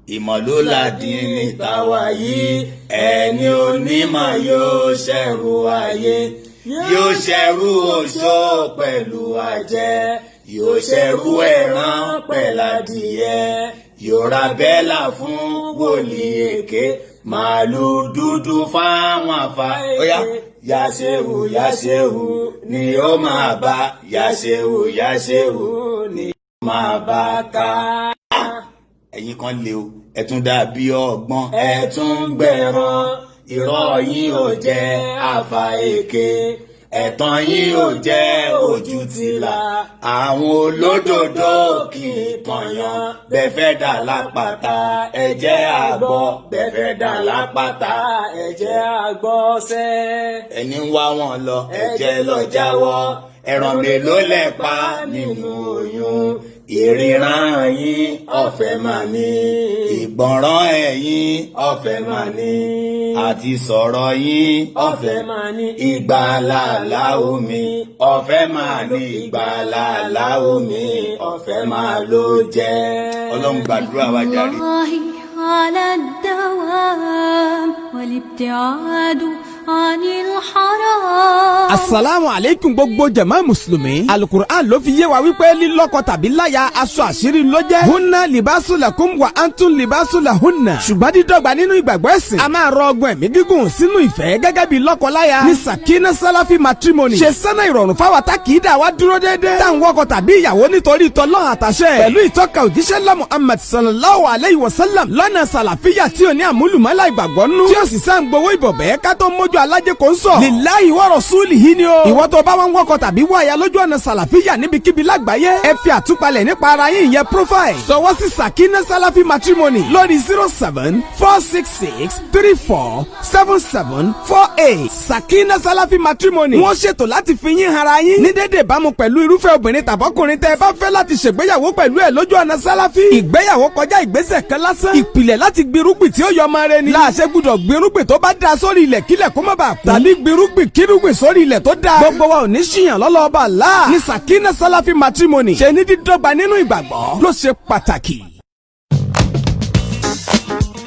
ìmọ̀lóládìí ní tàwa yìí ẹni onímọ̀ yóò ṣẹ̀rù ayé yóò ṣẹ̀rù oṣó pẹ̀lú ajẹ́ yóò ṣẹ̀rù ẹran pẹ̀ládìyẹ yóò ra bẹ́là fún wòlíì èké màálù dúdú fáwọn àfa. Óyá yàṣẹ́wò yàṣẹ́wò ni ó máa bá yàṣẹ́wò yàṣẹ́wò ni ó máa bá ká. Ẹ̀yin kan lè o ẹ tún dàbí ọgbọ́n ẹ tún gbẹ̀rán irọ́ yín ò jẹ́ àfà èké ẹ̀tàn yín ò jẹ́ ojú tìlà àwọn olódodo kì í tọ̀yàn bẹ́ẹ̀ fẹ́ dà lápáta ẹ jẹ́ àgbọ̀ bẹ́ẹ̀ fẹ́ dà lápáta ẹ jẹ́ àgbọ̀ sẹ́. ẹni ń wá wọn lọ ẹ jẹ́ lọ jáwọ́ ẹran mélòó lẹ pa nínú oyún ìríran yín ọ̀fẹ́ máa ní ìgbọ̀nràn ẹ̀yin ọ̀fẹ́ máa ní àti sọ̀rọ̀ yín ọ̀fẹ́ máa ní ìgbàlàlà omi ọ̀fẹ́ máa ní ìgbàlàlà omi ọ̀fẹ́ máa ló jẹ́. Ọlọ́run gbàdúrà wa jàre. على الدوام والابتعاد عن الحرام. Assalamu alaikum gbogbo jàmá mùsùlùmí. Al-Qur'an ló fi yé wa wípé lílọ́kọ tàbí láya aṣọ àṣírí ló jẹ́. Hunna libasu lakum wa antum libasu lahunna. Ṣùgbọ́n dídọ́gba nínú ìgbàgbọ́ ẹ̀sìn. A máa rọ ọgbọ́n ẹ̀mí gígùn sínú ìfẹ́ gẹ́gẹ́ bí lọ́kọ-láya. Ní Sakina Salafi matrimony. Ṣe sẹ́nà ìrọ̀rùn fáwa tá kì í dà wá dúró déédéé. Tá à ń wọkọ tàbí ìyàwó nítorí tọ́lọ́hun àtàṣẹ. Pẹ̀lú ìtọ́ka òjíṣẹ́ ńlá Muhammad sallallahu alayhi wa sallam. Lọ́nà sàlàfíyà tí ò ní àmúlùmọ́lá ìgbàgbọ́ nú. Tí ó sì sá ń gbowó ìbọ̀bẹ́ ká tó mójú alájẹ kò ń sọ. Lillahi wa rasulihi ni o. Ìwọ tó bá wọn wọkọ̀ tàbí wọ àyà lójú ọ̀nà sàlàfíyà níbikíbi lágbàáyé. Ẹ fi àtúpalẹ̀ nípa ara yín ìyẹn profile. Sọwọ́ sí Sakina Salafi matrimony lórí 07466347748. Sakina Salafi matrimony. Wọ́n ṣètò láti fi yín hara yín. Ní dédé ìbámu pẹ̀lú irúfẹ́ obìnrin tàbọ́kùnrin tẹ́ ẹ bá fẹ́ láti ṣègbéyàwó pẹ̀lú ẹ̀ lójú ọ̀nà Salafi. Ìgbéyàwó kọjá ìgbésẹ̀ kan lásán. Ìpìlẹ̀ láti gbirúgbìn tí ó yọ ọmọ rẹ ni. Láàṣẹ gbúdọ̀ gbirúgbìn tó bá da sórí ilẹ̀ kílẹ̀ kó má bàa kú. Tàbí gbirúgbìn kírúgbìn sórí ilẹ̀ tó da. Gbogbo wa ò ní ṣìyàn lọ́lọ́ọ̀bà láà. Ní Sakina Salafi matrimony. Ṣe ní dídọ́gba nínú ìgbàgbọ́ ló ṣe pàtàkì.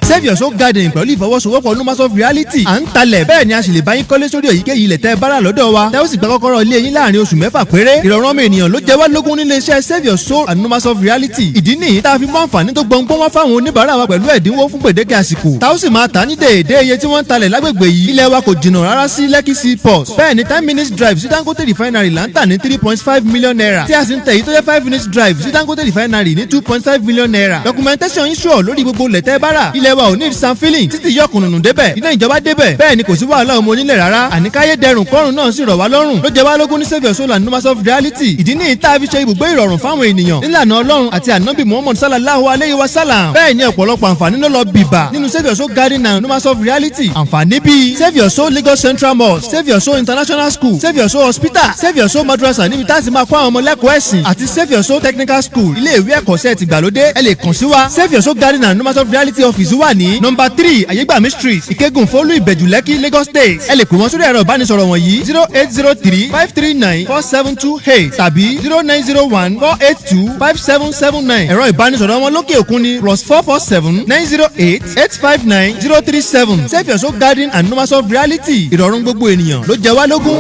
Save Your Soul Garden pẹ̀lú ìfọwọ́sowọ́pọ̀ Numas of Reality. À ń talẹ̀ bẹ́ẹ̀ ni a sì lè bá yín kọ́lé sórí èyíkéyìí ilẹ̀ tẹ́ bára lọ́dọ̀ wa. Tẹ́ ó sì gba kọ́kọ́rọ́ ilé yín láàrin oṣù 6 péré. Ìrọ̀rùn ọmọ ènìyàn ló jẹ́ wá lógún nílé iṣẹ́ Save Your Soul and Numas of Reality. Ìdí nìyí tá a fi mú àǹfààní tó gbọ̀ngbọ́n wá fáwọn oníbàárà wa pẹ̀lú ẹ̀dínwó fún gbèdéke àsìkò. Tá ó sì máa tà ní déédéé iye tí wọ́n ń talẹ̀ lágbègbè yìí. Ilẹ̀ wa kò jìnnà rárá sí Lekki Seaport. Bẹ́ẹ̀ ni 10 minutes drive sí Dangote Refinery là ń tà ní 3.5 million naira. Tí a sì ń tẹ̀ yìí tó jẹ́ 5 minutes drive sí Dangote Refinery ní 2.5 million naira. Documentation yín sure lórí gbogbo ilẹ̀ tẹ́ bára. Ilẹ̀ wa ò ní sanfilling títí yọkùnrùn débẹ̀ iná ìjọba débẹ̀ bẹ́ẹ̀ ni kò sí wàhálà ọmọ onílẹ̀ rárá àníkáyé dẹrùn kọ́rùn náà sì rọ̀ wá lọ́rùn ló jẹ́ wá lógún ní Save Your Soul and Numas of Reality. Ìdí ní ìta fi ṣe ibùgbé ìrọ̀rùn fáwọn ènìyàn nílànà Ọlọ́run àti ànábì Muhammad sallallahu alayhi wa sallam. Bẹ́ẹ̀ ni ọ̀pọ̀lọpọ̀ àǹfààní ló lọ bìbà nínú Save Your Soul Garden and Numas of Reality. Àǹfààní bíi Save Your Soul Lagos Central Mosque, Save Your Soul International School, Save Your Soul Hospital, Save Your Soul Madrasa níbi tá a ti máa kọ́ àwọn ọmọ lẹ́kọ̀ọ́ ẹ̀sìn àti Save Your Soul Technical School ilé ìwé ẹ̀kọ́ṣẹ́ ti gbàlódé. Ẹ lè kàn sí wa Save Your Soul Garden and Numas of Reality office wà ní number 3 Ayégbàmí Street Ìkẹ́gùn Fólú Ìbẹ̀jú Lẹ́kì Lagos State. Ẹ lè pè wọ́n sórí ẹ̀rọ ìbánisọ̀rọ̀ wọ̀nyí 08035394728 tàbí 09014825779. Ẹ̀rọ ìbánisọ̀rọ̀ wọn lókè òkun ni +44790885937. Save Your Soul Garden and Numas of Reality. Ìrọ̀rùn gbogbo ènìyàn ló jẹ wá lógún.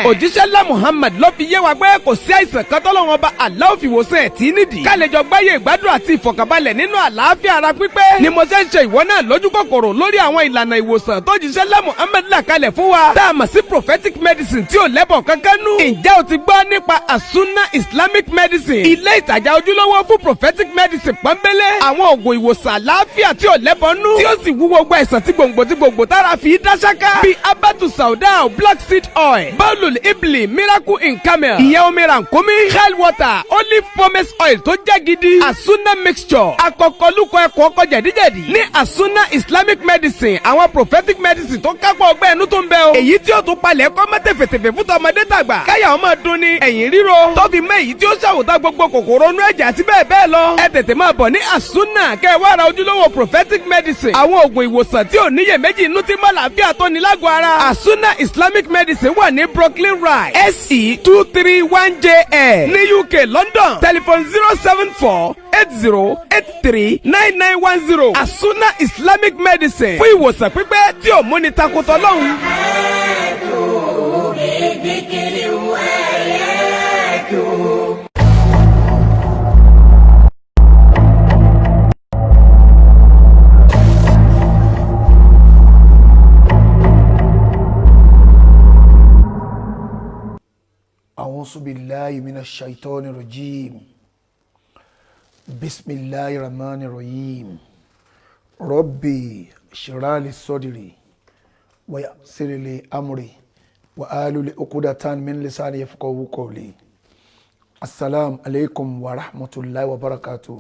Òjíṣẹ́ ńlá Muhammad ló fi yé wa pé kò sí àìsàn kan tọ́lọ́run ọba Allah fi wòsàn ẹ̀ tí nídìí. ká lè jọ gbáyé ìgbádùn àti ìfọ̀kànbalẹ̀ nínú àlàáfíà ara pípé. ni mo ṣe ń ṣe ìwọ náà lójú kòkòrò lórí àwọn ìlànà ìwòsàn tó jíṣẹ́ ńlá Muhammad là kalẹ̀ fún wa. tá a mọ̀ sí prophetic medicine tí ò lẹ́bọ̀ kankan nú. ǹjẹ́ o ti gbọ́ nípa As-Sunna Islamic medicine? ilé ìtajà ojúlówó fún prophetic medicine pọ́nbélé. àwọn òògùn ìwòsàn àlàáfíà tí ò lẹ́bọ̀ nú. tí ó sì wú gbogbo àìsàn tí gbòǹgbò tára fi dá ṣáká. bíi abatu sauda black seed oil bọ́ọ̀lù ibli miracle in camel ìyẹn omi rànkómi hell water olive pomace oil tó jẹ́ gidi As-Sunna mixture akọkọlùkọ ẹ̀kọ́ ọkọ jẹ̀díjẹ̀dí ní As-Sunna Islamic medicine àwọn prophetic medicine tó kápọ̀ ọgbẹ́ ẹnu tó ń bẹ o èyí tí ó tún palẹ̀ kọ́ mọ́ tẹ̀fẹ̀tẹ̀fẹ̀ fún tọmọdé tàgbà káyà ọmọ dun ni ẹ̀yìn ríro tó fi mẹ́ èyí tí ó ṣàwòtá gbogbo kòkòrò inú ẹ̀jẹ̀ àti bẹ́ẹ̀ bẹ́ẹ̀ lọ ẹ tètè máa bọ̀ ní As-Sunna kẹ́ ẹ wá ra ojúlówó prophetic medicine àwọn oògùn ìwòsàn tí ò níyèméjì inú tí mọ́ làáfíà tó ní lágọ̀ọ́ ara As-Sunna Islamic medicine wà ní Brooklyn Franklin Ride SE 231JL ní UK London telephone 07480839910 Asuna Islamic Medicine fún ìwòsàn pípẹ́ tí ò múni takotọ́ lọ́hùn. أعوذ بالله من الشيطان الرجيم بسم الله الرحمن الرحيم ربي اشرح لي صدري ويسر لي أمري واحلل عقدة من لساني يفقهوا قولي السلام عليكم ورحمة الله وبركاته.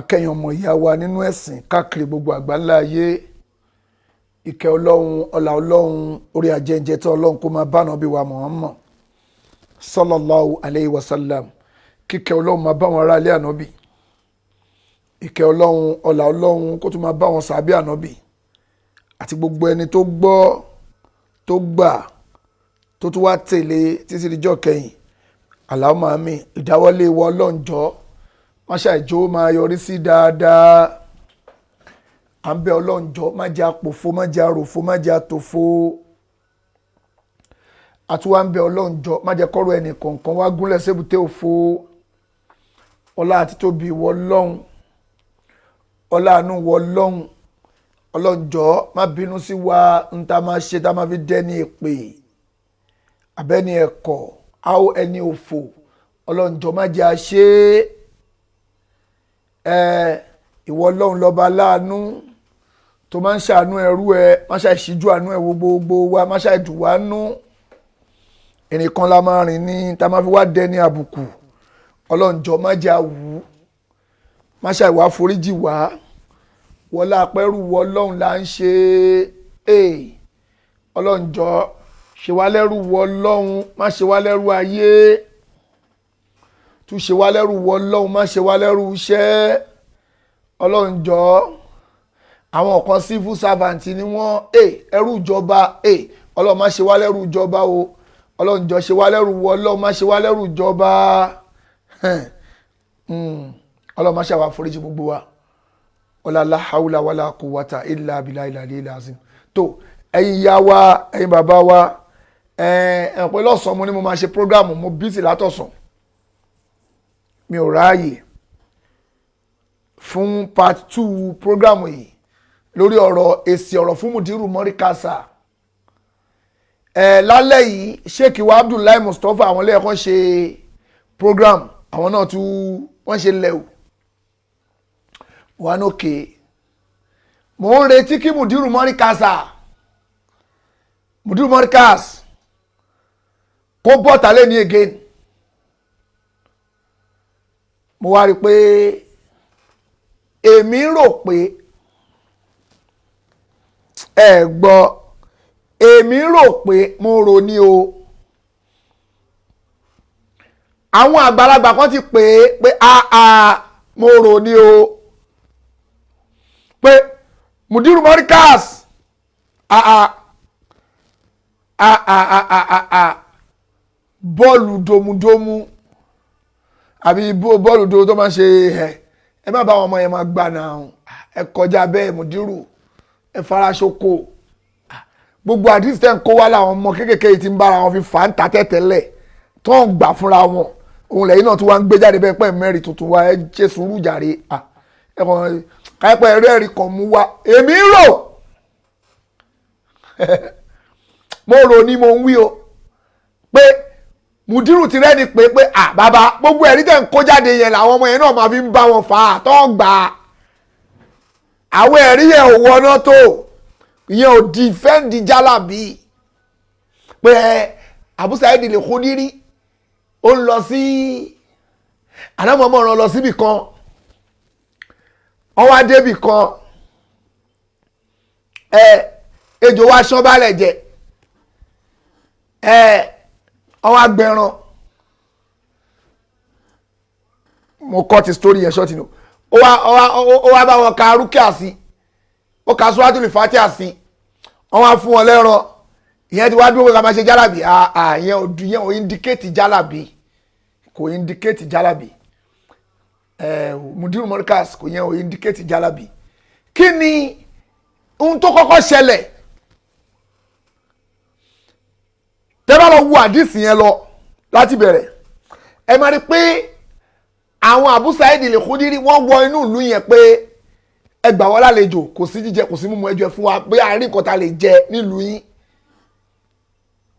akẹ́yìn ọmọ ìyá wa nínú ẹ̀sìn káàkiri gbogbo àgbáńlá ayé ìkẹ́ ọlọ́run ọlá ọlọ́run orí ajẹ́jẹ́ tí ọlọ́run kó máa bá Ànábì wa Muhammad sallallahu alayhi wa sallam kíkẹ́ ọlọ́run máa bá wọn ará ilé Ànábì ìkẹ́ ọlọ́run ọlá ọlọ́run kó tún máa bá wọn sàábé Ànábì àti gbogbo ẹni tó gbọ́ tó gbà tó tún wá tẹ̀lé títí dijọ́ kẹyìn Allahumma àmín. ìdáwọ́lé ìwọ ọlọ́run jọ̀ọ́ máṣá ìjó máa yọrí sí dáadáa à ń bẹ ọlọ́run jọ̀ọ́ má jẹ́ àpòfo má jẹ́ àròfo má jẹ́ àtòfo àtúwà ń bẹ ọlọ́run jọ̀ọ́ má jẹ́ kọ́rọ̀ ẹnì kọ̀ọ̀kan wá gúnlẹ̀ sébùté òfo ọlá àti tóbi wọ ọlọ́run ọlá àánú wọ ọlọ́run ọlọ́run jọ̀ọ́ má bínú sí wa ń ta máa ṣe tá máa fi dẹ́ni èpè abẹ́ni ẹ̀kọ́ áwọ̀ ẹni òfò ọlọ́run jọ̀ọ́ má jẹ́ àṣe ìwọ ọlọ́run lọ́ba láàánú tó máa ń ṣàánú ẹrú ẹ má ṣe ìṣíjú àánú ẹ wo gbogbo wa má ṣe ìdùwánú ìrìn kan la máa rìn ní tá máa fi wá dẹni àbùkù ọlọ́run jọ̀ọ́ má jẹ́ àwù má ṣe ìwà foríjì wá wọlá apẹ́rù wọ ọlọ́run là ń ṣe ọlọ́run jọ̀ọ́ ṣe wá lẹ́rù wọ ọlọ́run má ṣe wá lẹ́rù ayé tún ṣe wá lẹ́rù wọ ọlọ́run má ṣe wá lẹ́rù iṣẹ́ ọlọ́run jọ̀ọ́ àwọn kan civil servant ni wọ́n ẹrú ìjọba ọlọ́run má ṣe wá lẹ́rù ìjọba o ọlọ́run jọ̀ọ́ ṣe wá lẹ́rù wọ ọlọ́run má ṣe wá lẹ́rù ìjọba ọlọ́run má ṣe wá foríjì gbogbo wa ọlá haúlá wàlá quwwata illa billahi al-aliyyil azim. tó ẹ̀yin ìyá wa ẹ̀yin bàbá wa pé lọ́sàn-án mo ní mo máa ṣe program mo busy látọ̀sán mi ò ráàyè fún part 2 program yìí lórí ọ̀rọ̀ èsì ọ̀rọ̀ fún Mudiru Markaz lálẹ́ yìí Sheikh wa Abdullahi Mustapha àwọn lẹ́ẹ̀kan ṣe program àwọn náà tún wọ́n ṣe lẹ́wù wọn òkè mò ń retí kí Mudiru Markaz kó bọ́ta lé ní again mo wá rí pé èmi rò pé èmi rò pé mo rò ní o àwọn àgbàlagbà kan ti pè é pé mo rò ní o pé Mudiru Markaz bọ́ọ̀lù domudomu àbí bọ́ọ̀lù tó máa ń ṣe ẹ má bá àwọn ọmọ yẹn máa gbà náà ẹ kọjá bẹ́ẹ̀ Mudiru ẹ faraṣoko gbogbo àdìsí tẹ́ ń kó wá láwọn ọmọ kéékèèké ti ń bára wọn fi fà ń ta tẹ́tẹ́lẹ̀ tó ń gbà fúnra wọn òun lẹ́yìn náà tí wọ́n ń gbé jáde bẹ́ẹ̀ pẹ́ mẹ́rin tuntun wa ẹ ṣe sùúrù jàre ẹ kàn káyọ̀pẹ́ ẹ̀rẹ́ ẹ̀rí kan mú wá èmi rò mo rò ní mo ń wí o pé Mudiru ti rẹ́ni pé bàbá gbogbo ẹ̀rí tẹ̀ ń kó jáde yẹn làwọn ọmọ yẹn náà máa fi ń bá wọn fà á tó ń gbà á àwọn ẹ̀rí yẹn ò wọná tó ìyẹn ò dìfẹ́ǹdì Jalabi pé Abu Sa'id al-Khudri ó ń lọ sí àdámọ́mọ́ ràn lọ síbì kan wọ́n wá débì kan ejò wá ṣán bálẹ̀ jẹ ọwọ́ agbẹ̀ràn mo kọ́ ti story yẹn ṣọ́ọ̀tì nù ó wá bá wọn ka rúkìá sí ó ka Suratul Fatiha sí wọ́n wá fún wọn lẹ́ran ìyẹn ti wá dúró ká máa ṣe jálàbí ìyẹn ọdún yẹn ò indicate jálàbí kò indicate jálàbí Mudiru Markaz kò yẹn ò indicate jálàbí. Kí ni ohun tó kọ́kọ́ ṣẹlẹ̀ tẹ́ bá lọ wo àdìsí yẹn lọ láti bẹ̀rẹ̀ ẹ máa rí pé àwọn Abu Sa'id al-Khudri wọ́n wọ inú ìlú yẹn pé ẹ gbà wọ́n lálejò kò sí jíjẹ kò sí mímu ẹjọ́ fún wa bí àárín nǹkan ta lè jẹ nílùú yín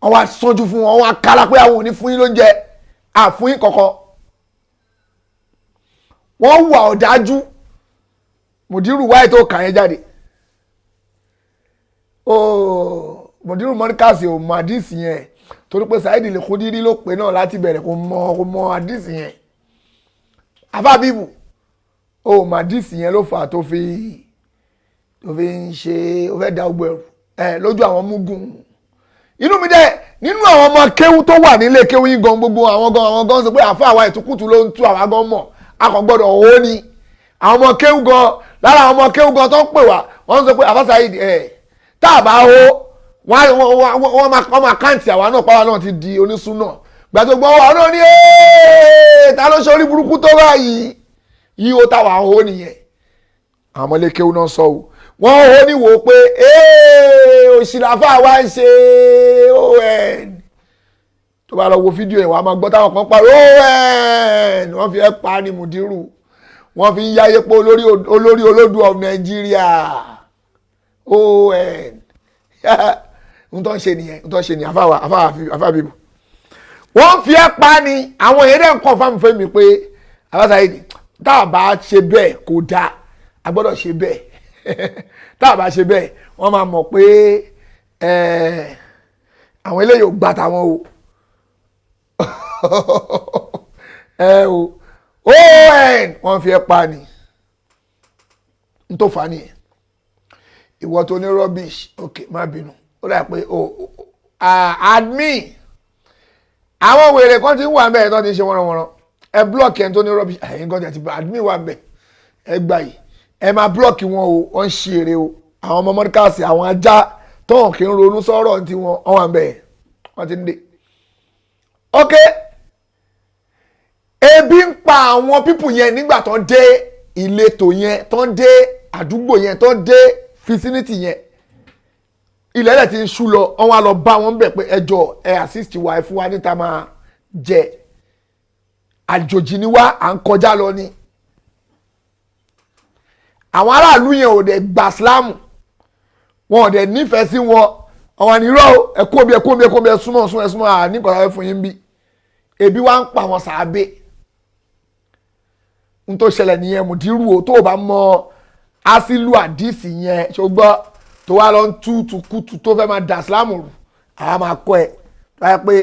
wọ́n wá sọ́jú fún wọn wọ́n wá kára pé àwọn ò ní fún yín lóúnjẹ àfún yín kọ̀ọ̀kan wọ́n wà ọ̀dájú Mudiru wáyé tó kà yẹn jáde Mudiru Markaz ò mọ àdìsí yẹn torí pé Sa'id al-Khudri ló pè náà láti bẹ̀rẹ̀ kò mọ àdìsí yẹn afábíbù ó mọ àdìsí yẹn ló fà tó fi ń ṣe ó fẹ́ da ogbó ẹrù lójú àwọn mugun inú mi dẹ nínú àwọn ọmọ kéwú tó wà nílé kéwú yín gan gbogbo àwọn gan sọ pé àfa àwa ìtukùtù ló ń tú àwa gan mọ̀ a kàn gbọ́dọ̀ owó ni àwọn ọmọ kéwú gan lára àwọn ọmọ kéwú gan tó ń pè wá wọ́n sọ pé àfa Saheed tá a bá hó wọ́n máa káǹtì àwa náà pàwọn náà ti di onísùnà gbàtò gbọ́ wọn náà ní ta ló ṣe orí burúkú tó báyìí yí ó táwa hó nìyẹn àwọn ọmọlé kéwú náà sọ o wọ́n hó ní wò ó pé òṣìláfà wa ń ṣe on tó bá lọ wo fídíò yẹn wàá máa gbọ́ táwọn kan parí on wọ́n fi ẹ́ pa ní Mudiru wọ́n fi ń yáyé pé olórí olódù of Nigeria on n tó ń ṣe nìyẹn afáwà bíbù wọ́n fi ẹ́ pa ni àwọn èèyàn dẹ̀ ń kọ́ fáwọn fẹ́ mi pé Saheed tá a bá ṣe bẹ́ẹ̀ kò dáa a gbọ́dọ̀ ṣe bẹ́ẹ̀ tá a bá ṣe bẹ́ẹ̀ wọ́n máa mọ̀ pé àwọn eléyìí ò gbà táwọn o wọ́n fi ẹ́ pa ni n tó fà nìyẹn ìwọ tó ní rubbish ok má bínú ó dà pé admin àwọn wèrè kan ti ń wà mẹ́ẹ̀ tó ti ń ṣe wọ́nrọ́wọ́nrọ́ ẹ blọ́ọ̀kì ẹni tó ní rubbish ẹ̀yin kan ti admin wà mẹ́ẹ̀ ẹ gbà yìí ẹ máa blọ́ọ̀kì wọn o wọ́n ń ṣe eré o àwọn ọmọ Markaz àwọn ajá tóhàn kí ń ronú sọ̀rọ̀ tí wọ́n wà mẹ́ẹ̀ wọ́n ti ń dé. ok ebi ń pa àwọn pípù yẹn nígbà tó ń dé ìletò yẹn tó ń dé àdúgbò yẹn tó ń dé fisiniti yẹn ilẹ̀ ẹ̀ ti ń ṣú lọ wọ́n wá lọ bá wọn bẹ̀ pé ẹjọ́ ẹ assist wa ẹ fún wa níta máa jẹ àjòjì ni wá à ń kọjá lọ ni àwọn aráàlú yẹn ò dẹ̀ gbà sílámù wọn ò dẹ̀ nífẹ̀ẹ́ sí wọn àwọn àníró ẹ kó bí ẹ súnmọ́ àní kọ̀ọ̀tà fún yín bí ebi wá ń pa wọn sàábé n tó ṣẹlẹ̀ nìyẹn Mudiru o tó o bá mọ asilu àdìsí yẹn ṣùgbọ́n tó wá lọ ń tú tukutu tó fẹ́ máa dà sílámù rù àwa máa kọ́ ẹ báyà pé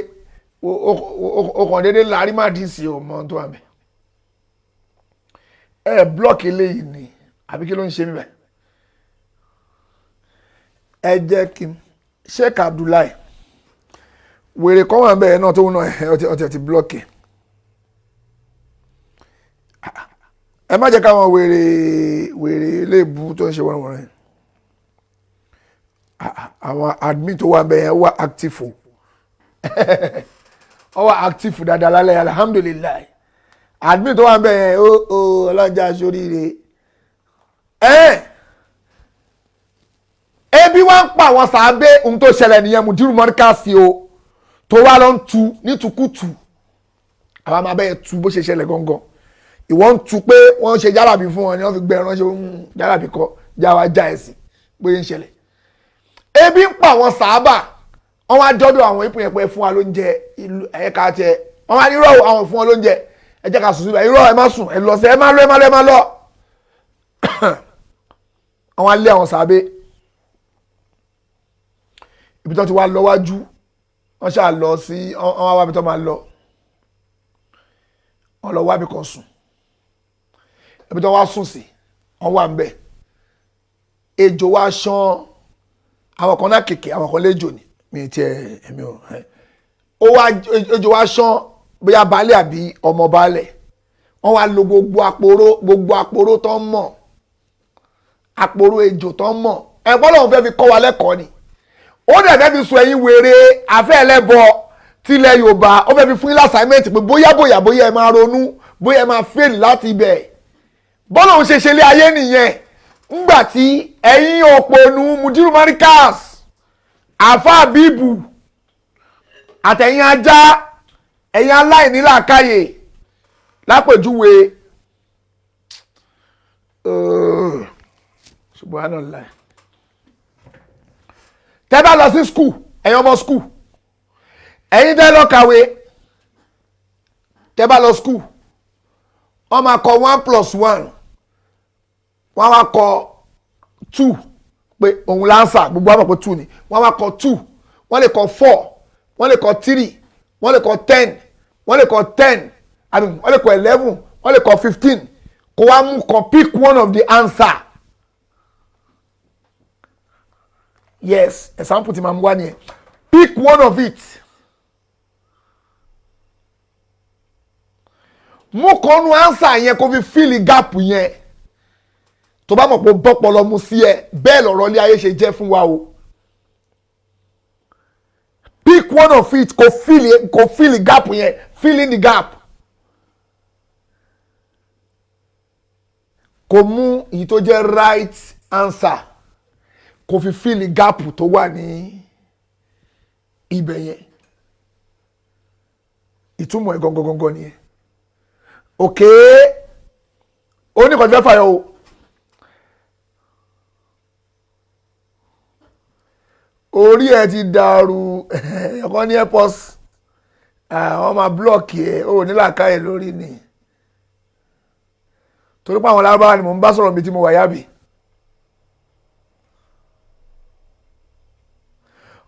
o kàn déédéé láàrí má dìísì o mọ tó wà mẹ́ blọ́ọ̀kì eléyìí ni àbí kí ló ń ṣe mí bẹ́ẹ̀ ẹ jẹ́ kí n Sheikh Abdullahi wèrè kọ́ wà bẹ́ẹ̀ náà tó ń náà ọtí ti blọ́ọ̀kì ẹ má jẹ́ káwọn wèrè léèbù tó ń ṣe wọ́n rẹ̀ àwọn admin tó wà bẹ́ẹ̀ wà active o wà active dáadáa lálẹ́ alhamdulilayi admin tó wà bẹ́ẹ̀ ọlọ́jà sóríire ebi wá ń pa àwọn sàábé ohun tó ṣẹlẹ̀ nìyẹn Mudiru Markaz o tó wá lọ ń tu nítukùtù àwọn máa bẹ́ẹ̀ tu bó ṣe ṣẹlẹ̀ gangan ìwọ́n ń tu pé wọ́n ṣe jálàbí fún wọn ni wọ́n fi gbẹ ẹran ṣe ń jálàbí kọ jáwa já ẹ̀sìn bóyá ń ṣẹlẹ̀ ebi ń pa àwọn sàábà wọ́n wá dọ́dọ̀ àwọn ipò yẹn pé fún wa lóúnjẹ ìlú ẹ̀ka tẹ wọ́n wá nírọ̀ àwọn fún wọn lóúnjẹ ẹ jẹ́ ká sùn síbẹ̀ irọ́ ẹ má sùn ẹ lọ sí ẹ má lọ àwọn alẹ́ àwọn sàábé ibi tó ti wá lọ wájú wọ́n ṣáà lọ sí wọ́n wá ibi tó máa lọ wọ́n lọ wá ibi kan sùn ibi tó wá sùn sí wọ́n wà ń bẹ̀ ejò wá ṣán àwọn kan náà kèké àwọn kan léjò ni mi ti ẹ̀mí ó wá ejò wá ṣán bóyá baálé àbí ọmọ baálẹ̀ wọ́n wá lo gbogbo àpòrò tó ń mọ̀ àpòrò ejò tó ń mọ̀ ẹ̀gbọ́n lòun fẹ́ fi kọ́ wa lẹ́kọ̀ọ́ ni ó dẹ̀ fẹ́ fi sọ ẹ̀yin wèrè afẹ́ ẹlẹ́bọ tilẹ̀ Yorùbá ó fẹ́ fi fún yín lásàmẹ́ǹtì pé bóyá ẹ máa ronú bóyá ẹ máa fèlì láti ibẹ̀ bọ́lá òun ṣe lé ayé nìyẹn ńgbà tí ẹ̀yin òpònú Mudiru Markaz àfa bíbù àtẹ̀yìn ajá ẹ̀yin aláìnílàákàyè lápèjúwe subhanallah tẹ́ bá lọ sí skul ẹ̀yin ọmọ skul ẹ̀yin tẹ́ lọ kàwé tẹ́ bá lọ skul wọ́n máa kọ 1+1 wọ́n wá kọ 2 pé òun lánsà gbogbo àwọn àpò 2 ni wọ́n wá kọ 2 wọ́n lè kọ 4 wọ́n lè kọ 3 wọ́n lè kọ 10 wọ́n lè kọ 10 wọ́n lè kọ 11 wọ́n lè kọ 15 kó wá mú kan pick one of the answer. Yes, example ti máa mú wá nìyẹn pick one of it. Mú kan nu answer yẹn kó fi fill gap yẹn tó bá mọ̀ pé bọ́pọ̀lọ́ mu sí ẹ bẹ́ẹ̀ lọ̀rọ̀ ilé ayé ṣe jẹ́ fún wa o. Pick one of it kó fill gap yẹn fill in the gap. Kó mú èyí tó jẹ́ right answer kó fi fill gap tó wà ní ibẹ̀ yẹn. Ìtumọ̀ ẹ̀ gangan nìyẹn. Okay, ó ní kọjá fàyọ o. Orí ẹ ti dàrú ẹ̀kọ́ ní airport àwọn máa blọ́ọ̀kì ẹ̀ ó nílàkàyè lórí ni torí pé àwọn lárúbáwá ni mò ń bá sọ̀rọ̀ mi tí mo wà yábì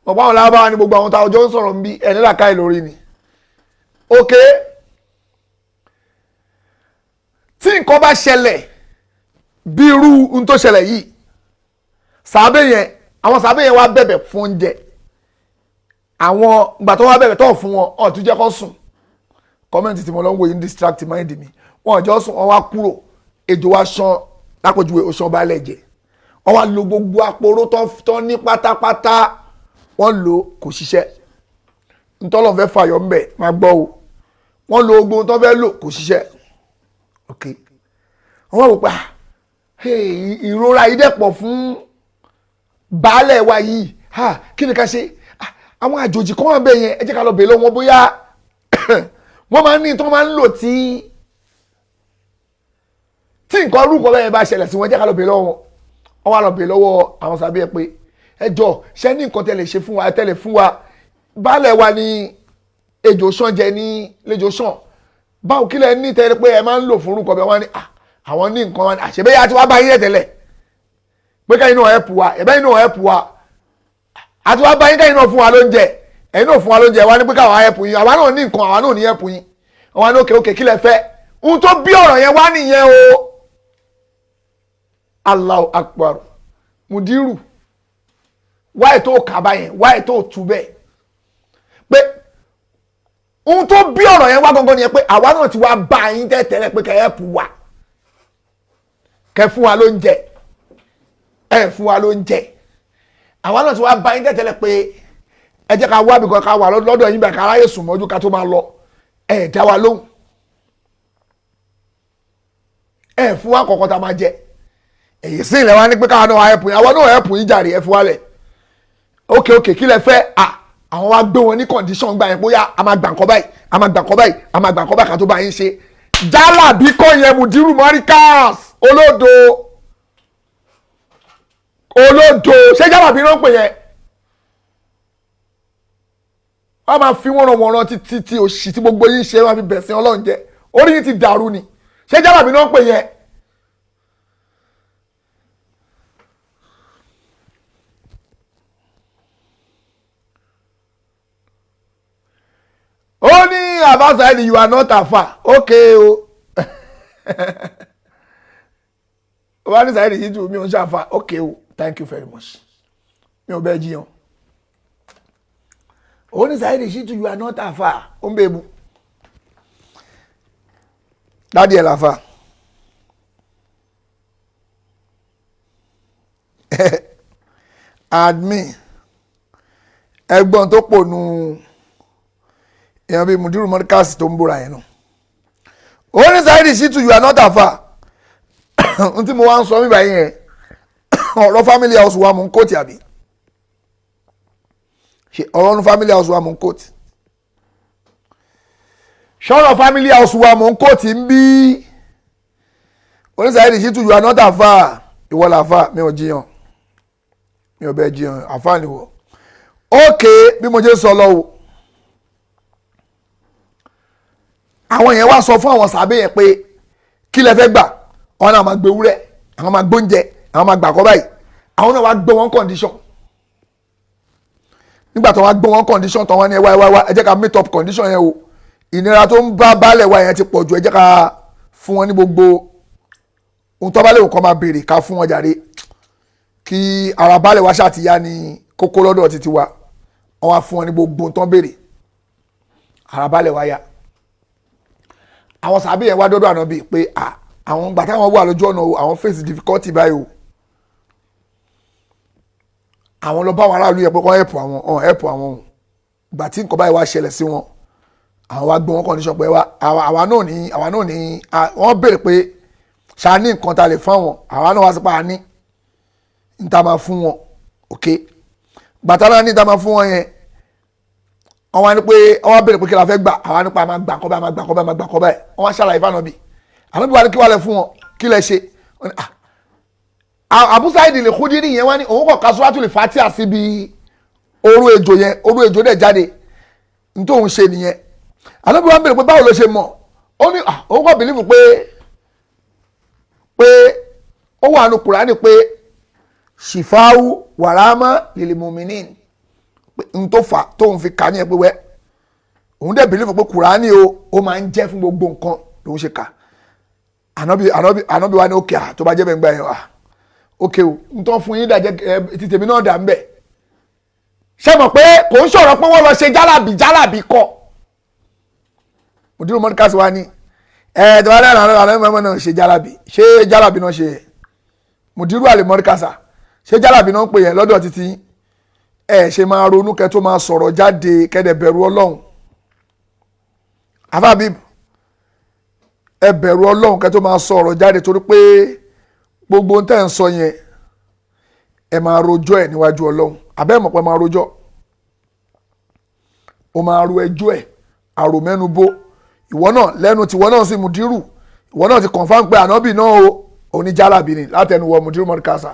ọ̀pọ̀ àwọn lárúbáwá ni gbogbo àwọn tá ọjọ́ ń sọ̀rọ̀ mi ẹ̀ nílàkàyè lórí ni. Okay, tí nǹkan bá ṣẹlẹ̀ bí irú n tó ṣẹlẹ̀ yìí àwọn sàbẹ̀ yẹn wá bẹ̀bẹ̀ fún oúnjẹ àwọn ìgbà tó wá bẹ̀bẹ̀ tó fún wọn ọ̀ tún jẹ́ kó sùn kọ́mẹ́ǹtì tí mo lọ ń wo yìí ń distract mind mi wọn ò jọ sùn wọn wá kúrò ejò wá ṣan lápòjúwe oṣan balẹ̀ jẹ wọn wá lo gbogbo àpòrò tó ní pátápátá wọn lò kò ṣiṣẹ́ ntọ́lọ̀ fẹ́ fàyọ̀ ńbẹ̀ máa gbọ́ o wọn lo gbogbo tó fẹ́ lò kò ṣiṣẹ́. Okay, wọ́n wò pé ìrora yìí dẹ̀ pọ̀ fún baálẹ̀ wa yìí kí ni ká ṣe àwọn àjòjì kan wà bẹ́ẹ̀ yẹn ẹ jẹ́ ká lọ bèèrè lọ́wọ́ bóyá wọ́n máa ń ní tí wọ́n máa ń lò tí nǹkan orúkọ bẹ́ẹ̀ bá ṣẹlẹ̀ sí wọn jẹ́ ká lọ bèèrè lọ́wọ́ wọ́n wá lọ bèèrè lọ́wọ́ àwọn sàbí ẹ pé ẹ jọ ṣẹ́ ní nǹkan tẹ́lẹ̀ ṣe fún wa tẹ́lẹ̀ fún wa baálẹ̀ wa ní ejò sàn jẹ ní lẹ́jọ́ sàn báwo kí lẹ ní tẹ́lẹ̀ pé ẹ máa ń lò fún orúkọ bẹ́ẹ̀ wọ́n ní àwọn ní nǹkan wọn àṣebẹ́yà àti wàá bá yín tẹ́lẹ̀ pé kẹ́yìn náà ẹ̀pù wa ẹ̀bẹ́yìn náà ẹ̀pù wa àti wàá bá yín kẹ́yìn náà fún wa lóúnjẹ ẹ̀yin náà fún wa lóúnjẹ wa ní pé káwọn ẹ̀pù yín àwa náà ní nǹkan àwa náà ní ẹ̀pù yín àwa ní òkè kí lẹ fẹ́ ohun tó bí ọ̀rọ̀ yẹn wá nìyẹn o. Allahu Akbar Mudiru wáyé tó kàbá yẹn wáyé tó tú bẹ́ẹ̀ pé ohun tó bí ọ̀rọ̀ yẹn wá gangan nìyẹn pé àwa náà ti wá bá yín tẹ́tẹ́lẹ̀ pé kẹ́ ẹ̀pù wa kẹ́ fún wa lóúnjẹ ẹ fún wa lóúnjẹ àwa náà ti wá bá yín tẹ́tẹ́lẹ̀ pé ẹ jẹ́ ká wá bìkan ká wà lọ́dọ̀ yín bá ká ráyè sùn mọ́jú ká tó máa lọ ẹ dá wa lóhùn ẹ fún wa kọ̀ọ̀kan tá a máa jẹ èyí sí ilẹ̀ wa ní pé káwa náà ẹ̀pù yín àwa náà ẹ̀pù yín jàre ẹ fún wa lẹ̀ ókè kí lẹ fẹ́ àwọn wa gbé wọn ní condition gbà yẹn bóyá a máa gbà nǹkan báyìí a máa gbà nǹkan báyìí a máa gbà nǹkan báyìí ká tó bá yín ṣe Jalabi kọ́ yẹn Mudiru Markaz olódo ṣé Jalabi náà ń pè yẹn wọ́n máa fi wọ́n ràn wọ́n rán títí tí òṣì tí gbogbo yín ṣe wọ́n fi bẹ̀sẹ̀ Ọlọ́run jẹ orí yín ti dàrú ni ṣé Jalabi náà ń pè yẹn. ó ní àbáṣáìdì you are not Alfa okay o wọ́n ní sáyẹ́dì yìí tù mí ò ń ṣàfà okay o thank you very much mi ò bẹ́ẹ̀ jiyàn ó ní sáyẹ́dì yìí tù you are not Alfa ó ń bẹ́ẹ̀ bu dádì ẹ̀ làfà admin ẹ̀gbọ́n tó pònú èèyàn bíi Mudiru Markaz tó ń búra yẹn náà ó ní Saheed Shittu you are not Alfa n tí mo wá ń sọ mí báyìí yẹn ọ̀rọ̀ family house wa mò ń kóòtì àbí ọ̀rọ̀ family house wa mò ń kóòtì ṣọ́rọ̀ family house wa mò ń kóòtì ń bí ó ní Saheed Shittu you are not Alfa ìwọ làfà mi ò jiyàn mi ò bẹ́ẹ̀ jiyàn Alfa ni wọ ókè bí mo jẹ́ sọ lọ́wọ́ àwọn yẹn wá sọ fún àwọn sàbẹ̀ yẹn pé kí lẹ fẹ́ gbà àwọn náà máa gbé wúrẹ́ àwọn máa gbóúnjẹ àwọn máa gbà kọ́ báyìí àwọn náà wá gbé wọn condition nígbà tó wá gbé wọn condition tó wọn ní ẹ wá ẹ jẹ́ ká meet up condition yẹn o ìnira tó ń bá baálẹ̀ wa yẹn ti pọ̀ jù ẹ jẹ́ ká fún wọn ní gbogbo ohun tó bá lè kọ́ máa béèrè ká fún wọn jàre kí ara baálẹ̀ wa ṣàtìyá ní kókó lọ́dọ̀ títí wa wọ́n wá fún wọn ní gbogbo ohun tó ń béèrè ara baálẹ̀ wa yá àwọn sàbí yẹn wá dọ́dọ̀ ànábì pé àwọn gbà táwọn wà lójú ọ̀nà àwọn face difficulty báyìí o àwọn lọ bá àwọn aráàlú yẹn pé kọ́ help àwọn gbà tí nǹkan báyìí wá ṣẹlẹ̀ sí wọn àwọn wá gbé wọn condition pé àwa náà ní wọ́n béèrè pé ṣá ní nǹkan ta lè fún àwọn àwa náà wá sí pa á ní níta máa fún wọn ok gbàtà náà níta máa fún wọn yẹn wọ́n wá ní pé wọ́n wá béèrè pé kí la fẹ́ gbà àwa nípa máa gbà kọ́ báyìí máa gbà kọ́ báyìí máa gbà kọ́ báyìí wọ́n wá ṣàlàyé fáwọn bí ànábì wa ní kí wàá lẹ fún wọn kí lẹ ṣe Abu Said al-Khudri yẹn wá ní òun kọ̀ Suratul Fatiha síbi oró ejò yẹn oró ejò dẹ̀ jáde nítòun ṣe nìyẹn ànábì wa ń béèrè pé báwo ló ṣe mọ̀ ó ní òun kọ̀ bìlífù pé ó wà nù Kùránì pé ṣìfáwù wàrámà lil mu'minin n tó fà tóun fi kà ní ẹ pé wẹ́ òun dẹ̀ bìlífù pé Kùránì ó máa ń jẹ́ fún gbogbo nǹkan lòun ṣe kà ànábì wa ní òkè tó bá jẹ́ bẹ́ẹ̀ ń gbà yẹn wà òkè o n tó fún yín dàjẹ́ ti tèmi náà dà ń bẹ̀ ṣé mọ̀ pé kò ń sọ̀rọ̀ pé wọ́n lọ ṣe jálàbì kọ́ Mudiru Markaz wa ní tó bá lẹ́nu àwọn ọmọ náà ṣe jálàbì náà ṣe Mudiru Markaz ṣé jálàbì náà ń pè yẹn lọ́dọ̀ títí ṣe máa ronú kẹ́ tó máa sọ̀rọ̀ jáde kẹ́dẹ̀ bẹ̀rù Ọlọ́run afábíb ẹ bẹ̀rù Ọlọ́run kẹ́ tó máa sọ̀rọ̀ jáde torí pé gbogbo tẹ́ ń sọ yẹn ẹ máa rojọ́ ẹ̀ níwájú Ọlọ́run abẹ́ mọ̀ pé máa rojọ́ o máa ro ẹjọ́ ẹ̀ àrò mẹ́nu bó ìwọ náà lẹ́nu tiwọ náà sí Mudiru ìwọ náà ti confam pé ànábì náà o oníjàlábì ni látẹnuwọ Mudiru Markaz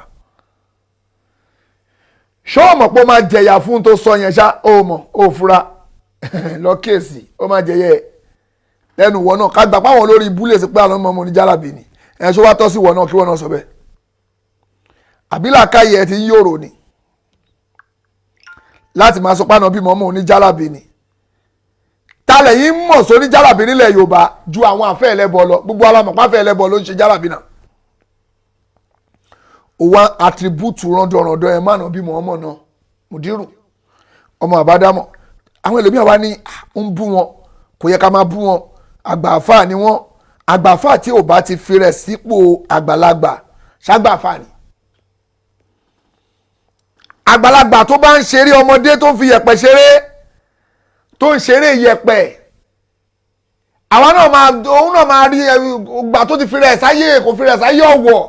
ṣó mọ̀ pé ó máa jẹ̀yà fún tó sọ yẹn ṣá ó mọ̀ ó fura lọ kéèsì ó máa jẹ̀yẹ lẹ́nu wọ náà ká gbà páwọn olórí ibú lè sí pé àwọn ọmọ oníjàlábì ni ẹ̀ ṣó wá tọ́ sí wọ náà kí wọ́n náà sọ bẹ́ẹ̀ àbílà káyẹ̀ ẹ̀ ti ń yòrò ni láti máa sọ pánà bí mọ́mọ́ oníjàlábì ni tálẹ̀ yìí mọ̀ sóní jàlábì nílẹ̀ Yorùbá ju àwọn àfẹ́ ẹlẹ́bọ lọ gbogbo alámọ̀pá àfẹ́ ẹlẹ́bọ ló ń ṣe jàlábì náà òwò àtìrìbùtù rọ́ndọ̀rọ̀ndọ̀ ẹ̀ máa nà bí mọ́mọ́ náà Mudiru ọmọ àbádámọ̀ àwọn ẹlòmíràn wá ní ń bú wọn kò yẹ ká máa bú wọn àgbààfà ni wọn àgbààfà tí ò bá ti fi rẹ̀ sípò àgbàlagbà ṣàgbààfà ni àgbàlagbà tó bá ń ṣeré ọmọdé tó ń fi yẹ̀pẹ̀ ṣeré tó ń ṣeré yẹ̀pẹ̀ àwa náà òun náà máa rí ìgbà tó ti fi rẹ̀ sáyé kò fi rẹ̀ sáyé ọ̀wọ̀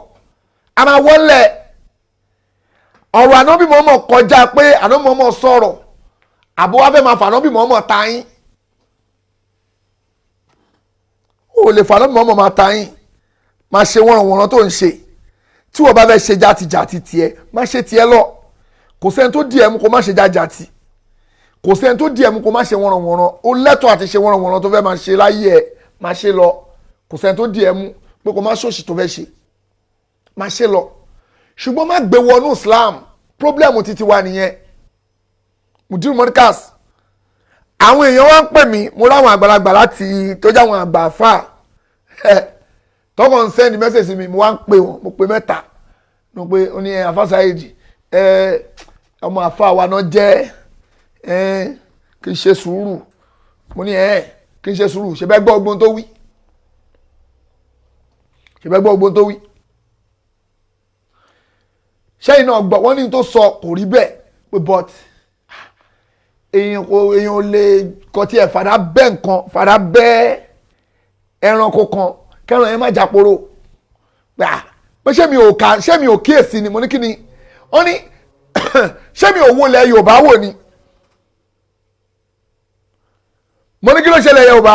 a máa wọlé ọ̀rọ̀ ànábì mọ́mọ́ kọjá pé ànábì mọ́mọ́ sọ̀rọ̀ àbó wá fẹ́ máa fà ànábì mọ́mọ́ ta yín ó lè fà ànábì mọ́mọ́ máa ta yín máa ṣe wọ́nranwọ̀nran tó ń ṣe tí wọ́n bá fẹ́ ṣe jàtijàti tiẹ̀ má ṣe tiẹ̀ lọ kò sẹ́ni tó di ẹ̀mú kó má ṣe jàjàti kò sẹ́ni tó di ẹ̀mú kó má ṣe wọ́nranwọ̀nran ó lẹ́tọ̀ọ́ àti ṣe wọ́nranwọ̀nran tó fẹ́ máa ṣe láyé ẹ̀ má ṣe lọ kò sẹ́ni tó di ẹ̀mú pé kó má ṣòṣì tó fẹ́ ṣe má ṣe lọ ṣùgbọ́n má gbé wọnú Islam problem títí wa nìyẹn Mudiru Markaz àwọn èèyàn wá ń pè mí mo ráwọn àgbàlagbà láti tó jáwọn àgbà àfà tọkàn ń sẹ́ni mẹ́sẹ̀sì mi mo wá ń pè wọ́n mo pè mẹ́ta mo pé ó ní àfà Saheed ọmọ àfà wa náà jẹ́ kì í ṣe sùúrù mo ní kì í ṣe sùúrù ṣe bẹ́ẹ̀ gbọ́ ogbon tó wí ṣe bẹ́ẹ̀ gbọ́ ogbon tó wí ṣẹ́yìn náà gbọ́ wọ́n ní tó sọ kò rí bẹ́ẹ̀ pé but èèyàn ò lè kọ́ tí ẹ̀ fàdá bẹ́ nǹkan fàdá bẹ́ ẹranko kan kẹran ẹ má jàporó pé ṣé mi ò kíyèsí ni mo ní kí ni wọ́n ní ṣé mi ò wo ilẹ̀ Yorùbá wò ni mo ní kí ló ṣẹlẹ̀ Yorùbá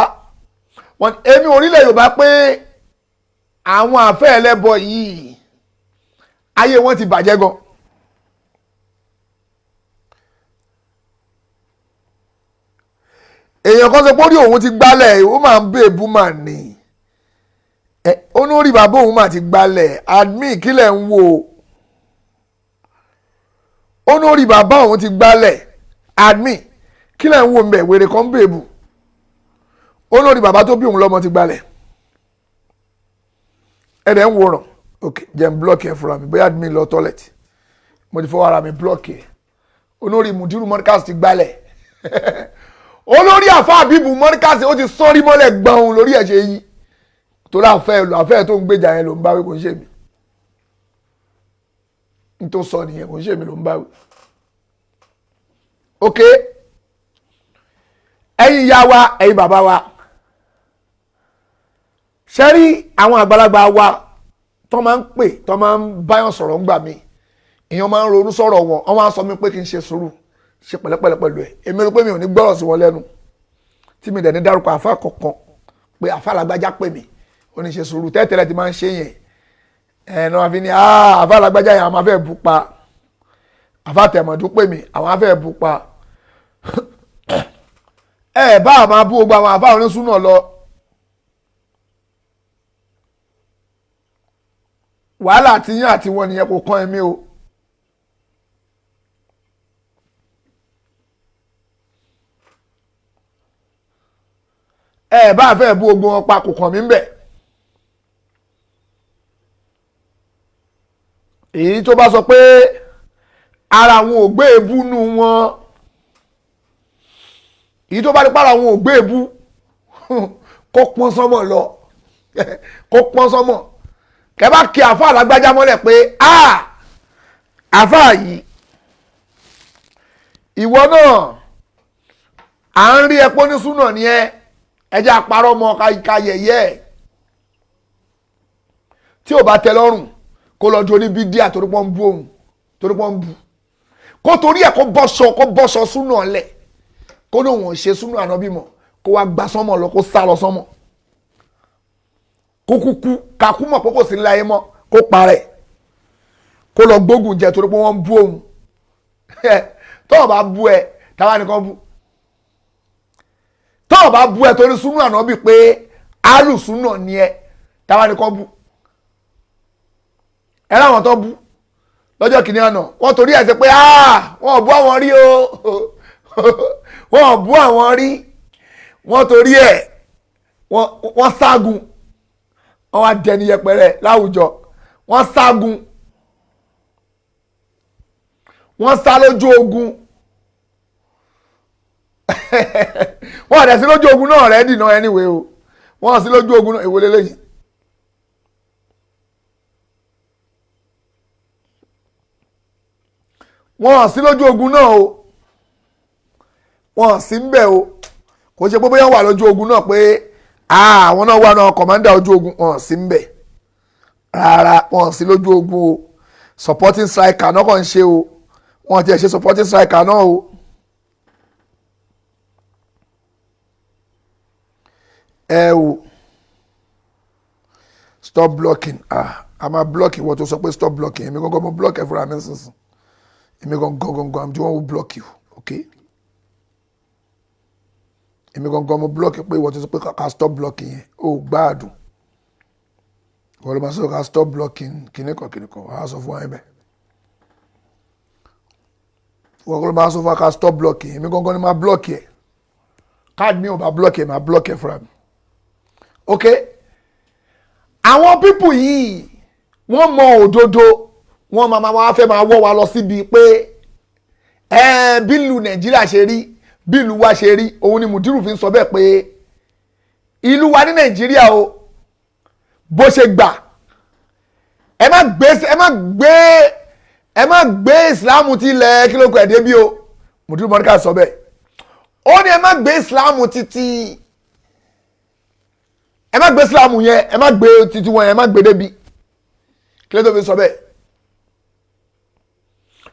èmi ò rí ilẹ̀ Yorùbá pé àwọn àfẹ́ ẹlẹ́bọ yìí ayé wọn ti bàjẹ́ gan. èèyàn kan sọ pé ó rí òun ti gbálẹ̀ ó máa ń bèèbú mà ní ó ní ó rí bàbá òun mà ti gbálẹ̀ admin kílẹ̀ ń wò ó ní ó rí bàbá òun ti gbálẹ̀ admin kílẹ̀ ń wò mbẹ̀ wèrè kan bèèbú ó ní ó rí bàbá tó bí òun lọ́mọ ti gbálẹ̀ ẹ̀rẹ̀ ń wòràn ok jẹ́ n blọ́ọ̀kì ẹ̀ fúnra mi bóyá admin lọ tọ́lẹ̀tì mo ti fọwọ́ ara mi blọ́ọ̀kì ẹ̀ ó ní ó rí Mudiru Markaz ti gbálẹ̀ olórí àfa àbíbù Markaz ó ti sọ́rí mọ́lẹ̀ gbọ̀n lórí ẹ̀ ṣe yí tó láfẹ́ tó ń gbèjà yẹn ló ń báwí kò ń ṣe mí n tó sọ nìyẹn kò ń ṣe mí ló ń báwí. ok ẹ̀yin ìyá wa ẹ̀yin bàbá wa ṣe rí àwọn àgbàlagbà wa tó máa ń pè tó máa ń báyọ̀ sọ̀rọ̀ ńgbà mí èèyàn máa ń ronú sọ̀rọ̀ wọn wọ́n máa ń sọ mí pé kí n ṣe sùúrù ṣe pẹ̀lẹ́pẹ̀lẹ́ pẹ̀lú ẹ̀ èmi rò pé mi ò ní gbọ́rọ̀ sí wọn lẹ́nu tí mi dẹ̀ ní dárúkọ àfa kọ̀ọ̀kan pé àfa làgbájá pè mí ó ní ṣe sùúrù tẹ́tẹ́lẹ̀ ti máa ń ṣe yẹn ẹ̀ náà fi ní àfa làgbájá yẹn àwọn afẹ́ bù pa àfa tẹ̀mọ̀dún pè mí àwọn afẹ́ bù pa ẹ bá a máa bú gbogbo àwọn àfa onísùnà lọ wàhálà àtiyín àti wọn nìyẹn kò kàn ẹ̀mí o. ẹ bá fẹ́ bú ogun wọn pa kò kàn mí bẹ̀. èyí tó bá sọ pé ara àwọn ò gbé ebú nù wọn èyí tó bá ní para àwọn ò gbé ebú kó pọ́n sọ́mọ̀ lọ kó pọ́n sọ́mọ̀ kẹ́ bá kí àfa àlágbájá mọ́lẹ̀ pé àfa yìí ìwọ náà à ń rí ẹpọ́ ní súnà ni ẹjẹ́ àparọ́ mọ́ ká yẹ̀yẹ́ ẹ̀ tí ò bá tẹ́ lọ́rùn kó lọ́jọ́ ní bídíà torí pọ́n ń bú òun torí pọ́n ń bú kó torí ẹ̀ kó bọ́ṣọ súnà lẹ̀ kó ní òun ṣe súnà ànábì mọ̀ kó wá gba sánmọ̀ lọ kó sá lọ sánmọ̀ kó kúkú kakú mọ̀ pé kò sí láyé mọ́ kó parẹ́ kó lọ gbógun jẹ torí pé wọ́n ń bú òun tó o bá bú ẹ táwa nìkan bú tó o bá bú ẹ torí súnà ànábì pé alùsúnà ni ẹ táwa nìkan bú ẹ láwọn tó bú lọ́jọ́ kìíní àná wọ́n torí ẹ̀ ṣe pé wọ́n ò bú àwọn rí o wọ́n ò bú àwọn rí wọ́n torí ẹ̀ wọ́n ságun wọ́n wá dẹni yẹpẹrẹ láwùjọ wọ́n ságun wọ́n sá lójú ogun wọ́n dẹ̀ sí lójú ogun náà rẹ̀ dìnnà anyway o wọ́n sí lójú ogun náà èwo lélẹ́yìn. wọ́n sí lójú ogun náà o wọ́n sí ń bẹ̀ o kò ṣe pé bóyá wà lójú ogun náà pé àwọn náà wà náà kọ̀mándà ojú ogun wọ́n sí ń bẹ̀ rárá wọ́n sí lójú ogun o supporting striker náà kàn ń ṣe o wọ́n ti ẹ̀ ṣe supporting striker náà o. ẹ o stop blocking a máa block ìwọ tó sọ pé stop blocking èmi gangan mo block ẹ fúnra mi sísìn èmi gangan I'm the one who block you okay èmi gangan mo block pé ìwọ tó sọ pé ká stop blocking yẹn ó gbáàdùn ìwọ ló máa sọ ká stop blocking kìnìkan wàá sọ fún wa yẹn bẹ́ẹ̀ ìwọ ló máa sọ fún wa ká stop blocking èmi gangan ni máa block yẹ káàdì mi ò bá block yẹ máa block yẹ fúnra mi okay àwọn pípù yìí wọ́n mọ òdodo wọ́n máa fẹ́ máa wọ́ wa lọ síbi pé bílù nàìjíríà ṣe rí bílù wa ṣe rí òun ni Mudiru fi ń sọ bẹ́ẹ̀ pé ìlú wa ní nàìjíríà o bó ṣe gbà ẹ má gbé ìsìláàmù tí ilẹ̀ kílókù ẹ̀dẹ́ bí o Mudiru Markaz sọ bẹ́ẹ̀ ó ní ẹ má gbé ìsìláàmù títí ẹ má gbé ìsìláàmù yẹn ẹ má gbé títí wọn yẹn ẹ má gbé débi kí ló tó fi sọ bẹ́ẹ̀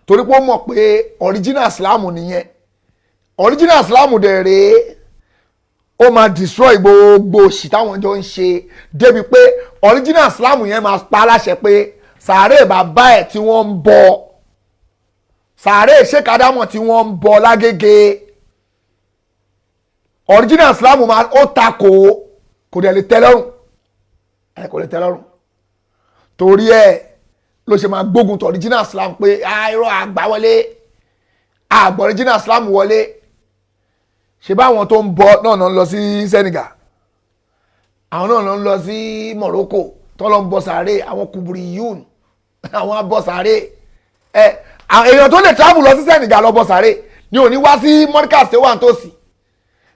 torí pé ó mọ̀ pé original ìsìláàmù nìyẹn original ìsìláàmù dẹ̀ rèé ó máa destroy gbogbo òṣì táwọn jọ ń ṣe débi pé original ìsìláàmù yẹn máa pa láṣẹ pé sàárè bàbá ẹ̀ tí wọ́n ń bọ sàárè ṣèkádàmọ̀ tí wọ́n ń bọ lágége original islam máa ó takò kò dẹ̀ lè tẹ́ lọ́rùn kò lè tẹ́ lọ́rùn torí ẹ̀ ló ṣe máa gbógun tó original islam pé irọ́ àgbà wọlé àgbà original islam wọlé ṣe báwọn tó ń bọ náà ń lọ sí Senegal àwọn náà ń lọ sí Morocco tó lọ ń bọ sàárè àwọn kùbùrì yún àwọn abọ sàárè èèyàn tó lè travel lọ sí Senegal lọ bọ sàárè ni ò ní wá sí Markaz tó wà nítòsí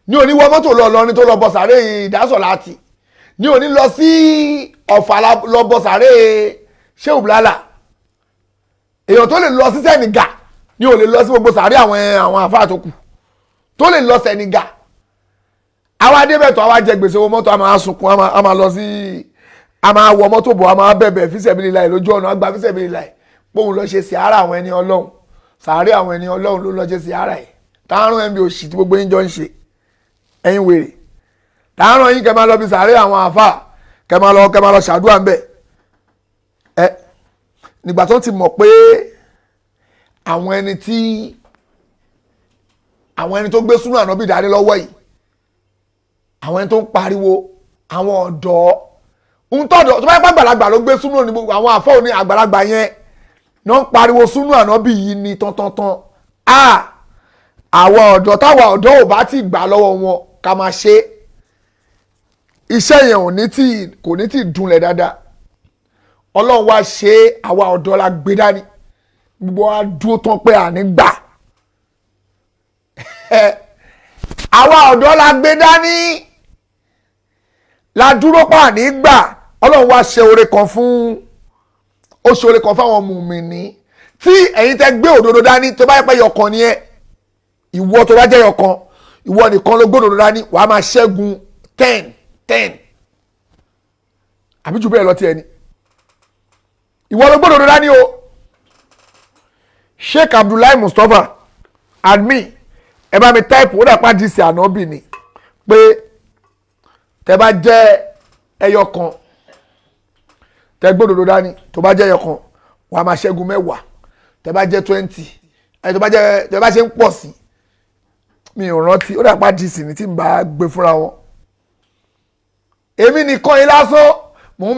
ní òní wọ mọ́tò lọ lọrin tó lọ bọ sàárè ìdásọ̀ láti ní òní lọ sí Ọ̀fà lọ bọ sàárè Shehu Blala èèyàn tó lè lọ sí Senegal ní ò lè lọ sí gbogbo sàárè àwọn àfáà tó kù tó lè lọ Senegal àwa débẹ̀tọ̀ àwa jẹ gbèsè owó mọ́tò a máa sunkún a máa lọ sí a máa wọ mọ́tò bọ̀ a máa bẹ̀bẹ̀ fíṣẹ̀bìlì lójú ọ̀nà àgbà fíṣẹ̀bìlì póun lọ ṣe sìárà àwọn ẹni Ọlọ́run sàárè àwọn ẹni Ọlọ́run ló lọ ṣe sìárà ẹ̀ táwọn ẹ̀mí òṣì tí gbogbo yín jọ ń ṣe ẹ̀yin wèrè táwọn yín kẹ́ máa lọ bí sàárè àwọn àfà kẹ́ máa lọ ṣàdúrà ń bẹ̀ nígbà tó ti mọ̀ pé àwọn ẹni tó gbé súnú ànábì dání lọ́wọ́ yìí àwọn ẹni tó ń pariwo àwọn ọ̀dọ́ ń tọ́dọ̀ tó bá yẹ pé àgbàlagbà ló gbé súnú ní gbogbo àwọn àfọ́ òní àgbàlagbà yẹn náà ń pariwo súnú ànábì yìí ní tán àwọn ọ̀dọ́ táwa ọ̀dọ́ ò bá ti gbà lọ́wọ́ wọn ká máa ṣe iṣẹ́ yẹn kò ní tí dunlẹ̀ dáadáa Ọlọ́run wá ṣe àwa ọ̀dọ́ la gbé dání gbogbo wa dúró tán pé àní gbà àwa ọ̀dọ́ la gbé dání la dúró pa àní gbà Ọlọ́run wá ṣe oore kan fún àwọn mùmínì tí ẹ̀yin tẹ́ gbé òdodo dání tó bá yẹ pé yọkan ni ẹ ìwọ tó bá jẹ́ yọkan ìwọ nìkan ló gbódòdó dání wàá máa ṣẹ́gun 10 àbí jù bẹ́ẹ̀ lọ tí ẹni ìwọ ló gbódòdó dání o Sheikh Abdullahi Mustapha admin ẹ bá mi táìpù ó dàpá dìísì ànábì ni pé tẹ bá jẹ́ ẹyọkan tẹ gbódòdó dání tó bá jẹ́ ẹyọkan wàá máa ṣẹ́gun 10 tẹ bá jẹ́ 20 tẹ bá ṣe ń pọ̀ sí mi ò rántí ó dàpá dìísì ní tí n bá gbé fúnra wọn èmi nìkan yín lásán mò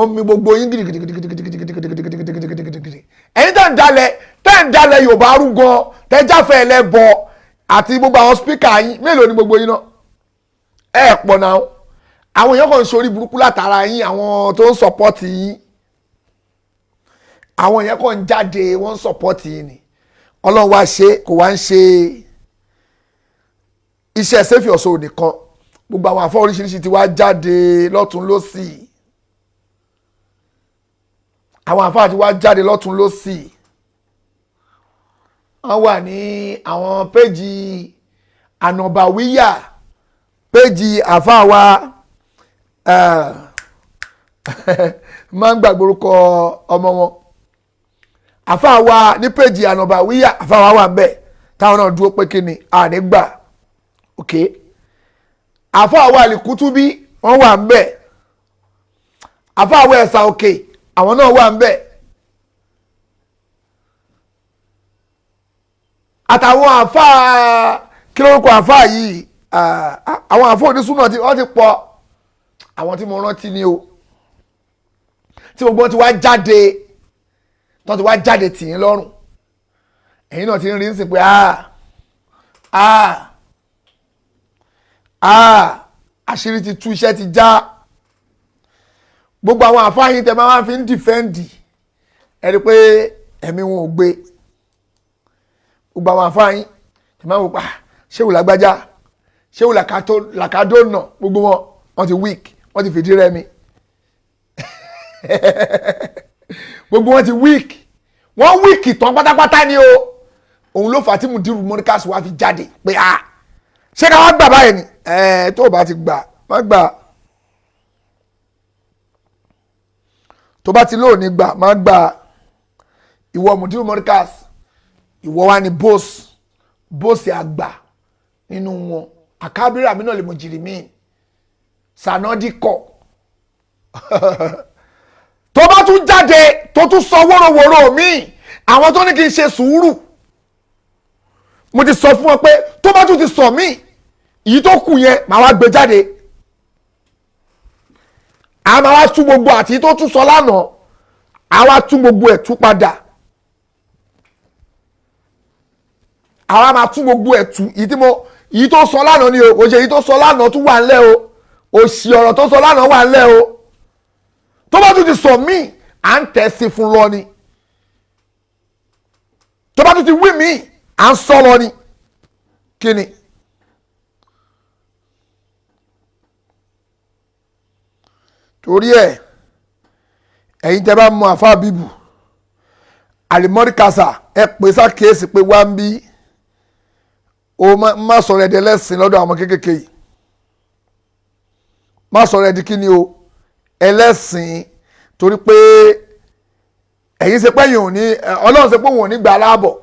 ń mi gbogbo yín gidigidigidigidigidigidigidigidigidigidigidi ẹ̀yin tẹ́ ń dalẹ̀ Yorùbá arúgbó tẹ́ jáfẹ́ Ẹlẹ́bọ àti gbogbo àwọn spíkà yín mélòó ni gbogbo yín náà ẹ̀ pọ̀ náà àwọn èèyàn kan ń sori burúkú látara yín àwọn tó ń sọpọ́tì yín àwọn èèyàn kan ń jáde wọ́n ń sọpọ́tì yín ni Ọlọ́run wá ṣe kò wá ń ṣe iṣẹ́ sẹ́fì ọ̀ṣọ́ nìkan gbogbo àwọn àfọ́ oríṣiríṣi ti wá jáde lọ́tún lọ́sì àwọn àfọ́ àti wá jáde lọ́tún lọ́sì wọ́n wà ní àwọn péjì ànàbàwíyà péjì àfọ́ àwa máa ń gbàgbé orúkọ ọmọ wọn àfọ́ àwa ní péjì ànàbàwíyà àfọ́ àwa wà ń bẹ̀ táwọn náà dúró pé kí ni ànígbà okay àfọ́ àwọ̀ àlìkútúbí wọ́n wà ń bẹ̀ àfọ́ àwọ̀ ẹ̀sà òkè àwọn náà wà ń bẹ̀ àtàwọn àfọ́ kí lórúkọ àfọ́ yìí àwọn àfọ́ onísúnà wọ́n ti pọ̀ àwọn tí mo rántí ni o tí gbogbo ti wá jáde tó ti wá jáde tì yín lọ́rùn ẹ̀yin náà ti ń rí ń sìn pé àṣírí ti tú iṣẹ́ ti já gbogbo àwọn àfáàyín tẹ máa fi ń dìfẹ́ǹdì ẹ̀rí pé ẹ̀mí wọn ò gbé gbogbo àwọn àfáàyín tẹ máa wò pa ṣéwù lágbájá ṣéwù làkàdónà gbogbo wọn ti weak wọn ti fìdí rẹmi gbogbo wọn ti weak wọn weak tán pátápátá ni o òun ló fà á tí Mudiru Markaz wá fi jáde pé ṣé ká wá gbà báyìí ni tó o bá ti gbà má gbà, tó bá ti lóòní gbà má gbà. Ìwọ Mudiru Markaz, ìwọ wa ni bóòsì àgbà nínú wọn, àkábírà mi náà lè mọ jìrì mí sànádì kọ tó bá tún jáde tó tún sọ wóróworó mi, àwọn tó ní kí n ṣe sùúrù, mo ti sọ fún wọn pé tó bá tún ti sọ mí, èyí tó kù yẹn màá wá gbé jáde, a máa wá tú gbogbo àti tó tún sọ lánàá, a wá tú gbogbo ẹ̀ tú padà, àwa máa tú gbogbo ẹ̀ tú. Èyí tó sọ lánàá ni o, kò ṣe èyí tó sọ lánàá tún wà ńlẹ̀ o, òsì ọ̀rọ̀ tó sọ lánàá wà ńlẹ̀ o. Tó bá tún ti sọ mí, à ń tẹ̀ sí fún lọ ni. Tó bá tún ti wí mí, à ń sọ lọ ni. Kí ni? Torí ẹ̀, ẹ̀yin tẹ́ bá mọ àfáà bíbù Markaz, ẹ pè sákèésì pé wá ń bí o má sọ̀rọ̀ ẹ̀dẹ̀ lẹ́sìn lọ́dọ̀ àwọn kéékèèké yìí, má sọ̀rọ̀ ẹ̀dí kí ni o ẹlẹ́sìn, torí pé ẹ̀yin ṣe pé yìí ò ní Ọlọ́run ṣe pé òun ò ní gbà láàbọ̀,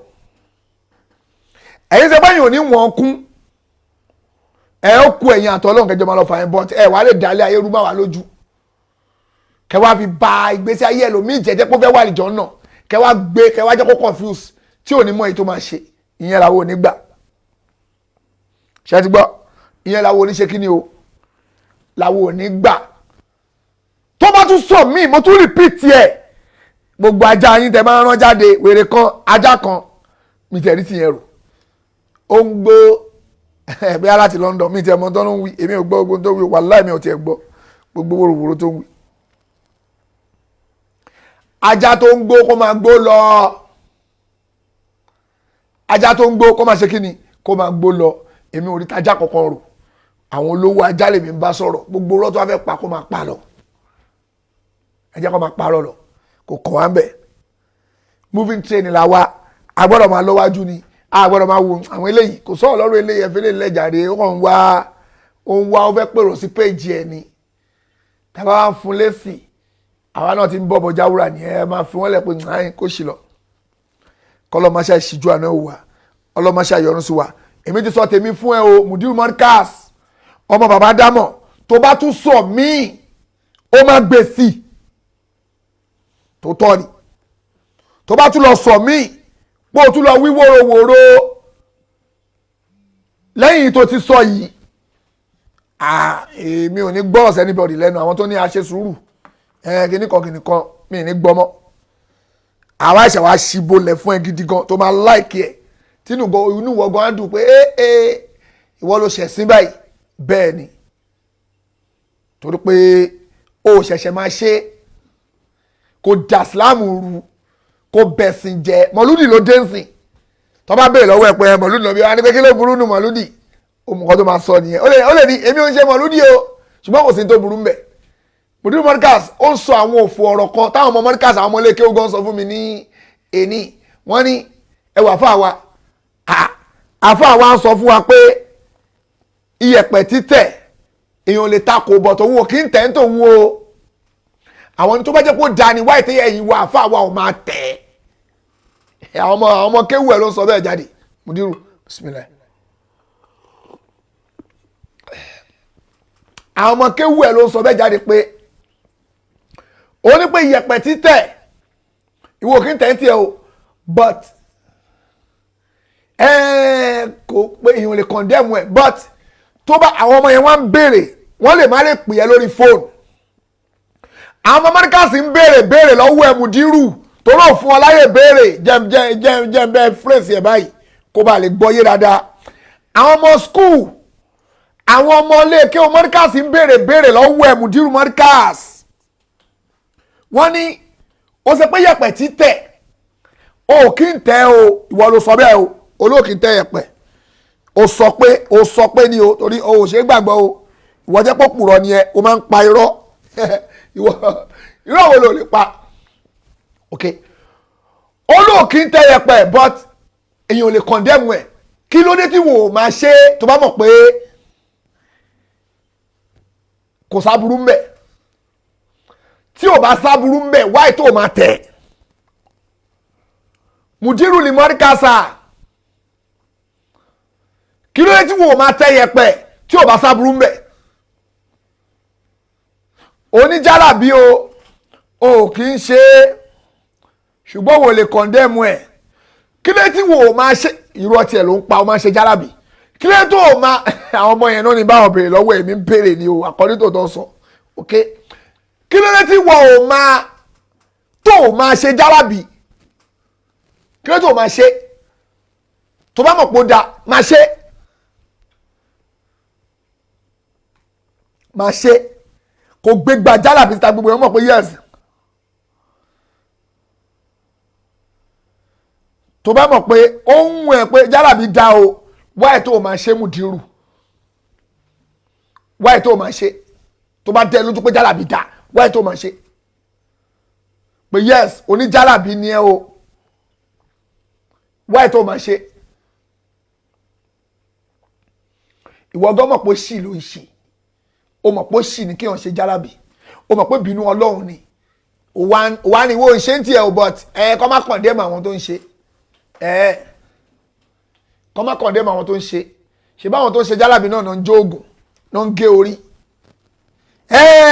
ẹ̀yin ṣe pé yìí ò ní wọ́n kún, ó kú ẹ̀yin àti Ọlọ́run kẹjọ máa lọ fà yín bọ́t wàá lè dalẹ̀ ayé rú má wà lójú, kẹwàá fi ba ìgbésí ayé ẹlòmíì jẹ́jẹ́ pé ó fẹ́ wà lìjọ́ náà, kẹwàá jẹ́ kó confuse tí ò ní mọ èyí tó máa ṣe, ìyẹn làwọn ò ní gbà. Ṣé ti gbọ́? Ìyẹn làwọn ò ní ṣe kí ni o, làwọn ò ní gbà. Tó bá tún sọ mí, mo tún repeat ẹ̀, gbogbo ajá yín tẹ máa rán jáde wèrè kan ajá kan mi tẹ̀rí ti yẹn rò, ó ń gbó bí aláti London mi tẹ̀ mọ́ tó ń wí, èmi ò gbọ́ gbogbo tó ń wí, wàláhì mi ò tiẹ̀ gbọ́ gbogbo wòròwòrò tó ń wí. Ajá tó ń gbó kó máa gbó lọ, ajá tó ń gbó kó máa ṣe kí ni, kó máa gbó lọ. Èmi ò rí tajá kankan rò, àwọn olówó ajá lèmi ń bá sọ̀rọ̀, gbogbo ọ̀rọ̀ tó wá fẹ́ pa kó máa pa lọ, ẹ jẹ́ kó máa parọ́ lọ, kò kàn wá ń bẹ̀. Moving train la wa, a gbọ́dọ̀ máa lọ́wájú ni, a gbọ́dọ̀ máa wo àwọn eléyìí, kò sọ̀rọ̀ lọ́rọ̀ eléyìí ẹ̀fẹ́ lè lẹ́jàre, ó kàn ń wá ó fẹ́ pèrò sí péjì ẹ̀ ni, tàbá wá ń fún lésì, àwa náà ti ń bọ̀ bọ̀já wúrà ni ẹ máa fi wọ́n lẹ̀ pé náà kó sì lọ, kọ́lọ́máṣá ìṣíjú àná wà, ọlọ́máṣá ìyọrùn sí wa. Èmi ti sọ tèmi fún ẹ o Mudiru Markaz, ọmọ bàbá dámọ̀, tó bá tún sọ míì ó máa gbèsì tó tọ́ ni, tó bá tún lọ sọ míì pé o tún lọ wí wòròwòrò lẹ́yìn tó ti sọ yìí, èmi ò ní gbọ́rọ̀ sí anybody lẹ́nu, àwọn tó ní a ṣe sùúrù kìnnìkan mi ní gbọ́mọ́, àwa ẹ̀ṣẹ̀ wa ṣìbolẹ̀ fún ẹ gidi gan tó máa láìkì ẹ̀, tínú inú wọ gan á dùn pé ìwọ ló ṣẹ̀sìn báyìí. Bẹ́ẹ̀ ni, torí pé o ṣẹ̀ṣẹ̀ máa ṣe kó dà sílámù rú, kó bẹ̀sìn jẹ́, mọ̀lúdì ló dé nsìn, tó bá bèèrè lọ́wọ́ ẹ̀ pé mọ̀lúdì lọ bí wá ní pé kí ló burú nù mọ̀lúdì, òmùkọ́ tó máa sọ nìyẹn, ó lè ní èmi ò ń ṣe mọ̀lúdì o, ṣùgbọ́n kò sí tó burú mbẹ̀. Mudiru Markaz ó ń sọ àwọn òfò ọ̀rọ̀ kan táwọn ọmọ Markaz àwọn ọmọ ilé kéwú gan sọ fún mi ní èní, wọ́n ní ẹwà àfáà wa ń sọ fún wa pé iyẹ̀pẹ̀ títẹ̀ èèyàn lè takò bọ̀ tòun ò kí ń tẹ̀ ń tòun o, àwọn tó bá jẹ́ pé ó da ni wáyé tẹ́yẹ ẹ̀yìn wa àfáà wa ò máa tẹ̀ ẹ́, àwọn ọmọ kéwú ẹ̀ ló ń sọ bẹ́ẹ̀ jáde. Mudiru bismillah, àwọn ọmọ kéwú ẹ̀ ló ń sọ bẹ́ẹ̀ jáde pé ó ní pé iyẹ̀pẹ̀ títẹ̀ ìwọ kí ń tẹ̀ ń tiẹ̀ o, but kò pé èèyàn lè condemn ẹ̀, but tó bá àwọn ọmọ yẹn wá ń béèrè wọ́n lè má lè pè é lórí fóònù, àwọn ọmọ Markaz ń béèrè lọ́wọ́ ẹ̀ Mudiru tó náà fún ọ láyè béèrè jẹ́ bẹ́ẹ̀ phrase yẹn báyìí kó bá lè gbọ́ yé dáadáa. Àwọn ọmọ school, àwọn ọmọ ilé kéwú Markaz ń béèrè lọ́wọ́ ẹ̀ Mudiru Markaz, wọ́n ní ó ṣe pé yẹ̀pẹ̀ títẹ̀ o kì í tẹ̀ o, ìwọ ló sọ bẹ́ẹ̀ o, olóòkì tẹ̀ yẹ̀pẹ̀, o sọ pé ni o, torí o ò ṣe é gbàgbọ́ o, ìwọ jẹ́ pòpùrọ̀ ni ẹ, o máa ń pa irọ́ irọ́ wo ló lè pa, ok olóòkì tẹ̀ yẹ̀pẹ̀ but èyàn ò lè condemn ẹ̀, kí ló dé tí wò ó máa ṣe tó bá mọ̀ pé kò sáburú ń bẹ̀ tí ò bá sáburú ń bẹ̀ wáyé tó máa tẹ̀ Mudiru ni Markaz kí ló dé tí wò ó máa tẹ̀ yẹpẹ̀ tí ò bá sáburú ń bẹ̀ oní Jalabi o kì í ṣe ṣùgbọ́n wò lè kọ̀ndẹ́mù ẹ̀ kí ló dé tí wò ó máa ṣe irú ọtí ẹ̀ ló ń pa ọ máa ṣe Jalabi kí ló dé tó o máa àwọn ọmọ yẹn náà ní báwọn béèrè lọ́wọ́ èmi ń béèrè ni o àkọ́ni tó tọ́ sọ ok kí ló dé tí wọ́n ò máa tó o máa ṣe Jalabi kí ló dé tó o máa ṣe tó bá mọ̀ pé ó da máa ṣe kò gbégbá Jalabi síta gbogbo ẹ̀ mọ̀ pé yes tó bá mọ̀ pé ó ń wù ẹ́ pé Jalabi da o wáyé tó o máa ṣe Mudiru wáyé tó o máa ṣe tó bá dẹ lójú pé Jalabi da wáyé tó o máa ṣe pé yes oní Jalabi ni ẹ o wáyé tó o máa ṣe ìwọ gan mọ̀ pé ṣì ló ń ṣe o mọ̀ pé ṣì ní kí wọ́n ṣe Jalabi o mọ̀ pé bínú Ọlọ́run ni wà ní wo ṣe ń tiẹ̀ o but kọ́ má kàn dé mọ́ àwọn tó ń ṣe kọ́ má kàn dé mọ́ àwọn tó ń ṣe báwọn tó ń ṣe Jalabi náà ń jó oògùn náà ń gé orí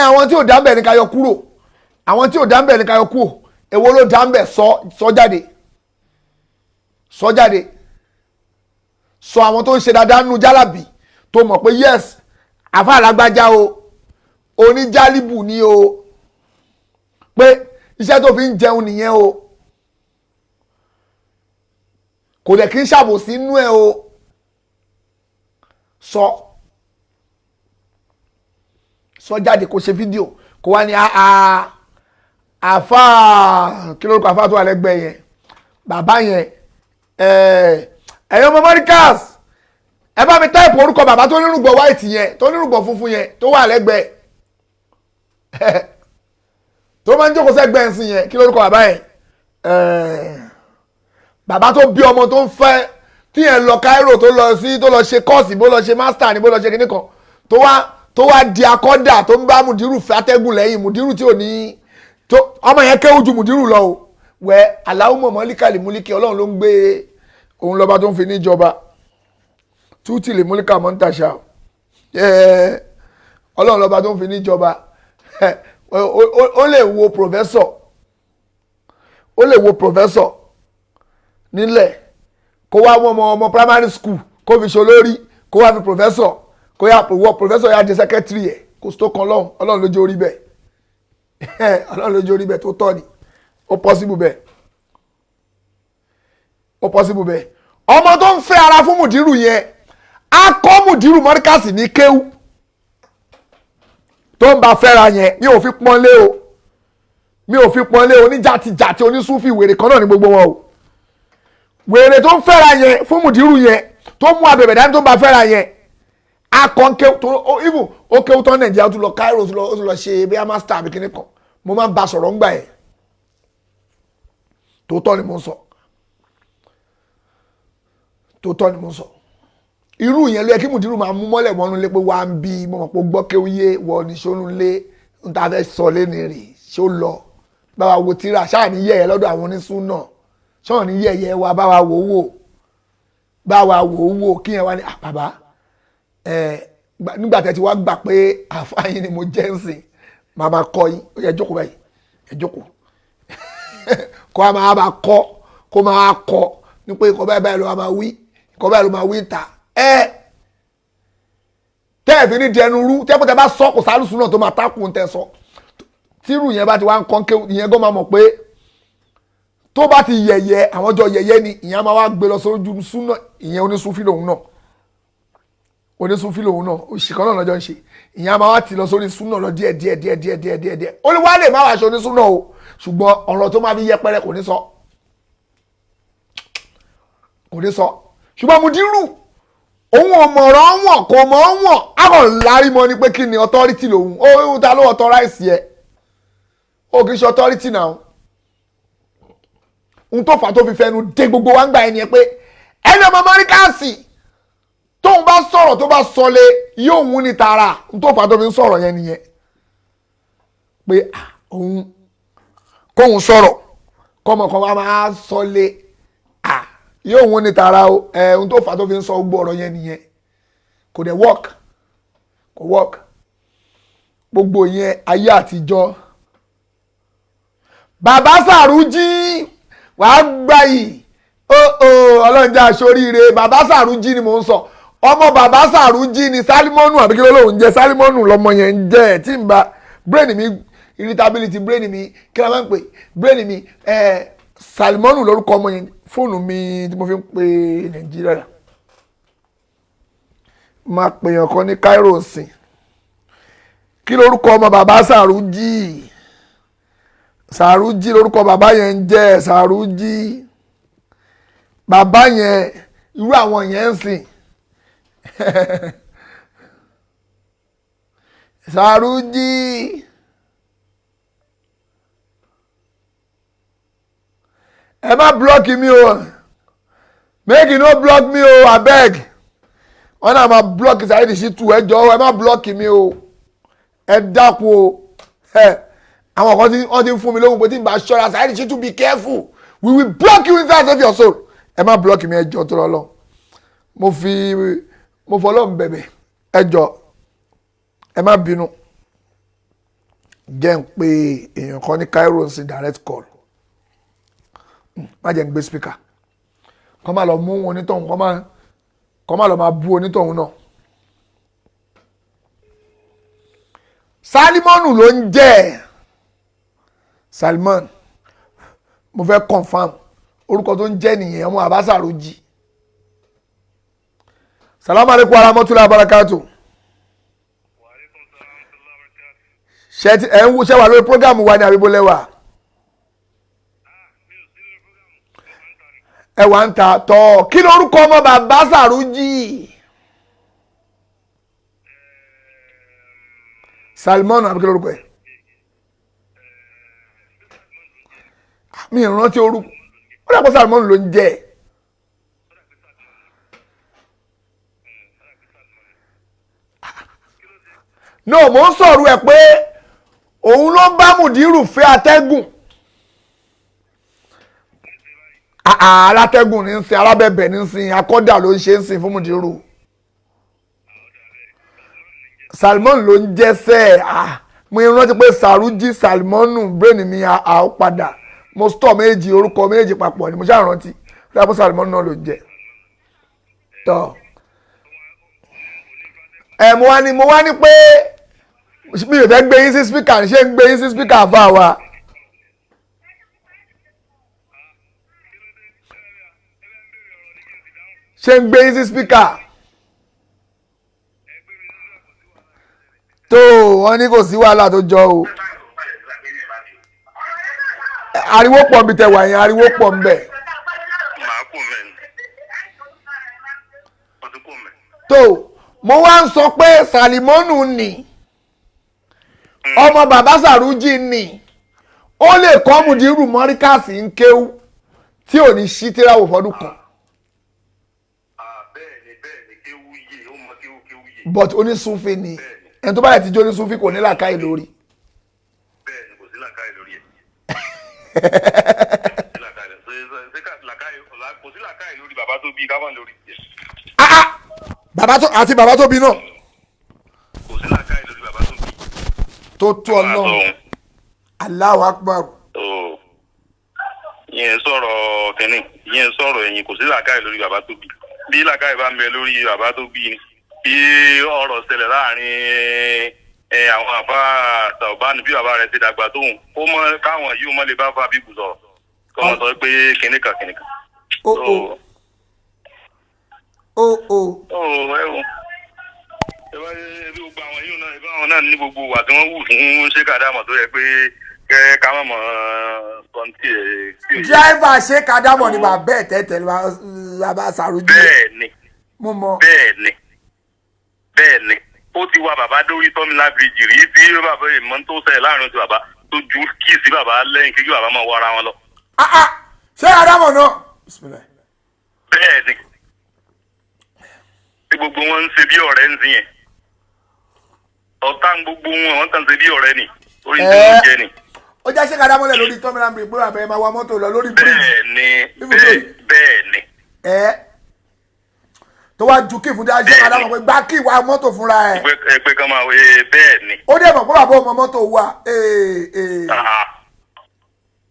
àwọn tí ò dá ń bẹ̀ ní ká yọ kúrò àwọn tí ò dá ń bẹ̀ ní ká yọ kúrò èwo ló dá ń bẹ̀ sọ jáde sọ àwọn tó ń ṣe dáadáa nínú Jalabi tó mọ̀ pé yes àfa alágbájá o oní Jalibu ni o pé iṣẹ́ tó fi ń jẹun nìyẹn o kò dẹ̀ kí ń ṣàbòsí inú ẹ̀ o sọ jáde kó ṣe fídíò kó wá ní àfa kí lórúkọ àfa tó wà lẹ́gbẹ̀ẹ́ yẹn bàbá yẹn ẹ̀yọ́ ọmọ Markaz ẹ bá mi táìpù orúkọ bàbá tó nírùngbọ̀n white yẹn tó nírùngbọ̀n funfun yẹn tó wà lẹ́gbẹ̀ẹ́ tó máa ń jókòó sẹ́gbẹ̀ẹ́ sí yẹn kí lórúkọ bàbá yẹn bàbá tó bí ọmọ tó ń fẹ́ tí yẹn lọ Cairo tó lọ ṣe kọ́ọ̀sì bó lọ ṣe master ni bó lọ ṣe kíní kan tó wá di akọ́dà tó ń bá Mudiru fẹ́ atẹ́gùn lẹ́yìn Mudiru tí ò ní ọmọ yẹn kéwú ju Mudiru lọ o wẹ́ Allahumma malikali muliki Ọlọ́run ló ń gbé òun lọ́ba tó ń fi níjọba tútì lè múlíkà mọ́ntàṣà Ọlọ́run lọ́ba tó ń fi níjọba ó lè wo professor nílẹ̀ kó wá ọmọ primary school kó fi ṣe olórí kó wá fi professor kó yá professor yá di secretary ẹ̀ kó tó kan Ọlọ́run lójú orí bẹ́ẹ̀ Ọlọ́run lójú orí bẹ́ẹ̀ tó tọ́ ni ó possible bẹ́ẹ̀ ọmọ tó ń fẹ́ ara fún Mudiru yẹn á kọ́ Mudiru Markaz ní kéwú tó ń bá fẹ́ra yẹn mi ò fi pọ́nlé oníjàtijàti onísúfì wèrè kan náà ní gbogbo wọn o wèrè tó ń fẹ́ra yẹn fún Mudiru yẹn tó mú abẹ̀bẹ̀ dání tó ń bá fẹ́ra yẹn á kọ́ kéwú tó even ó kéwú tó Nàìjíríà tó lọ Cairo tó lọ ṣe bí a master àbí kíní kan mo máa ń bá sọ̀rọ̀ ńgbà yẹn tòótọ́ ni mo ń sọ irú yẹn ló yẹ kí Mudiru máa mú mọ́lẹ̀ wọnú lé pé wà ń bí mo mọ̀ pé gbọ́ kéwú yé wọ ní sónú lé ń ta fẹ́ sọ lẹ́nu rè ṣé ó lọ báwa wo tíra ṣáà ní yẹ̀yẹ́ lọ́dọ̀ àwọn onísúnà ṣáà ní yẹ̀yẹ́ wa báwa wò wò kí yẹn wá ní bàbá nígbà tẹ́ ti wá gbà pé àfáyín ni mo jẹ́ ń sìn máa máa kọ́ yín ó yẹ jókòó báyìí ẹ jókòó kó a máa bá kọ́ kó máa kọ́ ní pé ìkọ́ báyìí ló máa wí ìkọ́ báyìí ló máa wí ta tẹ́ẹ̀fì ní dẹnu rú tẹ́pọ̀tẹ́ bá sọ kò sálùsùn náà tó máa tákùn tẹ́ sọ tírù yẹn bá ti wá ń kọ́ ìyẹn gan máa mọ̀ pé tó bá ti yẹ̀yẹ́ àwọn ọjọ́ yẹ̀yẹ́ ni ìyẹn máa wá gbé lọ sójú súnà ìyẹn onísúfì lòun náà òṣìkan náà lọ́jọ́ ń ṣe ìyẹn máa wá ti lọ sórí súnà lọ díẹ̀ ó ní wá lè má wá aṣọ onísúnà o ṣùgbọ́n ọ̀rọ̀ tó máa fi yẹpẹrẹ kò ní sọ ṣùgbọ́n Mudiru òun ọmọọ̀rọ̀ wọn kò mọ̀ wọn akọ̀ lárí mọ́ ni pé kí ni authority lòun ó ta ló authorize yẹ ó kì í ṣe authority náà ohun tó fà tó fi fẹnu dé gbogbo wa ń gbà ẹni ẹ pé ẹni ọmọ Markaz tóun bá sọ̀rọ̀ tó bá sọlé yóò mú ní tara tó fà tó fi ń sọ̀rọ̀ yẹn nìyẹn pé òun kóun sọ̀rọ̀ kọ́mọ kan wá máa sọlé yóò mú ní tara o ohun tó fà tó fi ń sọ gbogbo ọ̀rọ̀ yẹn nìyẹn kò dẹ̀ work gbogbo yẹn ayé àtijọ́ bàbá Sàrújí wàá gbà yìí ọlọ́njà sóríire bàbá Sàrújí ni mò ń sọ ọmọ bàbá Sàrújí ni Sálímọ́nù àbí kí ló lóun jẹ Sálímọ́nù lọmọ yẹn ń jẹ tí n bá brain mi irritability brain mi kí la máa ń pè brain mi Sálímọ́nù lórúkọ ọmọ yẹn fóònù mi tí mo fi ń pè Nàìjíríà máa pè yàn kan ní Cairo sìn kí lórúkọ ọmọ bàbá Sàrújí lórúkọ bàbá yẹn ń jẹ́ Sàrújí bàbá yẹn irú àwọn yẹn ń sìn Sàrújí ẹ má block mi o make you no block me o abeg wọn náà máa block Saheed Shittu ẹ jọ̀ọ́ ẹ má block mi o ẹ dákun o àwọn kan tí wọ́n ti ń fún mi lóhùn pé tí n bá ṣọ́ra Saheed Shittu be careful we will block you inside of your soul ẹ má block mi ẹ jọ̀ọ́ tó lọ mo fọlọ́run bẹ̀bẹ̀ ẹ jọ̀ọ́ ẹ má bínú jẹ́ ń pe èèyàn kan ní Cairo sí direct call má jẹ́ ń gbé speaker kọ́ má lọ mú onítọ̀hún kọ́ má lọ máa bú onítọ̀hún náà. Sálímọ́nù ló ń jẹ́ Salman mo fẹ́ confam orúkọ tó ń jẹ́ nìyẹn ọmọ Bàbá Sàrújí. Salamu alaikum warahmatullahi wabarakatuh. Ẹ ń ṣe wà lórí program wa ní àbíbólẹ́wà. Ẹ wà ń ta tọ́ kí lórúkọ ọmọ Bàbá Sàrújí? Salman àbí kí lórúkọ ẹ̀? Mi ò rántí orúkọ ó dàpọ̀ Salman ló ń jẹ́ no mo ń sọ̀rọ̀ ẹ̀ pé òun ló ń bá Mudiru fẹ́ atẹ́gùn alátẹ́gùn ní ń sin alábẹ̀bẹ̀ ní ń sin akọ́dà ló ń ṣe ń sin fún Mudiru Salman ló ń jẹ́sẹ̀ mo rántí pé Sàrújí Salmanu brain mi padà mo stọ̀ méjì orúkọ méjì papọ̀ ni mo ṣáà rántí lápò Salmanu náà ló ń jẹ́ tọ́ mo wá ní pé mi ò fẹ́ gbé yín sí speaker ṣé ń gbé yín sí speaker fún àwa. ṣé ń gbé yín sí speaker tó wọ́n ní kò sí wàhálà tó jọ o ariwo pọ̀ nbí tẹ wà yẹn ariwo pọ̀ nbẹ̀. tó mo wá ń sọ pé Sálímọ́nù ni ọmọ Bàbá Sàrújí ni ó lè kọ́ Mudiru Markaz ń kéwú tí ò ní ṣí tíráwò fọdún kan. but onísúnfì ni ẹni tó bá yẹ ti jó onísúnfì kò ní làákàyè lórí. bẹ́ẹ̀ni kò sí làákàyè lórí ẹ. kò sí làákàyè lórí bàbá tó bí káwọn lórí ẹ. àti bàbá tó bí náà. kò sí làákàyè lórí bàbá tó bí. tó tó Ọlọ́run Allahu Akbar. yẹn sọ̀rọ̀ kẹ́ni yẹn sọ̀rọ̀ ẹ̀yìn kò sí làákàyè lórí bàbá tó bí bí làákàyè bá ń bẹ lórí bàbá tó bí ni bí ọ̀rọ̀ ṣẹlẹ̀ láàrin àwọn àbá Tàùbánì bí bàbá rẹ̀ ti dàgbà tóun ó mọ káwọn yìí ó mọ lè bá fa bíbù sọ̀rọ̀ kọ́ mọ sọ pé kìnìkan. Ebi gbogbo àwọn yìí náà ebi àwọn náà ní gbogbo wà tí wọ́n wù fún Sheikh Adamu tó yẹ pé ká mọ̀ mọ́ sọ́ńtì ẹ̀. dírẹ́fà Sheikh Adamu ni bàbá ẹ̀ tẹ́tẹ̀ bàbá Sàrújí. bẹ́ẹ̀ni mo mọ. bẹ́ẹ̀ni ó ti wá bàbá dórí tọ́mílà bíríjì rí tí bàbá ìmọ̀ tó ṣẹlẹ̀ láàrin ti bàbá tó ju kí sí bàbá lẹ́yìn kí bàbá máa wọ ara wọn lọ. Sheikh Adamu náà. bẹ́ẹ̀ni tí gbogbo wọn ń ṣe bí ọ̀rẹ́ ń sìn yẹn ọ̀tá gbogbo wọn kàn ṣe bí ọ̀rẹ́ ni orí tí wọ́n jẹ ni. ó já ṣé kadà mọ́lẹ̀ lórí tọ́mìnà bíi pé àbẹ̀yẹ máa wa mọ́tò lọ lórí bíríìjì. bẹ́ẹ̀ ni. tó wá ju kí fún ṣé kadà mọ̀ pé gbá kí wa mọ́tò fúnra ẹ̀. ẹgbẹ́ kan máa wé bẹ́ẹ̀ ni. ó dẹ̀ mọ̀ pé bàbá ọmọ mọ́tò wa.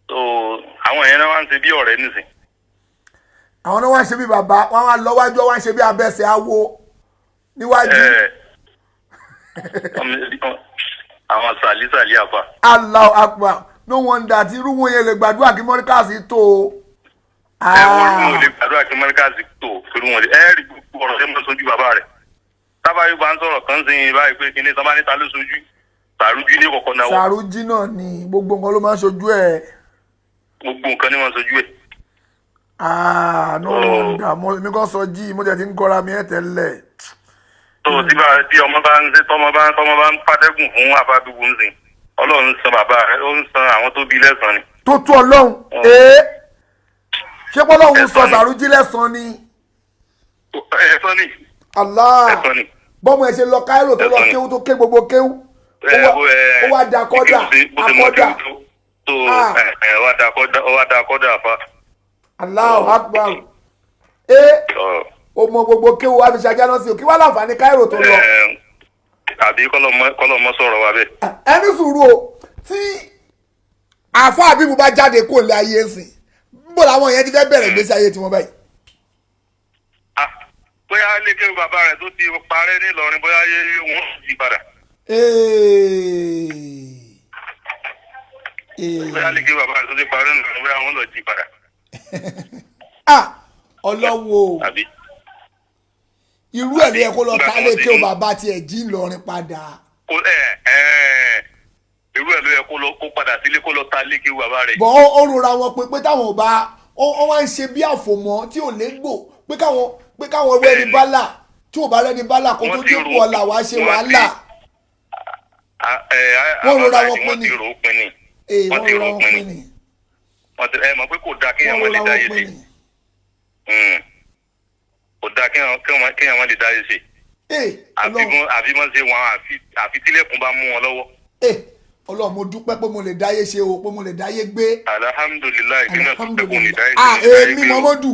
so àwọn yẹn náà wá ń ṣe bí ọ̀rẹ́ nísìn. àwọn náà wá ń ṣe bí bàbá wọn wá lọ wájú wá ń ṣe bí abẹ́sẹ̀ awo níwájú. àwọn sàlísàlí àfà. Allahu Akbar no wonder tí irú wọn yẹn lè gbàdúrà kí Markaz tó o. wọ́n lè gbàdúrà kí Markaz tó o torí wọn lè rí gbogbo ọ̀rọ̀ tẹ́ mọ́ sójú bàbá rẹ̀. tábàáyé bá ń sọ̀rọ̀ kan sí i báyìí pé kíní sábà níta ló sojú sàrújí ní kọ̀ọ̀kan náà wọ̀. sàrújí náà ni gbogbo nǹkan ló máa ń sojú ẹ̀. gbogbo nǹkan ni wọ́n sojú ẹ̀. no wonder mi kàn sọ jí mo jẹ́ ti ń kọ́ra mi ẹ̀ tẹ́lẹ̀. tó tí ọmọ bá ń pàtẹ́gùn fún àbádùgbò ń sìn ọlọ́run san bàbá rẹ̀ ó ń san àwọn tó bí lẹ́san ni. tó tó ọlọ́run ṣé pọ́lọ́run sọ sàrújí lẹ́san ni. ẹ̀san ni. Allah bọ́mọ ẹ̀ ṣe lọ Cairo tó lọ kéwú tó ké gbogbo kéwú ó wá da kọ́dà akọ́dà. ó wá da kọ́dà fa. Allahu Akbar o mọ gbogbo kéwú wá fi ṣàjánà sí o kí wá láǹfààní Cairo tó lọ. àbí kọ́lọ́mọ sọ̀rọ̀ wa bẹ́ẹ̀. ẹni sùúrù o tí àfa àbíbu bá jáde kó lé ayé sìn bó làwọn yẹn ti fẹ́ bẹ̀rẹ̀ ìgbésí ayé tiwọn báyìí. bóyá lékè bàbá rẹ̀ tó ti parẹ́ nílọrin bóyá wọ́n yí padà. bóyá lékè bàbá rẹ̀ tó ti parẹ́ nílọrin bóyá wọ́n lọ jí padà. ọlọ́wọ́ irú ẹ̀ ló yẹ kó lọ ta lékè o bàbá tiẹ̀ jí ńlọrin padà. irú ẹ̀ ló yẹ kó padà sílé kó lọ ta lékè bàbá rẹ̀. bọ́ ó rora wọn pé táwọn ò bá ó wá ń ṣe bí àfòmọ́ tí ò légbò pé káwọn rẹ́ni bálà tí ò bá rẹ́ni bálà kó tó dé pọ̀ ọ̀la wàá ṣe wàhálà. wọ́n rora wọn pé ni wọ́n ti rò ó pin ni. ẹ mọ̀ pé kò dáa kéèyàn má lè dáyé sí kò dáa kéèyàn má lè dáyé sí àfi mọ́ ṣe wọn àfi tílẹ̀kùn bá mú wọn lọ́wọ́. Ọlọ́run mo dúpẹ́ pé mo lè dáyé ṣe o pé mo lè dáyé gbé. Alhamdulilayi bí náà dúpẹ́ kò lè dáyé ṣe. èmi Mọ́mọ́dù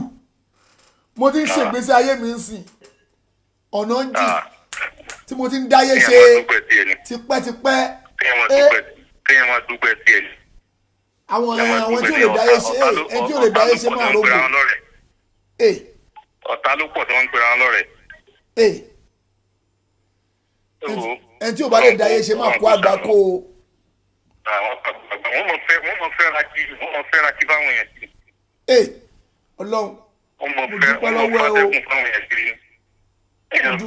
mo ti ń ṣègbésí ayé mi ń sìn ọ̀nà ń jì tí mo ti ń dáyé ṣe tipẹ́tipẹ́. kéèyàn máa dúpẹ́ tiẹ̀ ni. àwọn tí ò lè dáyé ṣe ẹ tí ò lè dáyé ṣe máa rògbò. ọ̀tá ló pọ̀ tí wọ́n ń pera wọn lọ́rẹ̀. ẹ tí ò bá lè dáyé ṣe máa kó àgbà kó o. wọ́n mọ̀ fẹ́ ra kí fáwọn yẹn sí. Ọlọ́run mo dúpẹ́ lọ́wọ́ ẹ o.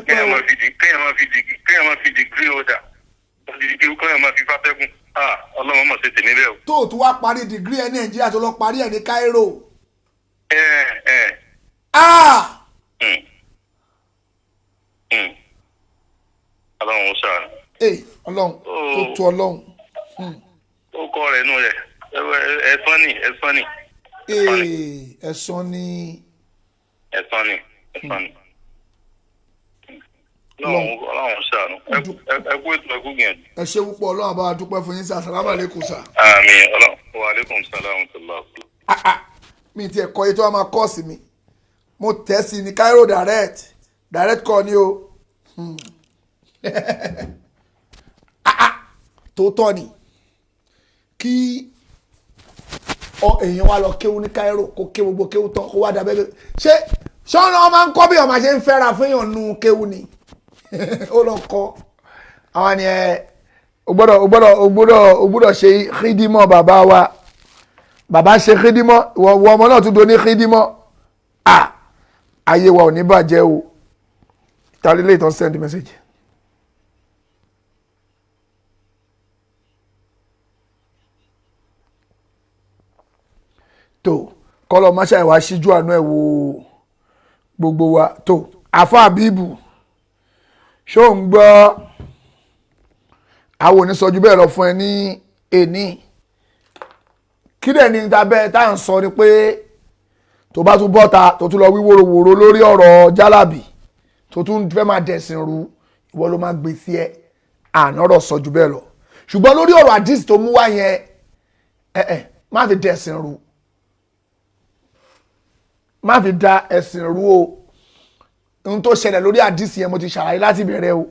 kéèyàn máa fi dìgírí ọ̀dà kéèyàn máa fi fàtẹ́gùn Ọlọ́run mọ̀ sí tèmi bẹ́ẹ̀ o. tó o tún wá parí dìgírí ẹ ní Nàìjíríà tó lọ parí ẹ ní Cairo. Ọlọ́run ó sàánú. Ọlọ́run tó tó Ọlọ́run. ó kọ́ rẹ̀ nù rẹ̀ ẹ̀sán ni. ẹ̀sán ni. Ọlọ́run ṣàánú ẹ kú ètò ẹkú gbìyànjú. ẹ ṣe púpọ̀ Ọlọ́run àbá dúpẹ́ fún yín sá sàlámù àlékún sá. àmín Ọlọ́run wa aleykum salaam tó. mi ti ẹ̀kọ́ yìí tó wá máa kọ́ọ̀sì mi mo tẹ̀ sí ní Cairo direct call ni o. tòótọ́ ni kí èèyàn wa lọ kéwú ní Cairo kó ké gbogbo kéwú tán kó wá dàbẹ́ ṣé ọ̀nà ọmọ ń kọ́ bí ọmọ ṣe ń fẹ́ra fún èèyàn nu kéwú ni ó lọ kọ́ àwọn ni o gbọ́dọ̀ ṣe xidimọ́ bàbá wa bàbá ṣe xidimọ́ ìwọ ọmọ náà tún do ní xidimọ́ ayé wa ò ní bàjẹ́ o ìtàlélẹ́ ìtàn send message. tó kọlọ máṣá ìwà síjú àánú ẹ wo gbogbo wa tó àfa àbíbù ṣó ń gbọ́ àwọn onísọjú bẹ́ẹ̀ lọ fún ẹ ní èní kí dẹ̀ ní tabẹ́ tá à ń sọ ni pé tó bá tún bọ́ta tó tún lọ wí wòròwòrò lórí ọ̀rọ̀ Jalabi tó tún fẹ́ máa dẹ̀sìn rú ìwọ ló máa gbé sí ẹ ànọ́rọ̀ sọ jù bẹ́ẹ̀ lọ ṣùgbọ́n lórí ọ̀rọ̀ àdìs tó mú wá yẹn má fi dẹ̀sìn rú má fi da ẹ̀sìn rú o ohun tó ṣẹlẹ̀ lórí àdìs yẹn mo ti ṣàlàyé láti bẹ̀rẹ̀ o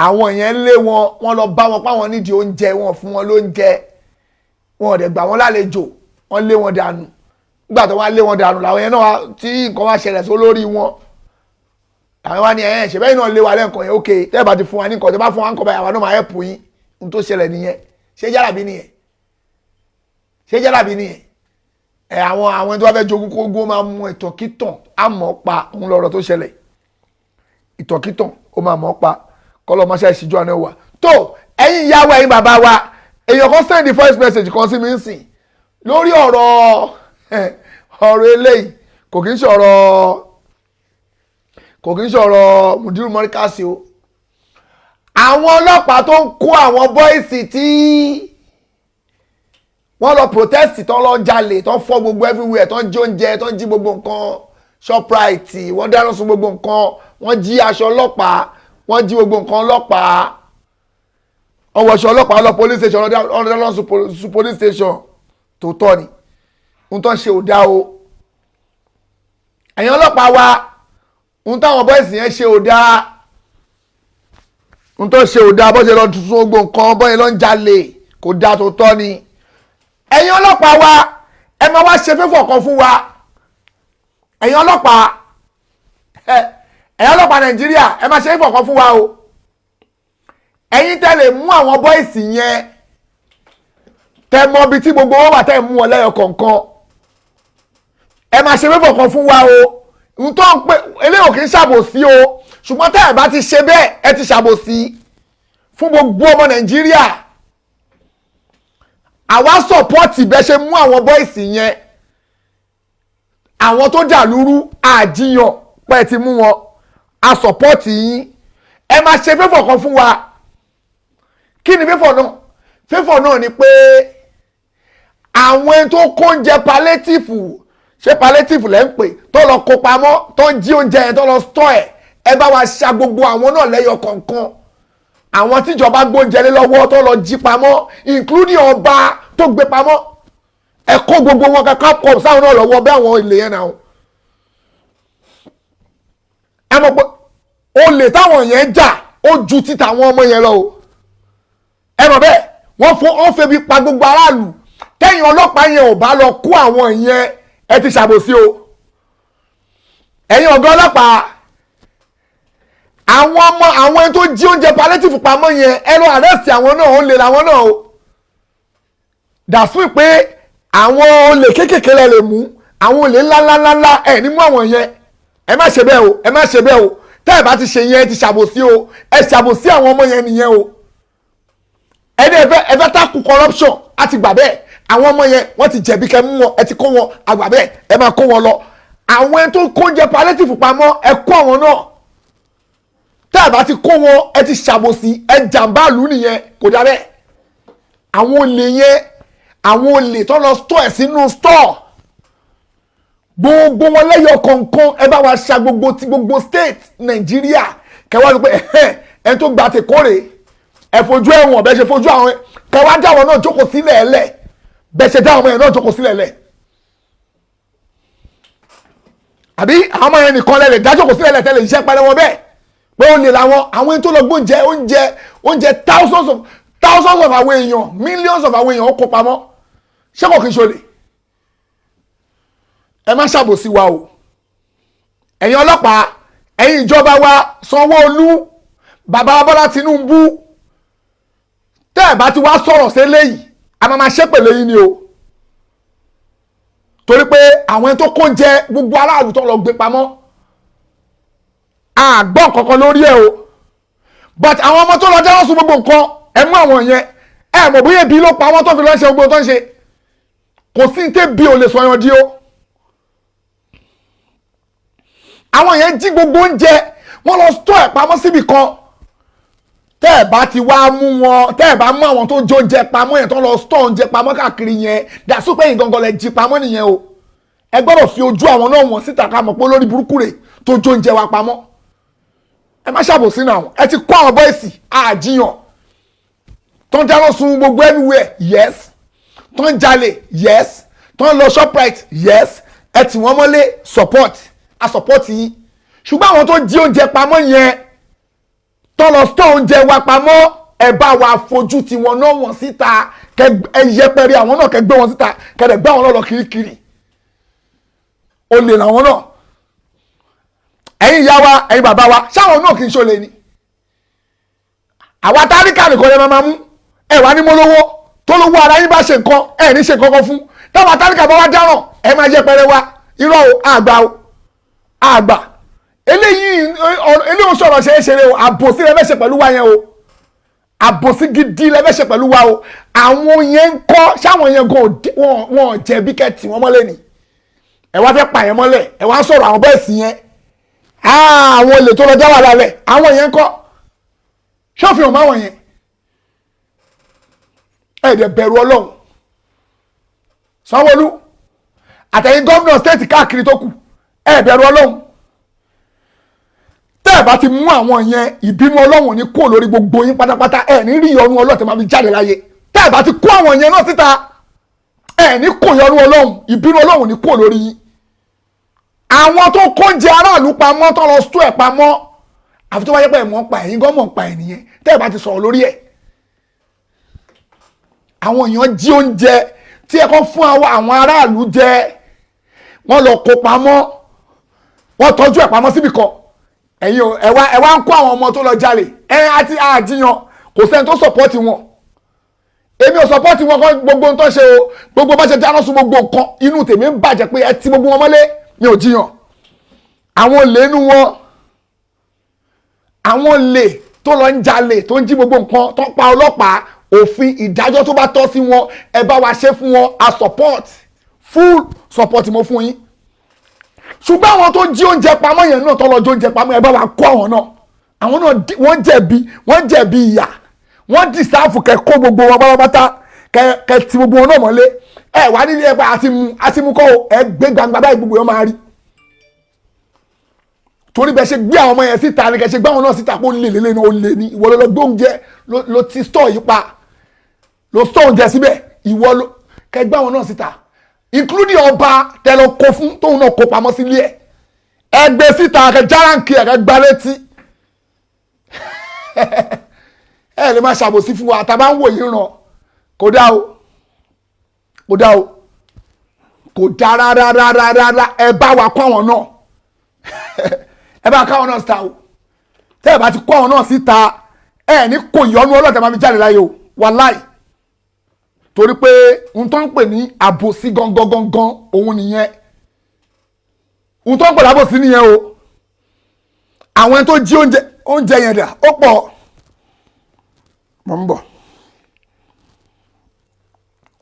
àwọn yẹn lé wọn lọ bá wọn páwọn nídìí oúnjẹ wọn fún wọn lóúnjẹ wọn ò dẹ̀ gbà wọn lálejò wọn lé wọn dànù nígbà tó wá lé wọn dànù làwọn yẹn náà tí nǹkan wá ṣẹlẹ̀ sí olórí wọn àwọn wá ní ṣẹ̀bẹ́ yìí náà lé wa lẹ́ǹkan yẹn ok tẹ́ ẹ bá ti fún wa ní nǹkan tẹ́ bá fún wa ń kọ́ báyìí àwọn náà máa help yín ohun tó ṣẹlẹ̀ nìyẹn ṣé Jalabi nìyẹn àwọn ẹni tó bá fẹ́ jogún kógó máa mú ìtànkítàn àmọ́ pa òun lọ́rọ̀ tó ṣẹlẹ̀ ìtànkítàn ó máa mọ̀ pa kọ́lọ́ máa ṣe ìṣíjú àná wa tó ẹ̀yin ìyàwó ẹ̀yin bàbá wa èèyàn kan send the voice message kan sí mi ń sìn lórí ọ̀rọ̀ eléyìí kò kí ń ṣọ̀rọ̀ Mudiru Markaz o àwọn ọlọ́pàá tó ń kó àwọn bọ́ìsì tí wọ́n lọ protest tó ń lọ jalè tó ń fọ́ gbogbo everywhere tó ń jí oúnjẹ tó ń jí gbogbo nǹkan Shoprite wọ́n dáná sun gbogbo nǹkan wọ́n jí aṣọ ọlọ́pàá wọ́n jí gbogbo nǹkan ọlọ́pàá wọ́n wọṣọ ọlọ́pàá lọ police station wọ́n dáná sun police station tó tọ́ ni ohun tó ń ṣe ò dá o ẹ̀yin ọlọ́pàá wa ohun táwọn bọ́ìsì yẹn ṣe ò dá ohun tó ṣe ò dá bọ́ ṣe lọ sun gbogbo nǹkan bọ́ yẹn lọ ń jalè kò dá tó tọ́ ni ẹ̀yin ọlọ́pàá wa ẹ máa wá ṣe fẹ́fọ̀ kan fún wa ẹ̀yin ọlọ́pàá Nàìjíríà ẹ máa ṣe fẹ́fọ̀ kan fún wa o ẹ̀yin tẹ́lẹ̀ mú àwọn bọ́ìsì yẹn tẹ́ mọ ibi tí gbogbo wọn wà tẹ́ mú wọn lẹ́yọ kọ̀ọ̀kan ẹ máa ṣe fẹ́fọ̀ kan fún wa o n tó ń pè eléyò kì í ṣàbòsí o ṣùgbọ́n tẹ́ ẹ bá ti ṣe bẹ́ẹ̀ ẹ ti ṣàbòsí fún gbogbo ọmọ Nàìjíríà àwa sọ̀pọ́ọ̀tì bẹ́ẹ̀ ṣe mú àwọn bọ́ìsì yẹn àwọn tó dà lúrú àjíyàn pẹ́ ti mú wọn a sọ̀pọ́ọ̀tì yín ẹ máa ṣe fẹ́fọ̀ kan fún wa kí ni fẹ́fọ̀ náà fẹ́fọ̀ náà ni pé àwọn ẹni tó kó oúnjẹ palétífù ṣé palétífù lẹ́ ń pè tó lọ kó pamọ́ tó ń jí oúnjẹ yẹn tó lọ stọ́ ẹ bá wa ṣa gbogbo àwọn náà lẹ́yọ kọ̀ọ̀kan àwọn tíjọba gbóúnjẹ lé lọ́wọ́ tó lọ jí pamọ́ including ọba tó gbé pamọ́ ẹ kó gbogbo wọn kankan pọ̀ sáwọn náà lọ́wọ́ bẹ́ẹ̀ àwọn ilé yẹn náà ẹ mọ̀ pé olè táwọn yẹn jà ó ju ti tàwọn ọmọ yẹn lọ o ẹ mọ̀ bẹ́ẹ̀ wọ́n febi pa gbogbo aráàlú tẹ́yìn ọlọ́pàá yẹn ò bá lọ kó àwọn yẹn ẹ ti ṣàbòsí o ẹ̀yin ọ̀gá ọlọ́pàá àwọn ẹni tó jí oúnjẹ palétífù pamọ́ yẹn ẹ lọ àrẹ́sì àwọn náà ó lè làwọn náà o dàsún pé àwọn olè kéékèèké lè mú àwọn olè ńláńláńlá ẹ ní mú àwọn yẹn ẹ má ṣe bẹ́ẹ̀ o ẹ má ṣe bẹ́ẹ̀ o tẹ́ ẹ bá ti ṣe yẹn ẹ ti ṣàbòsí o ẹ ṣàbòsí àwọn ọmọ yẹn nìyẹn o ẹni ẹ fẹ́ takú corruption á ti gbà bẹ́ẹ̀ àwọn ọmọ yẹn wọ́n ti jẹ̀bi kẹ́ mú wọn ẹ ti kó wọn àgbà bẹ́ẹ̀ ẹ máa kó wọn lọ àwọn ẹni tó kó oúnjẹ palétífù pamọ́ ẹ kó àwọn náà tẹ́ ẹ bá ti kó wọn ẹ ti ṣàbòsí ẹ jàǹbá ìlú nìyẹn kò dá bẹ́ẹ̀ àwọn olè yẹn àwọn olè tó lọ stọ̀ ẹ̀ sínú stọ̀ gbogbo wọn lẹ́yọ kọ̀ọ̀kan ẹ bá wa ṣa gbogbo state Nàìjíríà kẹwàá ló pé ẹ tó gba tèkórè ẹ fojú ẹ̀wọ̀n bẹ́ẹ̀ ṣe fojú àwọn kẹwàá dá àwọn náà jókòó sílẹ̀ ẹ̀lẹ̀ bẹ́ẹ̀ ṣe dá àwọn yẹn náà jókòó sílẹ̀ ẹ̀lẹ̀ àbí àwọn ọmọ yẹn nìkan lẹ́lẹ̀ dá jókòó sílẹ̀ ẹ̀lẹ̀ tẹ́lẹ̀ iṣẹ́ parẹ́ wọn bẹ́ẹ̀ pé ó lè làwọn àwọn ẹni tó lọ gbóúnjẹ oúnjẹ thousands of àwọn èèyàn millions of àwọn èèyàn ó kó pamọ́ ṣé kò kí n ṣolè ẹ má ṣàbòsí wa o ẹ̀yin ọlọ́pàá ẹ̀yin ìjọba wa Sanwó-Olú bàbá Bọ́lá Tinubu tẹ́ ẹ̀ bá ti wá sọ̀rọ̀ sí eléyìí a máa ṣépèlé yín ni o torí pé àwọn ẹni tó kó ń jẹ gbogbo aráàlú tó lọ gbé pamọ́ àgbọ̀n kankan lórí ẹ̀ o but àwọn ọmọ tó lọ dáná sun gbogbo nǹkan ẹ mú àwọn yẹn ẹ mọ̀ bóyá ebi ló pa wọ́n tó fi lọ́ọ́ ṣe gbogbo tó ń ṣe kò sí ní tẹ́bi ò lè sọ yan di o àwọn yẹn jí gbogbo oúnjẹ wọ́n lọ stọ̀ ẹ̀ pamọ́ síbì kan tẹ́ ẹ̀ bá ti wá mú wọn tẹ́ ẹ̀ bá mú àwọn tó jó oúnjẹ pamọ́ yẹn tó lọ stọ̀ oúnjẹ pamọ́ káàkiri yẹn dàsú pé yìí gangan lẹ jí pamọ́ nìyẹn o ẹ gbọ́dọ̀ fi ojú àwọn náà wọ̀n síta ká mọ̀ pé olórí burúkú rẹ̀ tó jó oúnjẹ wa pamọ́ ẹ má ṣàbòsí náà ẹ ti kó àwọn bọ́ìsì àjíyàn tó ń dáná sun gbogbo everywhere yes tó ń jalè yes tó ń lọ shoprite yes ẹ tì wọ́n mọ́lé support a support yín ṣùgbọ́n àwọn tó jí oúnjẹ pamọ́ yẹn tó lọ store oúnjẹ wa pamọ́ ẹ bá wa fojú tí wọn náà wọ̀n síta ẹ yẹpẹrẹ àwọn náà kẹ gbé wọn síta kẹdẹ gbé àwọn náà lọ kirikiri olè làwọn náà ẹ̀yin ìyá wa ẹ̀yin bàbá wa ṣáwọn náà kì í ṣọlẹ̀ ni àwa táríkà nìkan lè máa mú ẹ wà ní mọ́lówó tó lówó ara yín bá ṣe nǹkan ẹ ní ṣe kankan fún táwa táríkà bá wá dáràn ẹ máa yẹpẹrẹ wa irọ́ o àgbà eléyìí sọ̀rọ̀ ṣe é ṣeré o àbòsí lẹ fẹ́ ṣe pẹ̀lú wa yẹn o àbòsí gidi lẹ fẹ́ ṣe pẹ̀lú wa o àwọn yẹn ń kọ́ ṣáwọn yẹn gan wọn jẹ̀bi kẹ́tì wọn mọ́lẹ̀ ni ẹ wá fẹ́ pa yẹn mọ́lẹ̀ ẹ wá ń sọ̀rọ̀ àwọn bọ́ọ̀sì yẹn àwọn olè tó lọ já wà lálẹ́ àwọn yẹn ń kọ́ ṣọ́ọ̀fìhàn máwọn yẹn ẹ̀ẹ́dẹ̀ bẹ̀rù ọlọ́run Sanwó-Olú àtẹ̀yìn gómìnà stéètì káàkiri tó kù bẹ̀rù ọlọ́run tẹ́ ẹ̀ bá ti mú àwọn yẹn ìbínú ọlọ́run ní kó lórí gbogbo yín pátápátá ẹ̀ ní rí ìyọnu ọlọ́run tẹ́ máa fi jáde láyé tẹ́ ẹ̀ bá ti kó àwọn yẹn náà síta ẹ̀ ní kó ìyọnu ọlọ́run ìbínú ọlọ́run ní kó lórí yín àwọn tó kóúnjẹ aráàlú pamọ́ tó lọ stú ẹ̀ pamọ́ àfi tó wáyé pé ẹ̀ mọ́ pa ẹ̀yìn gọ́mọ̀ pa ẹ̀ nìyẹn tẹ́ ẹ̀ bá ti sọ̀rọ̀ lórí ẹ̀ àwọn èèyàn jí oúnjẹ tí ẹ kọ́ fún àwọn aráàlú jẹ wọ́n lọ kó pamọ́ wọ́n tọ́jú ẹ̀ pamọ́ síbì kan ẹ̀yin ẹ wá ń kó àwọn ọmọ tó lọ jalè àti àjíyàn kò sẹ́ni tó sọ̀pọ́tì wọn èmi ò sọ̀pọ́tì wọn kọ́ gbogbo tó ṣe o gbogbo bá ṣe dáná sun gbogbo nǹkan inú tèmi ń bàjẹ́ pé ẹ ti gbogbo wọn mọ́lé mi ò jiyàn àwọn olè inú wọn àwọn olè tó lọ ń jalè tó ń jí gbogbo nǹkan tó pa ọlọ́pàá òfin ìdájọ́ tó bá tọ́ sí wọn ẹ bá wa ṣe fún wọn a support full support mo fún yín ṣùgbọ́n àwọn tó jí oúnjẹ pamọ́ yẹn náà tó lọ jí oúnjẹ pamọ́ ẹ bá wa kó àwọn náà wọ́n jẹ̀bi ìyà wọ́n dìsáàfù kẹ́ kó gbogbo wọn pátápátá kẹ́ ti gbogbo wọn náà mọ́lé ẹ wà nílé ẹ pé àti mú kọ́ ẹ gbé gbangba báyìí gbogbo yẹn máa rí torí bẹ́ẹ̀ ṣe gbé àwọn ọmọ yẹn síta ni kẹ́ ṣe gbé àwọn náà síta kó lè lélẹ́ náà ó lè ní ìwọ lọ gbé oúnjẹ ló ti stọ̀ yìí pa ló stọ̀ oúnjẹ síbẹ̀ ìwọ kẹ́ gbé àwọn náà síta including ọba tẹlọ kó fún tóun náà kó pamọ́ sílé ẹ gbé síta kẹ́ járáǹkì ẹ kẹ́ gbá létí ẹ lè má ṣàbòsí fún wa tàbá ń wò yín ràn kò dá rárá ẹ bá wa kó àwọn náà ẹ bá káwọn náà síta o tẹ́ ẹ bá ti kó àwọn náà síta ẹ ní kò yọnu ọlọ́tẹ̀ máa fi jáde láyé o wàláì torí pé ohun tó ń pè ní àbòsí gangan òun nìyẹn ohun tó ń pè ní àbòsí nìyẹn o àwọn tó jí oúnjẹ yẹn dà ó pọ̀ mọ̀ ń bọ̀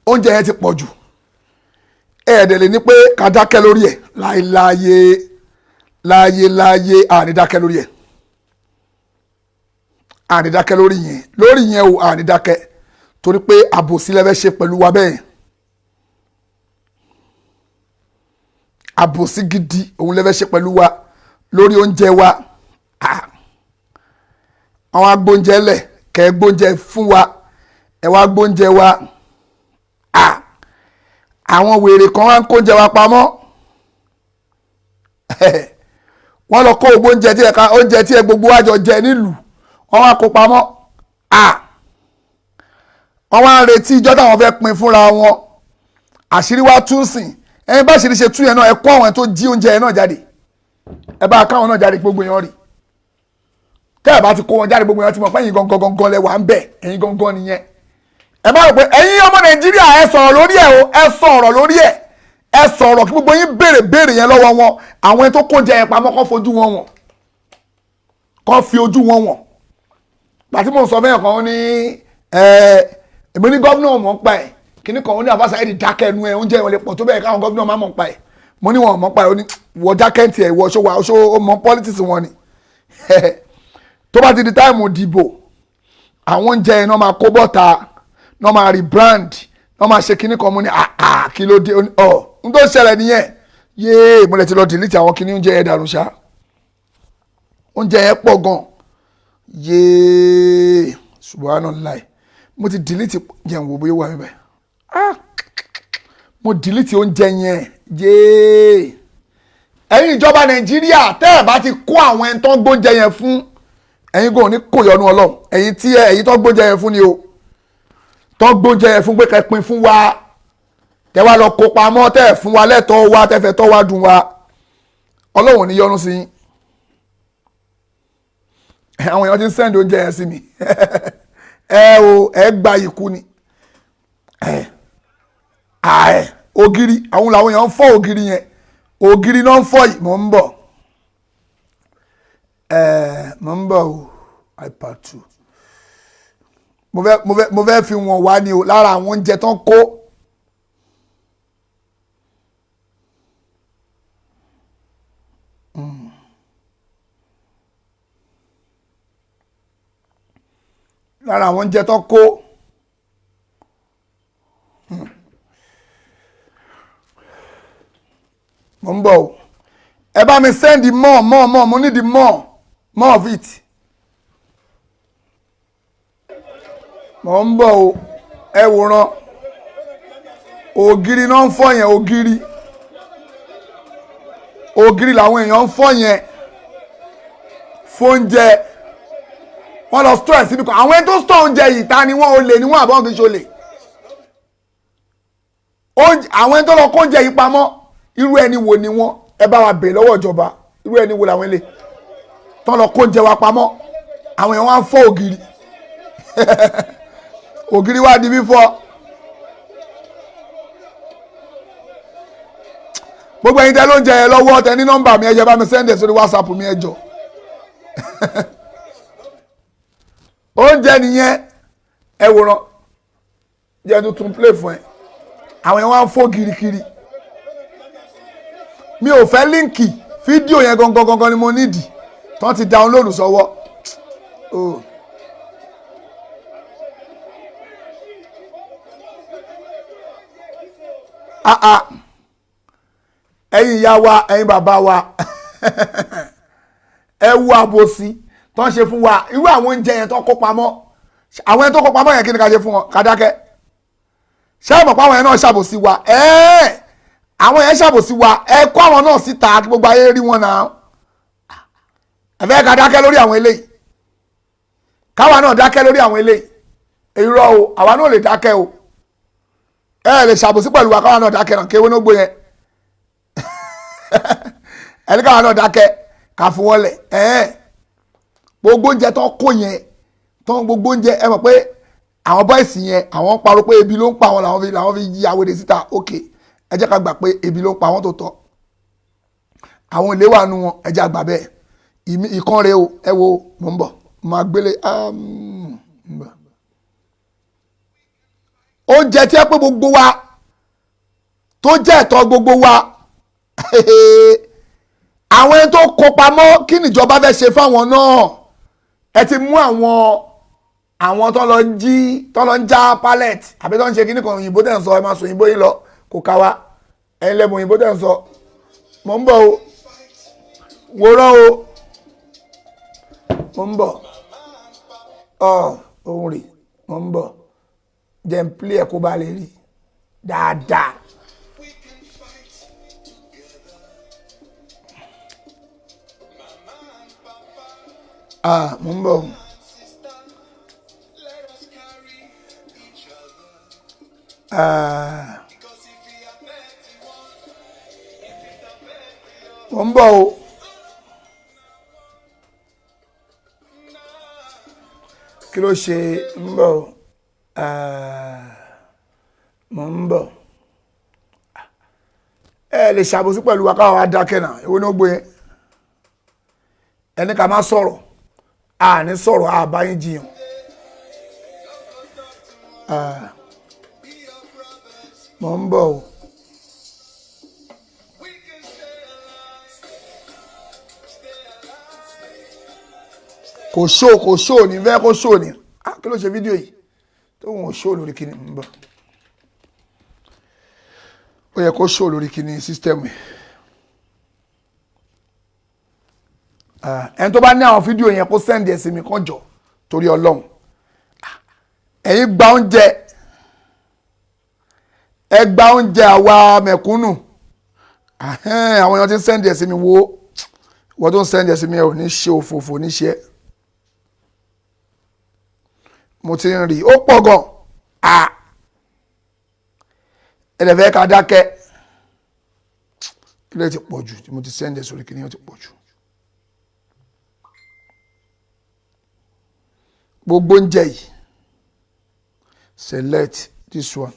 oúnjẹ yẹn ti pọ̀ jù ẹ̀ẹ́dẹ̀ lè ní pé ká dákẹ́ lórí ẹ̀ láyé ànídákẹ́ lórí ẹ̀ ànídákẹ́ lórí yẹn o ànídákẹ́ torí pé àbòsí lẹ́fẹ́ ṣe pẹ̀lú wa bẹ́ẹ̀ àbòsí gidi òun lẹ́fẹ́ ṣe pẹ̀lú wa lórí oúnjẹ wa àwọn agbóúnjẹ lẹ̀ kẹ́ gbóúnjẹ fún wa ẹ wá gbóúnjẹ wa àwọn wèrè kan wá ń kóúnjẹ wa pamọ́ wọ́n lọ kó gbogbo oúnjẹ tí ẹ gbogbo wa jọ jẹ nílùú wọ́n wá kó pamọ́ wọ́n wá ń retí ìjọ́ táwọn fẹ́ pín fúnra wọn àṣírí wa tún sìn ẹ̀yin bá ṣèlérí ṣe tú yẹn náà ẹ kó àwọn tó jí oúnjẹ yẹn náà jáde ẹ bá káwọn náà jáde gbogbo yẹn rí tẹ́ ẹ bá ti kó wọn jáde gbogbo yẹn ti mọ̀ pé ẹ̀yin gangan lẹ wà ń bẹ̀ ẹ̀yin gangan nìyẹn ẹ má rò pé ẹ̀yin ọmọ Nàìjíríà ẹ sọ̀rọ̀ lórí ẹ̀ o ẹ sọ̀rọ̀ lórí ẹ̀ ẹ sọ̀rọ̀ kí gbogbo yín béèrè yẹn lọ́wọ́ wọn àwọn tó kó jẹ yẹn pamọ́ kó fojú wọn wọ̀n kó fi ojú wọn wọ̀n pàtí mò ń sọ fẹ́yàn kan ó ní èmi ní gómìnà mọ̀ ń pa ẹ̀ kíní kan ó ní àfàṣà ẹ̀dì dákẹ́ ẹnu ẹ̀ oúnjẹ ìwọ̀n lè pọ̀ tó bẹ́ẹ̀ káwọn gómìnà máa mọ̀ ń pa ẹ̀ mo ní wọn mọ̀ ń pa ẹ̀ ó ní wọ jákẹ́ǹtì ẹ̀ ìwọ ṣó mọ politics wọn ni tó bá ti di táìmù dìbò àwọn oúnjẹ yẹn náà máa kó bọ́ta náà máa rebrand náà máa ṣe kíní kan mo ní kí ló dé n tó ṣẹlẹ̀ nìyẹn yéé mo lè ti lọ delete àwọn kíní oúnjẹ yẹn dànù ṣá oúnjẹ yẹn pọ̀ gan yéé subhanallah mo ti delete jẹun wo bóyá wà mí báyìí mo delete oúnjẹ yẹn yéé ẹ̀yin ìjọba nàìjíríà tẹ́ ẹ̀ bá ti kó àwọn ẹni tó ń gbóúnjẹ yẹn fún ẹ̀yin kò ní kó yọnu ọlọ́run ẹ̀yin tó ń gbóúnjẹ yẹn fún ni o tó ń gbóúnjẹ yẹn fún pé kẹ́ pín fún wa tẹ́ wá lọ kó pamọ́ tẹ́ ẹ̀ fún wa lẹ́tọ̀ọ́ wa tẹ́ fẹ́ tọ́ wa dùn wa ọlọ́run ò ní yọ́nú sí yín àwọn èèyàn ti ń sẹ́ndì oúnjẹ yẹn sí mi ẹ gba ikú ni ògiri àwọn làwọn èèyàn ń fọ́ ògiri yẹn ògiri náà ń fọ́ yìí mò ń bọ̀ o ipad 2 mo fẹ́ fi wọn wá ní o lára àwọn oúnjẹ tán kó lára àwọn oúnjẹ tán kó mo ń bọ̀ o ẹ bá mi send more mo need more of it mo ń bọ̀ o ẹ wòran ògiri náà ń fọ́ yẹn ògiri làwọn èèyàn ń fọ́ yẹn fóúnjẹ wọ́n lọ store ẹ̀ síbi kan àwọn ẹni tó store oúnjẹ yìí ta ni wọ́n olè ni wọ́n àbọ̀ kì í ṣe olè àwọn ẹni tó lọ kó oúnjẹ yìí pamọ́ irú ẹni wo ni wọ́n ẹ bá wa bèè lọ́wọ́ ìjọba irú ẹni wo làwọn ilé tó lọ kó oúnjẹ wa pamọ́ àwọn èèyàn wá ń fọ́ ògiri ògiri wá di fífọ́ gbogbo ẹ̀yin tẹ́ ló ń jẹ yẹn lọ́wọ́ tẹ́ ní nọ́mbà mi ẹ jẹ́ bá mi send sórí WhatsApp mi ẹ jọ̀ọ́ oúnjẹ nìyẹn ẹ wòran jẹ́ tuntun play fún ẹ àwọn èèyàn wá ń fọ́ kirikiri mi ò fẹ́ líǹkì fídíò yẹn gangan ni mo nídìí tán ti download sọ́wọ́ ẹ̀yin ìyá wa ẹ̀yin bàbá wa ẹ wo àbòsí tó ń ṣe fún wa irú àwọn oúnjẹ yẹn tó kó pamọ́ àwọn yẹn tó kó pamọ́ yẹn kí ni ká ṣe fún wọn ká dákẹ́ ṣé ẹ mọ̀ pé àwọn yẹn náà ṣàbòsí wa àwọn yẹn ṣàbòsí wa ẹ kó àwọn náà síta kí gbogbo ayé rí wọn náà ẹ fẹ́ ká dákẹ́ lórí àwọn eléyìí káwa náà dákẹ́ lórí àwọn eléyìí irọ́ o àwa náà lè dákẹ́ o ẹ lè ṣàbòsí pẹ̀lú wa káwa náà dákẹ́ náà kéwé náà gbé yẹn ẹni káwa náà dákẹ́ ká fún wọn lẹ̀ gbogbo oúnjẹ tó kó yẹn tó gbogbo oúnjẹ ẹ mọ̀ pé àwọn bọ́ìsì yẹn àwọn parọ́ pé ebi ló ń pa wọn làwọn fi yí àwòrán síta ok ẹ jẹ́ ká gbà pé ebi ló ń pa wọn tó tọ́ àwọn ilé wà nù wọn ẹ jẹ́ àgbà bẹ́ẹ̀ ìkan rẹ o ẹ wo mò ń bọ̀ máa gbélé oúnjẹ tí ẹ pé gbogbo wa tó jẹ́ ẹ̀tọ́ gbogbo wa àwọn ẹni tó kó pamọ́ kí nìjọba fẹ́ ṣe fáwọn náà ẹ ti mú àwọn tó lọ ń já pallet àbí tó ń ṣe kíní kan òyìnbó tẹ̀ ń sọ ẹ máa sọ òyìnbó yín lọ kò ká wa ẹ̀yin lẹ́mọ̀ òyìnbó tẹ̀ ń sọ mò ń bọ̀ o wòrán o mò ń bọ̀ ohun rè mò ń bọ̀ jẹ́ n play ẹ̀ kó bá lè rí dáadáa. Mò ń bọ̀. Mò ń bọ̀ o. Kí ló ṣe ń bọ̀ o? Mò ń bọ̀. Ẹ lè ṣàbòsí pẹ̀lú wa káwọn adákẹ́ náà, èwo ni ó gbé yẹn? Ẹni ká má sọ̀rọ̀, a ní sọ̀rọ̀, a bá yín jiyàn. Mò ń bọ̀ o. Kò ṣó ní fẹ́ kó ṣó ní. Kí ló ṣe fídíò yìí? Tó wọn ò ṣó lórí kíni ń bọ̀. Ó yẹ kó ṣó lórí kíni sísítẹ́mù yìí. ẹni tó bá ní àwọn fídíò yẹn kó send ẹ̀ sí mi kàn jọ torí Ọlọ́run ẹ̀yin gba oúnjẹ ẹ gba oúnjẹ àwa mẹ̀kúnnù àwọn èèyàn ti ń send ẹ̀ sí mi wo wọ́n tó ń send ẹ̀ sí mi ẹ̀ ò ní ṣe òfòfò níṣẹ́ mo ti ń rí ó pọ̀ gan ẹ̀dẹ̀fẹ́ ká dákẹ́ ilé ti pọ̀ jù tí mo ti send ẹ̀ sórí kìnìún ti pọ̀ jù gbogbo oúnjẹ yìí select this one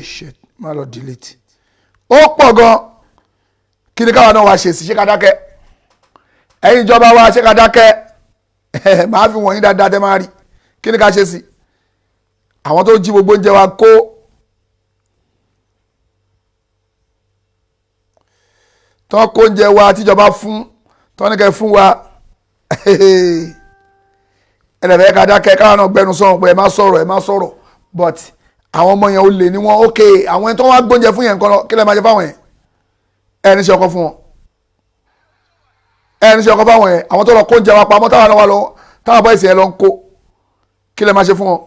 shit má lọ delete ó pọ̀ gan kí ni káwa náà wá ṣe sí ṣé ká dákẹ́ ẹ̀yin ìjọba wa ṣé ká dákẹ́ máa fi wọ̀nyí dáadáa tẹ́ máa rí kí ni ká ṣe sí àwọn tó jí gbogbo oúnjẹ wa kó tán kó oúnjẹ wa tíjọba fún tán ní kẹ́ fún wa ẹ̀rẹ̀fẹ̀ ká dákẹ́ káwọn náà gbẹnu sọ̀rọ̀ pé ẹ má sọ̀rọ̀ but àwọn ọmọ yẹn ó lè ní wọn ok àwọn ẹni tó wá gbóúnjẹ fún yẹn nǹkan kí lè máa ṣe fáwọn yẹn ẹni ṣe ọkọ fún wọn ẹni ṣe ọkọ fáwọn yẹn àwọn tó lọ kó oúnjẹ wa pamọ́ táwọn náà wà lọ táwọn bọ́ ìsìn yẹn lọ ń kó kí lè máa ṣe fún wọn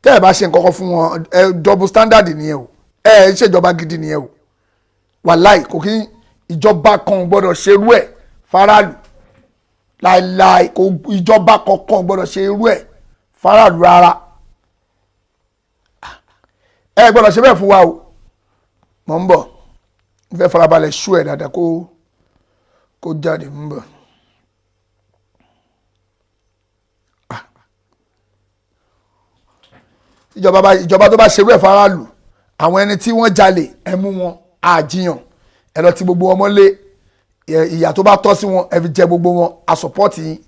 tẹ́ ẹ bá ṣe nǹkan kan fún wọn double standard nìyẹn o ń ṣèjọba gidi nìyẹn o wàláì kò kí ìjọba kan gbọ́dọ̀ ṣerú ẹ̀ faraàlú láìláì kò ìjọba kankan gbọ́dọ̀ ṣe irú ẹ̀ faraàlú rárá gbọ́dọ̀ ṣe bẹ́ẹ̀ fún wa o mọ̀ ń bọ̀ n fẹ́ farabalẹ̀ ṣú ẹ̀ dáadáa kó jáde ń bọ̀ ìjọba tó bá ṣerú ẹ̀ faraàlú àwọn ẹni tí wọ́n jalè ẹ mú wọn àjiyàn ẹ lọ ti gbogbo wọn mọ́lé ìyà tó bá tọ́ sí wọn ẹ fi jẹ gbogbo wọn a support yín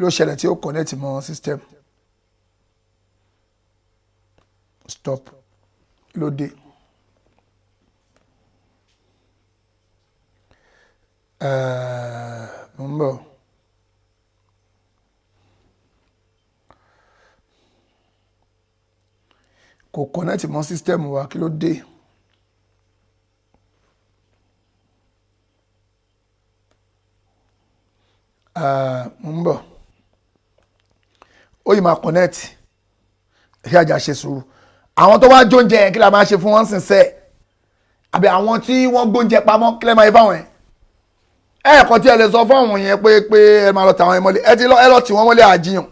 ló ṣẹlẹ̀ tí ó connect mọ́ system stop ló dé mo ń bọ̀ kò connect mọ́ system wa kí ló dé. Mo ń bọ̀ ó yìí máa connect ṣé àjà ṣe sùúrù àwọn tó wá jóúnjẹ yẹn kí la máa ṣe fún wọn sìn sẹ́ àbí àwọn tí wọ́n gbóúnjẹ pamọ́ kí lẹ́ máa yẹ fáwọn yẹn ẹ̀ẹ̀kan tí ẹ lè sọ fún àwọn yẹn pé ẹ máa lọ tàwọn yẹn mọ́lẹ̀ ẹ lọ tì wọ́n mọ́lẹ̀ àjiyàn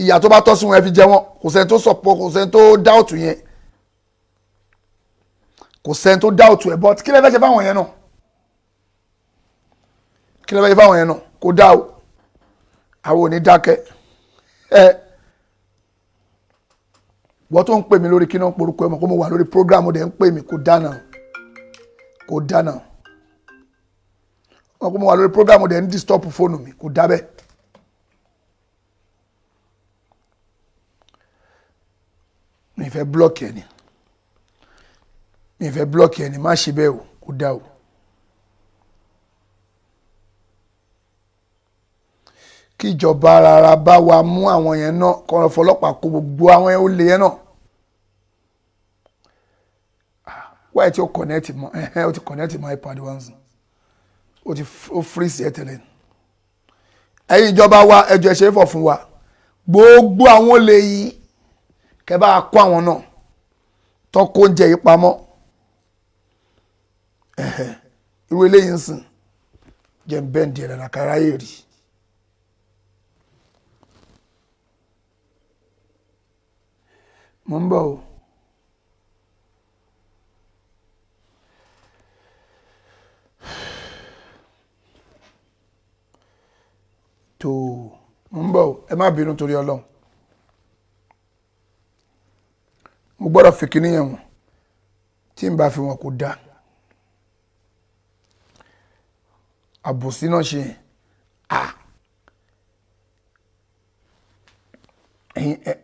ìyà tó bá tọ́ sí wọn ẹ fi jẹ wọn kò sẹ́ni tó sọ̀pọ̀ kò sẹ́ni tó dáùtù yẹn kò sẹ́ni tó dáùtù ẹ̀ but kí lẹ́ fẹ́ ṣe fáwọn yẹn náà kí lẹ́ fẹ́ ṣe fáwọn yẹn náà kò dá o àwọn ò ní dákẹ́ wọ́n tó ń pè mí lórí kí náà porúkọ ẹ̀ mọ̀ kó mo wà lórí prógrámù dẹ̀ ń pè mí kò dáná wọ́n kó mo wà lórí prógrámù dẹ̀ ń disturb fóònù mi kò dábẹ́ mi fẹ́ blọ́ọ̀kì ẹni má ṣe bẹ́ẹ̀ o kò dá o. kí ìjọba rárá bá wa mú àwọn yẹn náà kọ́ fọlọ́pàá kó gbogbo àwọn yẹn ó lé yẹn náà wáyé tí ó connect mọ́ ó ti connect mọ́ iPad once ó freeze ẹ̀ tẹ̀lé ẹ̀yin ìjọba wa ẹjọ́ ẹ̀ṣẹ̀ fọ̀ fún wa gbogbo àwọn olè yìí kẹ́ bá kó àwọn náà tó kó oúnjẹ yìí pamọ́ irú eléyìí ń sìn jẹ́ ń bẹ́ǹdì ẹ̀ lọ́la kára yé rí. Mo ń bọ̀ o. Mo ń bọ̀ o. Ẹ má bínú torí Ọlọ́run. Mo gbọ́dọ̀ fi kíní yẹn wọ̀n. Tí n bá fi wọn kò dá. Àbòsí náà ṣe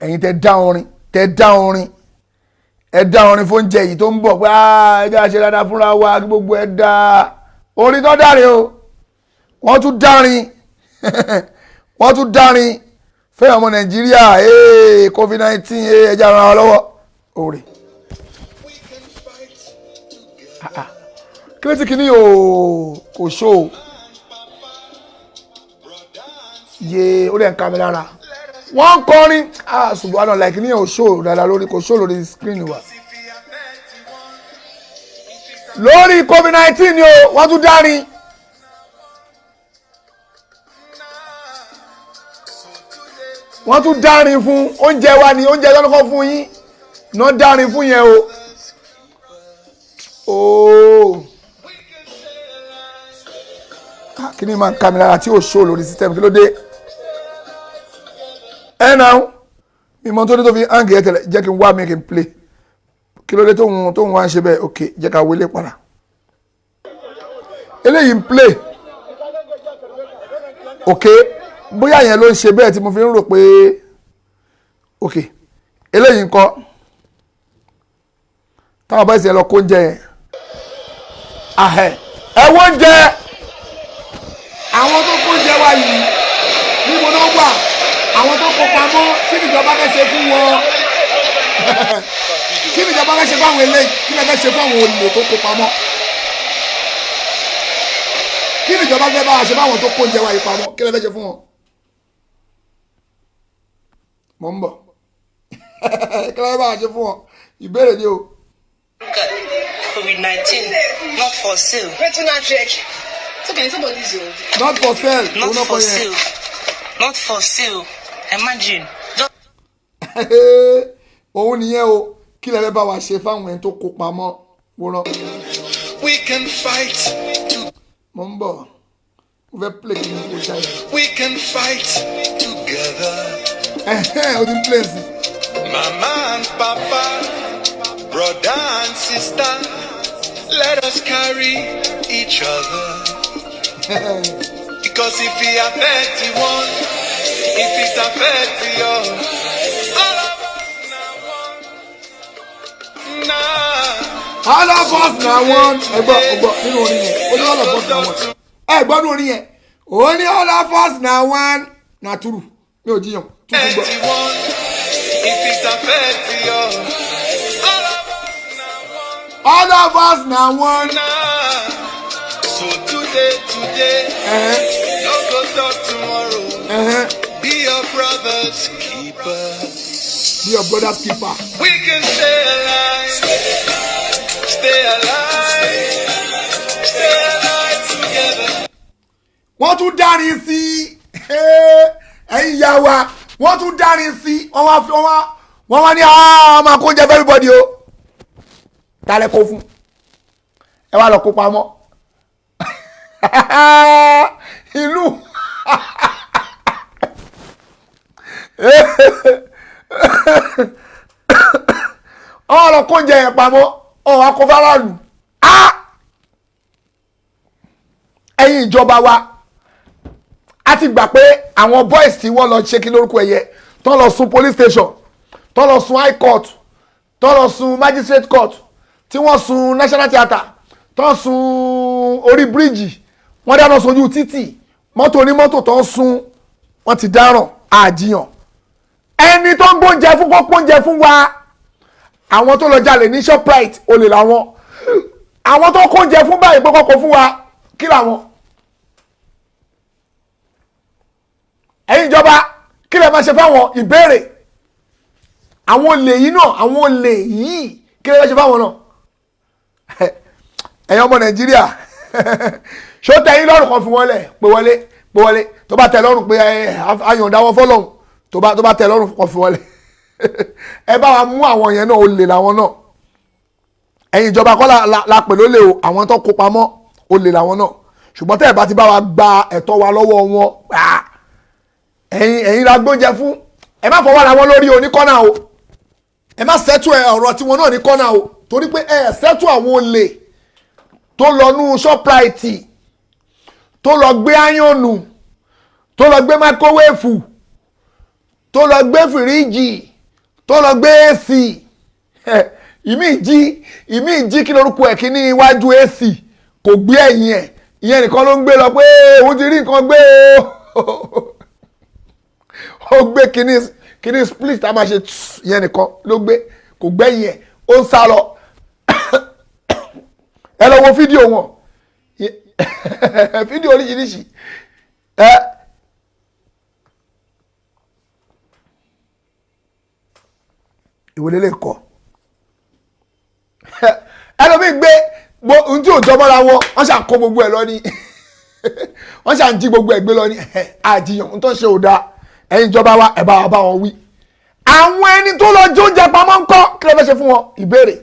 ẹ̀yin tẹ́ dá orin ẹ dá orin fún oúnjẹ yìí tó ń bọ̀ pé ẹjẹ́ àṣẹ dáadáa fúnra wa gbogbo ẹ dá orin tó dáre o wọ́n tún dárin fẹ́ ọmọ Nàìjíríà COVID-19 ẹjẹ́ ara wa lọ́wọ́ òrè kí ló ti kí ni kò ṣó yé ó lè ń ká mi lára wọ́n ń kọrin ṣùgbọ́n like ní ò ṣó dáadáa lórí kò ṣó lórí screen wa lórí COVID-19 ni o wọ́n tún dárin wọ́n tún dárin fún oúnjẹ wa ni oúnjẹ lọ́nà fún yín náà dárin fún yẹn o kí ni máa ń ká mi lára tí ò ṣó lórí system kí ló dé ẹ náà mímọ tó dé tó fi hang ẹ tẹ́lẹ̀ jẹ́ kí n wá mi kí n play kí ló dé tó ń wá ń ṣe bẹ́ẹ̀ ok jẹ́ ká wọlé padà eléyìí ń play ok bóyá yẹn ló ń ṣe bẹ́ẹ̀ tí mo fi ń rò pé ok eléyìí ń kọ́ táwọn bá ṣe lọ kó oúnjẹ yẹn ẹ wọ́n jẹ àwọn tó kó oúnjẹ wa yìí níbo náà wà àwọn tó kó pamọ́ kí nìjọba fẹ́ ṣe fún wọn kí nìjọba fẹ́ ṣe fún àwọn eléyìí kí nìjọba fẹ́ ṣe fún àwọn olè tó kó pamọ́ kí nìjọba fẹ́ bá wa ṣe fún àwọn tó kó oúnjẹ wa yìí pamọ́ kí nìjọba fẹ́ ṣe fún wọn. mo ń bọ̀ kí nìjọba bá wa ṣe fún wọn ìbéèrè ni o. COVID-19 not for sale. Wetin na check? So can somebody use your. Not for sale. Not for sale. Not for sale. Imagine. Òun nìyẹn o kí lè fẹ́ bá wa ṣe fáwọn ẹni tó kó pamọ́ wòran. We can fight. Mo ń bọ̀ mo fẹ́ play kí ni kò jáde. We can fight together. O ti ń play sí. Mama and Papa, brother and sister, let us carry each other. Because if it affects you one, if it affects you all of us now one. Nah. All of us now one. Ẹgbọ́ nínú orin yẹn, ó ní all of us now one. Ẹgbọ́n nínú orin yẹn, ó ní all of us now one. Na turu, mi ò jiyàn, turu gbọ́. If it affects you all of us now one. Nah. So today, no go talk tomorrow. Be your brother's keeper. Be your brother's keeper. We can stay alive. Stay alive together. Wọ́n tún dárin sí ẹ̀yin ìyá wa wọ́n tún dárin sí wọ́n wá ní ọmọ akóúnjẹ for everybody o tálẹ̀ kó fún ẹ wá lọ kó pamọ́ ìlú ọ lọ kó oúnjẹ yẹn pamọ́ ọ wá kó fáráàlú ẹ̀yin ìjọba wa a ti gbà pé àwọn boys tí wọ́n lọ ṣe kí lórúkọ ẹ̀yẹ tó lọ sùn police station tó lọ sùn high court tó lọ sùn magistrate court tí wọ́n sùn national theatre tó sùn orí bíríìjì wọ́n dáná sójú títì mọ́tò onímọ́tò tó ń sùn wọ́n ti dáràn àjiyàn ẹni tó ń gbóúnjẹ fún kó gbóúnjẹ fún wa àwọn tó lọ jalè ní Shoprite olè làwọn àwọn tó kóúnjẹ fún báyìí pé kọ́kọ́ fún wa kí làwọn ẹ̀yin ìjọba kí lè máa ṣe fáwọn ìbéèrè àwọn olè yìí náà àwọn olè yìí kí lè máa ṣe fáwọn náà ẹ̀yin ọmọ Nàìjíríà ṣó tẹ́ yín lọ́rùn kan fi wọ́n lẹ̀ pé wọlé tó bá tẹ́ lọ́rùn pé ayọ̀ǹda wọn fọ́lọ́hún tó bá tẹ́ lọ́rùn kan fi wọ́n lẹ̀ ẹ bá wa mú àwọn yẹn náà olè làwọn náà ẹ̀yin ìjọba kọ́ la pè lólè o àwọn tó kó pamọ́ olè làwọn náà ṣùgbọ́n tẹ́ ẹ̀ bá ti bá wa gba ẹ̀tọ́ wa lọ́wọ́ wọn ẹ̀yin la gbóúnjẹ fún ẹ má fọwọ́ ra wọn lórí oníkọ́nà o ẹ má sẹ́tù ọ̀rọ̀ tiwọn náà ní kọ́nà o torí pé ẹ sẹ́tù àwọn olè tó lọ nú Shoprite tó lọ gbé áyọ̀nù tó lọ gbé mákówéèfù tó lọ gbé fìríjì tó lọ gbé AC ìmí ìjí kí lórúkọ ẹ̀ kí ní iwájú AC kò gbé ẹ̀yìn ẹ̀ ìyẹn nìkan ló ń gbé lọ pé òun ti rí nǹkan gbé o ó gbé kíní split tá a máa ṣe ìyẹn nìkan ló gbé kò gbẹ́yìn ẹ̀ ó ń sá lọ ẹ lọ wo fídíò wọn fídíò oríṣiríṣi ìwé lè kọ ẹlòmíì gbé ohun tí ò jọmọ́ra wọn wọ́n ṣà kó gbogbo ẹ̀ lọ ní wọ́n ṣà ń jí gbogbo ẹ̀ gbé lọ ní àjiyàn ohun tó ń ṣe ò dáa ẹ̀yin ìjọba wa ẹ̀ bá wa bá wọn wí. àwọn ẹni tó lọ jó oúnjẹ pamọ́ ń kọ́ kí lè fẹ́ ṣe fún wọn ìbéèrè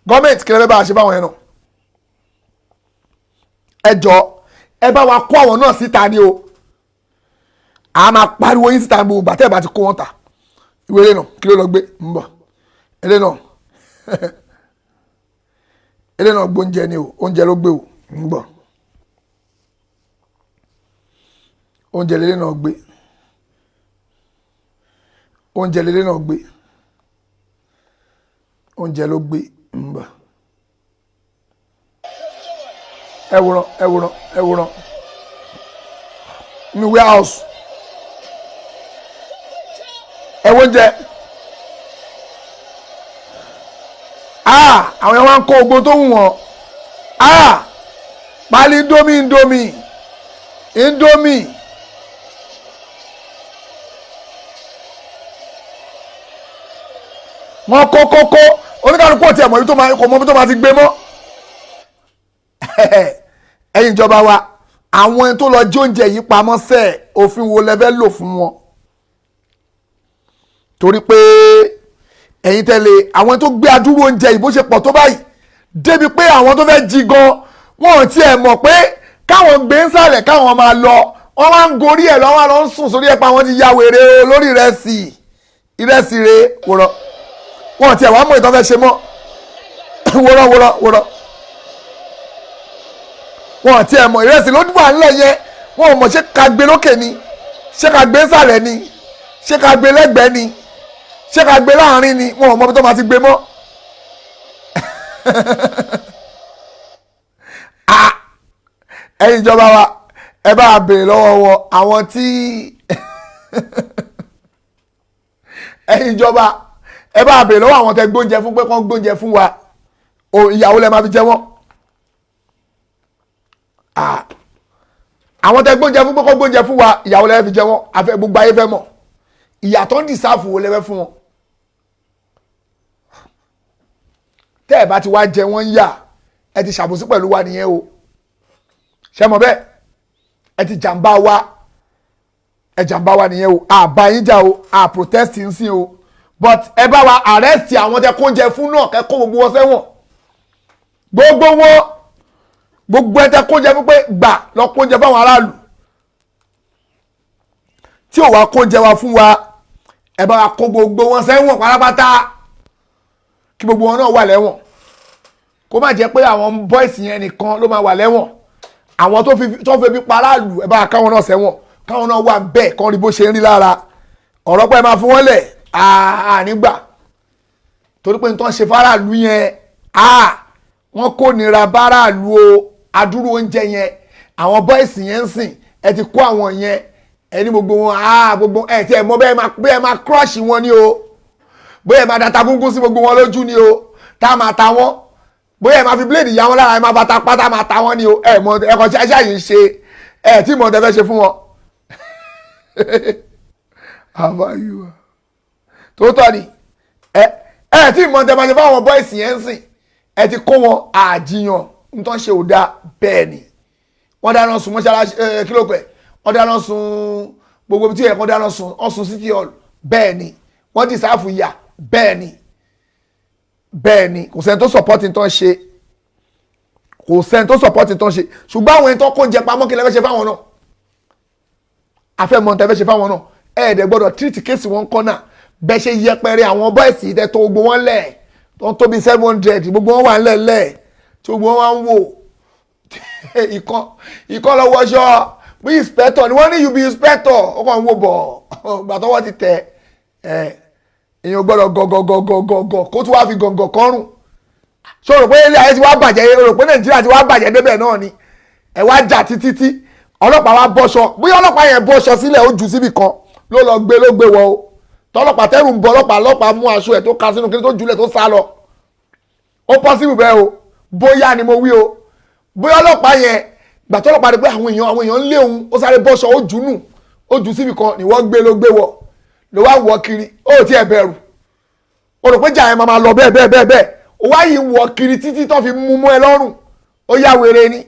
gọ́ọ̀mẹ̀ntì kí lè fẹ́ bá wa ṣe báwọn yẹn náà. ẹ jọ ẹ bá wa kó àwọn náà síta ni o a máa pariwo yín síta gbogbo gbàtẹ́ bá ti kó wọn ta ìwé ilé náà kí ló lọ gbé ń bọ̀ ilé náà ilé náà gbóúnjẹ ni o oúnjẹ ló gbé o ń bọ̀ oúnjẹ lélẹ́ náà gbé oúnjẹ lélẹ́ náà gbé oúnjẹ ló gbé ń bọ̀ ẹwùrán ní warehouse ẹwọ́n jẹ àwọn yẹn wá ń kó ogun tó wù wọ́n pálí indomie wọ́n kókókó oníkàlùkù ọ̀tí ẹ̀mọ́ kò mọ́ bí tó máa ti gbé mọ́ ẹ̀yin ìjọba wa àwọn ẹni tó lọ jí oúnjẹ yìí pamọ́ sẹ́ẹ̀ òfin wo lẹ fẹ́ lò fún wọn torí pé ẹ̀yin tẹ́lẹ̀ àwọn tó gbé adúrú oúnjẹ yìí bó ṣe pọ̀ tó báyìí débi pé àwọn tó fẹ́ jí gan wọn ò tiẹ̀ mọ̀ pé káwọn gbé ń sàlẹ̀ káwọn máa lọ wọ́n máa ń gorí ẹ̀ lọ́wọ́ lọ ń sùn sórí ẹ̀ pa àwọn ti ya wèrè lórí ìrẹsì rẹ̀ wòrán wọn ò tiẹ̀ wá mọ̀ ìtàn fẹ́ ṣe mọ́ wòrán wọn ò tiẹ̀ mọ̀ ìrẹsì ló dùn àńlẹ̀ yẹn wọn ò mọ̀ ṣé ká gbé lókè ni ṣé ká gbé ń sàlẹ̀ ni ṣé ká gbé lẹ́gbẹ̀ẹ́ ni ṣé ká gbé láàrin ni wọn ò mọ̀ bí tó máa ti gbé mọ́ ẹ̀yin ìjọba wa ẹ bá a béèrè lọ́wọ́ wọn àwọn tí ẹ̀yin ìjọba ẹ bá a béèrè lọ́wọ́ àwọn tẹ gbóúnjẹ fún pé kán gbóúnjẹ fún wa ìyàwó lẹ máa fi jẹ wọ́n àwọn tẹ gbóúnjẹ fún pé kán gbóúnjẹ fún wa ìyàwó lẹ fi jẹ wọ́n àfẹ gbogbo ayé fẹ́ mọ̀ ìyàtọ̀ ń dìsáàfù wo lẹ́fẹ́ fún wọn tẹ́ ẹ̀ bá ti wá jẹ wọ́n ń yà ẹ ti ṣàbòsí pẹ̀lú wa nìyẹn o ṣe mọ̀ bẹ́ẹ̀ ẹ ti jàǹbá wa nìyẹn o àbá yín jà o à protest ń sìn o but ẹ bá wa arrest àwọn tẹ kóúnjẹ fún náà kẹ́ kó gbogbo wọn sẹ́wọ̀n gbogbo ẹ tẹ kóúnjẹ fún pé gbà lọ kóúnjẹ fáwọn aráàlú tí ò wá kóúnjẹ wa fún wa ẹ bá wa kó gbogbo wọn sẹ́wọ̀n pátápátá kí gbogbo wọn náà wà lẹ́wọ̀n kó má jẹ́ pé àwọn bọ́ìsì yẹn nìkan ló máa wà lẹ́wọ̀n àwọn tó fi bí paráàlú ẹ bá wa káwọn náà sẹ́wọ̀n káwọn náà wà bẹ́ẹ̀ kán rí bó ṣe ń rí lára ọ̀rọ̀ pé ẹ máa fún wọn lẹ̀ ànígbà torí pé nǹkan ṣe fáráàlú yẹn wọ́n kò nira báráàlú o adúrú oúnjẹ yẹn àwọn bọ́ìsì yẹn ń sìn ẹ ti kó àwọn yẹn ẹni gbogbo wọn gbogbo ẹ tí ẹ mọ bẹ́ẹ̀ máa crush wọn ni o bóyá ẹ máa data gúngún sí gbogbo wọn lójú ni o tá a máa ta wọn bóyá ẹ máa fi blade yà wọn lára ẹ máa bàtà pátá máa ta wọn ni o ẹ mọ ẹkọ tí ẹṣẹ yìí ń ṣe ẹ tí mọ tẹfẹ ṣe fún wọn. àbáyọ tó tọ́ ni ẹ tí mọ tẹfẹ ṣe fún àwọn bọ́ìsì yẹn ń sìn ẹ ti kó wọn àjiyàn nítorí ṣe ò dáa bẹ́ẹ̀ ni wọ́n dáná sun mọ́ṣáláṣí kílò pẹ̀ wọ́n dáná sun gbogbo ibi tí ẹ̀kọ́ dáná sun ọ̀sùn city hall bẹ́ẹ̀ ni wọ́n ti sáfù ìyà bẹ́ẹ̀ ni kò sẹ́ni tó sọ̀pọ́tì tó ń ṣe ṣùgbọ́n àwọn ẹni tó kó ń jẹ pamọ́ kí lẹ fẹ́ ṣe fáwọn náà afẹ́mọ́ tẹ fẹ́ ṣe fáwọn náà ẹ̀ẹ́dẹ̀ gbọ́dọ̀ tírìtì kéèsì wọn kọ́nà bẹ́ẹ̀ ṣe yẹpẹrẹ àwọn bọ́ìsì tẹ tó gbogbo wọn lẹ̀ tó ń tóbi 700 gbogbo wọn wà ńlẹ̀ lẹ̀ tí gbogbo wọn wá ń wò ìkọ́ lọ wọṣọ bí inspector ni wọ́n ní you be inspector ó kàn ń wò bọ̀ gbàtọ́wọ́ ti tẹ̀ èèyàn gbọ́dọ̀ gọ̀gọ̀gọ̀gọ̀gọ̀ kó tún wá fi gọ̀gọ̀ kọ́rùn ṣó rò pé ilé ayé ti wá bàjẹ́ rò pé nàìjíríà ti wá bàjẹ́ débẹ̀ náà ni ẹ wá jà títí ọlọ́pàá wá bọ́ṣọ bóyá ọlọ́pàá yẹn bọ́ṣọ sílẹ̀ ó jù síbì kan ló lọ gbé wọ o tọ́lọ́pàá tẹ́rù ń bọ ọlọ́pàá mú aṣọ ẹ̀ tó ka sínú kí tó jùlẹ̀ tó sá lọ ó possible bẹ́ẹ̀ o bóyá ni mo wí o bóyá ọlọ́pàá yẹn gbà tó ọlọ́pàá rí pé àwọn èèyàn ń lé òun ó sáré bọ́ṣọ ó jù nù ó jù síbi kan ni wọ́n gbé ló gbé wọ ló wá wọ kiri ó tiẹ̀ bẹ̀rù o rò pé jà yẹn máa lọ bẹ́ẹ̀ ó wá yìí wọ kiri títí tó fi mú mú ẹ lọ́rùn ó yá wèrè ni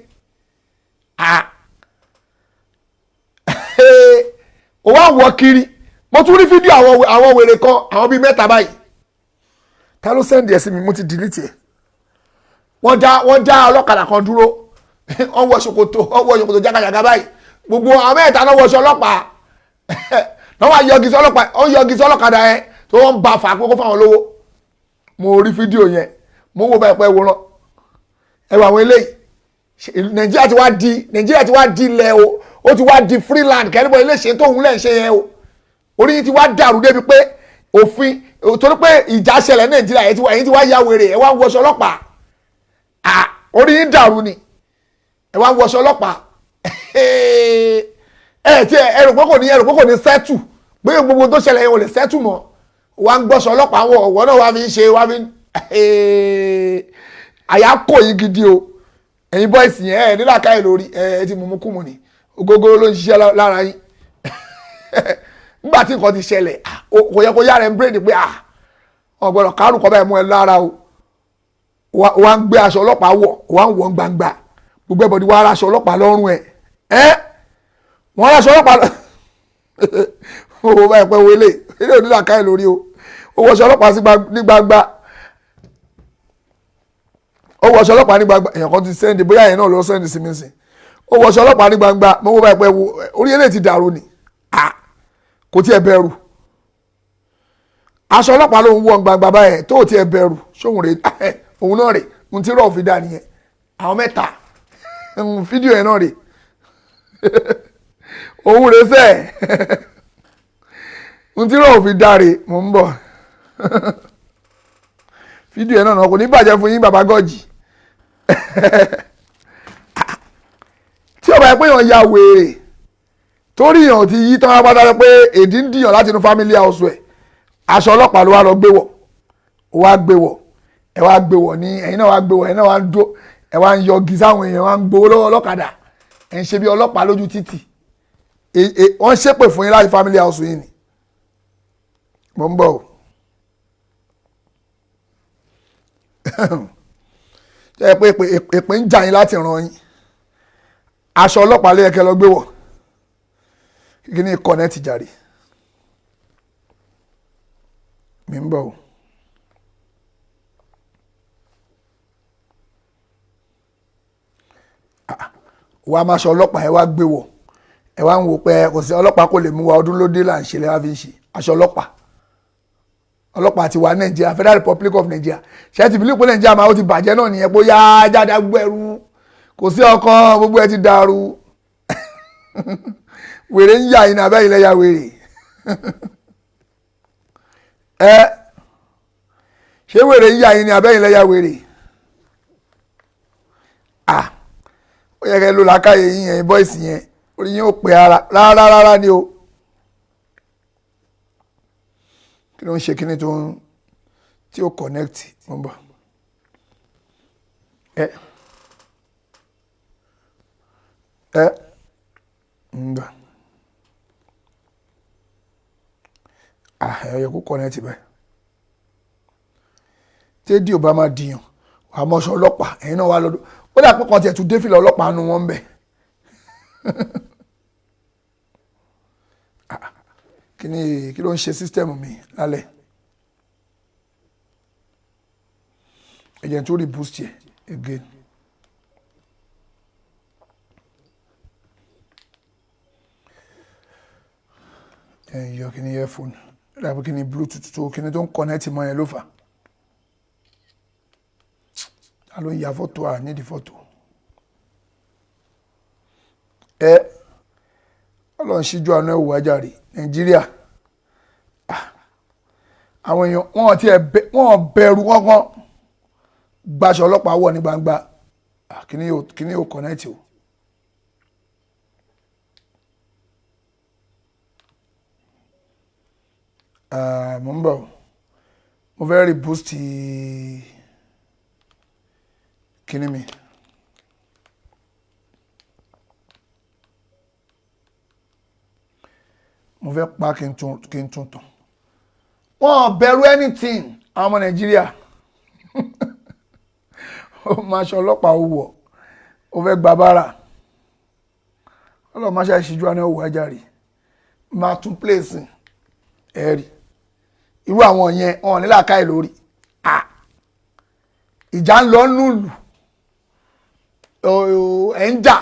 ó wá wọ kiri mo tún rí fídíò àwọn wèrè kan àwọn bíi mẹ́ta báyìí ta ló sẹ́ndì ẹ̀ sí mi mo ti delete ẹ̀ wọ́n dá ọlọ́kadà kan dúró wọ́n wọ ṣòkòtò jágajàga báyìí gbogbo àwọn mẹ́ta náà wọṣọ ọlọ́pàá náà wọ́n yọgi sí ọlọ́kadà yẹn tó wọ́n ba fà kókó fáwọn lówó mo rí fídíò yẹn mo wò báyìí pé wòran ẹ wà àwọn eléyìí nàìjíríà ti wá di ilẹ̀ o ó ti wá di freeland kẹ́rìbọ̀ ilé ṣe tóun lẹ́ ṣe yẹn o orí yìí ti wá dàrú débi pé òfin torí pé ìjà ṣẹlẹ̀ nàìjíríà ẹ̀yin ti wá ya wèrè ẹ̀ wá ń wọṣọ ọlọ́pàá orí yìí dàrú ni ẹ̀ wá ń wọṣọ ọlọ́pàá ẹ̀rù pé kò ní sẹ́tù pé gbogbo tó ṣẹlẹ̀ yẹn ò lè sẹ́tù mọ́ wá ń gbọ́ṣọ ọlọ́pàá wọ̀ ọ̀wọ́ náà wá fi ń ṣe wá fi ń àyà kò yín gidi o ẹ̀yin bọ́ìsì yẹn nílà káyè lórí ti mú kú mu ni ogógóró ló ń ṣiṣẹ́ lára yín nígbà tí nǹkan ti ṣẹlẹ̀ kò yẹ kó yára ẹ̀ ń bírèdì pé ọ̀gbọ̀nà kárùn kọ́ báyìí mú ẹ lára o wá ń gbé aṣọ ọlọ́pàá wọ̀ wá ń wọ̀ gbangba gbogbo ẹ̀bọ̀dì wá aṣọ ọlọ́pàá lọ́rùn ẹ̀ wọ́n aṣọ ọlọ́pàá owó báyìí pẹ́ wọlé ilé onílà káyè lórí o ó wọṣọ ọlọ́pàá ní gbangba ó wọṣọ ọlọ́pàá ní gbangba èèyàn kan ti sẹ́ndì bóyá èèyàn náà lọ sẹ́ndì sí mi sìn ó wọṣọ ọlọ́pàá ní gbangba mo wọ báyìí pé orí eléyìí ti dàrú ni kò tiẹ̀ bẹ̀rù aṣọ ọlọ́pàá ló ń wọ gbangba báyẹn tó tiẹ̀ bẹ̀rù ṣóhun rè òun náà rè ohun tí rọ́ọ̀ fi dà nìyẹn àwọn mẹ́ta fídíò yẹn náà rè òun rè sẹ́ẹ̀ ohun tí rọ́ọ̀ fi dà rè mò ń bọ̀ fídíò yẹn náà kò ní bàjẹ́ fún yín bàbá gọ́jì tí ọba yẹn pé yàn ya wèrè torí yàn ti yí tán pátá pé èdè ń dìyàn láti inú family house ẹ̀ aṣọ ọlọ́pàá ló wá lọ gbé wọ̀ ó wá gbé wọ̀ ẹ wá gbé wọ̀ ní ẹ̀yin náà wá gbé wọ̀ ẹ̀yin náà wá ń dó ẹ wá ń yọgi sáwọn èèyàn wá ń gbowó lọ́wọ́ ọlọ́kadà ẹ̀ ń ṣe bí ọlọ́pàá lójú títì wọ́n ṣépè fún yín láti family house yìí ni mo ń bọ̀ o jẹ́ pé èpè ń jà yín láti ràn yín aṣọ ọlọ́pàá ló yẹ kẹ́ lọ gbé wọ̀ kí ni kọ́nẹ́ẹ̀tì jàre mi ń bọ̀ o. wàá máa ṣọ ọlọ́pàá ẹ wá gbé wọ̀ ẹ wá ń wò pé kò sí ọlọ́pàá kò lè mú wa ọdún lóde là ń ṣe lẹ́wà fi ń ṣe aṣọ ọlọ́pàá ti wà Nàìjíríà Federal Republic of Nigeria ṣé ti bìlí pé Nàìjíríà máa ó ti bàjẹ́ náà nìyẹn pé yá jáde gbogbo ẹrú kò sí ọkàn gbogbo ẹ ti dàrú wèrè ń yà yín abẹ́ ilẹ̀ ya wèrè ṣé wèrè ń yà yín abẹ́ ilẹ̀ ya wèrè ó yẹ kẹ́ ló làákàyè yín yẹn bọ́ìsì yẹn orí yín ò pé ara rárá ni o kí ló ń ṣe kíní tí ó connect mo bọ̀ ń bọ̀ ẹ yẹ kó connect báyìí tẹ́dí ò bá máa dìyàn wà á mọ̀ṣọ́ ọlọ́pàá ẹ̀yin náà wà lọ́dún ó dà pé kan tiẹ̀ tún dé fìlà ọlọ́pàá nu wọn bẹ̀ kí ló ń ṣe sísítẹ́ẹ̀mù mi lálẹ́ ẹ̀jẹ̀ tó rí boost yẹ again yọ kí ni earphone dàbí kí ni bluetooth tó kí ni tó ń connect mọ́ yẹn ló fà á ló ń ya fọ́tò à nídìí fọ́tò ọlọ́run ṣíjú àánú ẹ̀wò ajáre Nàìjíríà àwọn èèyàn wọ́n bẹ̀rù kankan gbaṣọ ọlọ́pàá wọ̀ ní gbangba kí ni yóò connect o. Mo ń bọ̀ mo fẹ́ rí boost kíní mi. Mo fẹ́ pa kí n tún tàn. Wọ́n bẹ̀rù anything àwọn ọmọ Nàìjíríà. Ó máa ṣe ọlọ́pàá owó ó fẹ́ gba bára. Ọlọ́run máa ṣe àṣìjú àná òwò ajáre. Máa tún place ẹ̀rí. Irú àwọn yẹn wọn ní làákàyè lórí. Ìjà ń lọ nùlù. Ẹ̀ ń jà.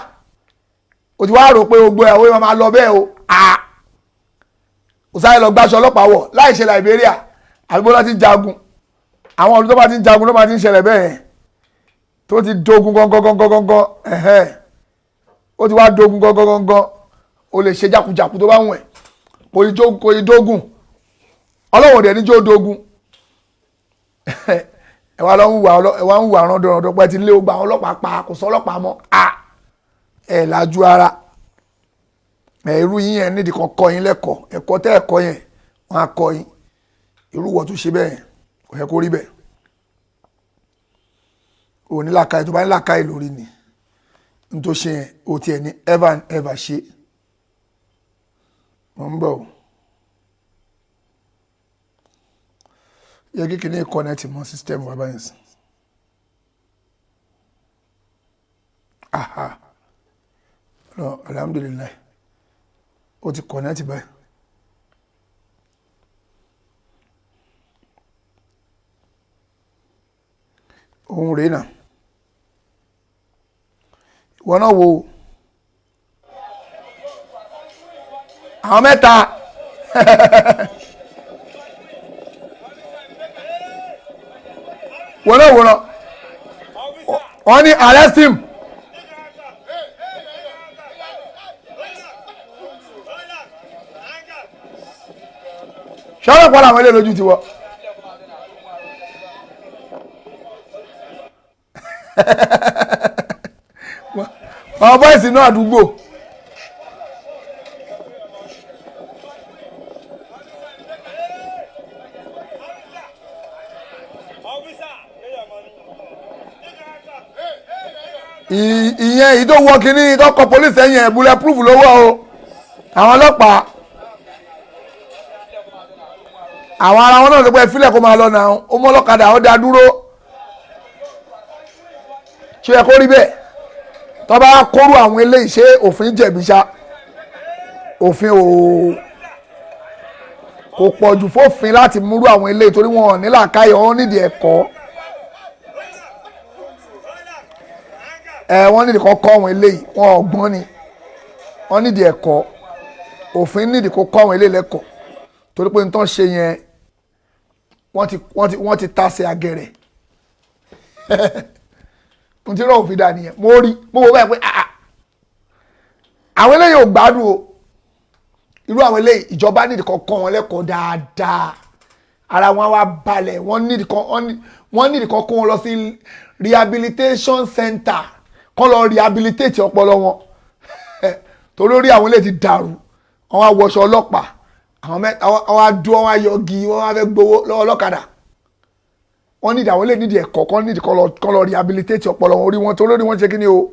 O ti wá rò pé gbogbo ẹ̀wọ́ yẹn máa lọ bẹ́ẹ̀ o. Kò sáré lọ gbáṣọ ọlọ́pàá wọ̀ láì ṣe Liberia àbí bó láti jagun. Àwọn ọdún tó bá ti ń jagun ló máa ti ń ṣẹlẹ̀ bẹ́ẹ̀ yẹn. Tó ti dogun gangan. Ó ti wá dogun gangan. O lè ṣe jákujàku tó bá wùn ẹ̀. Kò yí dogun. Ọlọ́wọ̀n dẹ̀ ní jó dogun. Ẹ wá ń wà rán pẹ́ ti lé ogbà àwọn ọlọ́pàá pa kò sọ ọlọ́pàá mọ́. Ẹ lájú ara. Irú yín yẹn nídìí kan kọ́ yín lẹ́kọ̀ọ́. Ẹ̀kọ́ tẹ́ ẹ̀kọ́ yẹn wọ́n á kọ́ yín. Irú wọ̀ tún ṣe bẹ́ẹ̀ kò yẹ kó rí bẹ́ẹ̀. O ní làákàyè tó bá ní làákàyè lórí ni. N tó ṣe yẹn o tiẹ̀ ní ever and ever ṣe. Mo ń bọ̀ o. Yẹ kí kìíní connect mọ́ system wa báyìí sí. No, alhamdulillah. O ti connect báyìí. Ohun rèé náà. Ìwọ náà wo àwọn mẹ́ta. Wọ́n náà wọ́n ní arrest him. Ṣọ́rọ̀ pọ̀ làwọn ilé lójú ti wọ́. Àwọn bọ́ìsì náà àdúgbò. Ìyẹn ìdó wọ kínní ìdọ́kọ̀ police ẹ̀yìn ẹ̀ bulletproof lówó o. Àwọn ọlọ́pàá. Àwọn ara wọn náà ló pẹ́ fílẹ̀ kó máa lọ náà. Ó mọ́ ọlọ́kadà ó dá dúró. Ṣé ẹ kó rí bẹ́ẹ̀? Tó bá kóró àwọn eléyìí ṣé òfin jẹ̀bi ṣá? Òfin kò pọ̀jù fófin láti múrú àwọn eléyìí torí wọn ò ní làákàyè wọn nídìí ẹ̀kọ́. Wọ́n nídìí kọ́ àwọn eléyìí wọn ọ̀gbọ́n ni. Wọ́n nídìí ẹ̀kọ́. Òfin nídìí kó kọ́ àwọn eléyìí lẹ́kọ̀ọ́. Torí pé nǹkan ṣe yẹn wọ́n ti tàsé agẹrẹ. N ti rọ òfin dà nìyẹn mo wò báyìí pé àwọn eléyìí ò gbádùn o irú àwọn eléyìí ìjọba nídìí kan kọ́ wọn lẹ́kọ̀ọ́ dáadáa ara wọn wá balẹ̀ wọ́n nídìí kan kó wọn lọ sí rehabilitation center kọ́ lọ rehabilitate ọpọlọ wọn torí orí àwọn eléyìí ti dàrú wọ́n wá wọṣọ ọlọ́pàá àwọn adúọ́ wọn ayọ̀gì wọn wá fẹ́ gbowó lọ́wọ́ ọlọ́kadà wọ́n nídìí àwọn ilé nídìí ẹ̀kọ́ kan nídìí kọ́ lọ rehabilitate ọpọlọ wọn orí wọn tó lórí wọn ṣe kí ni ó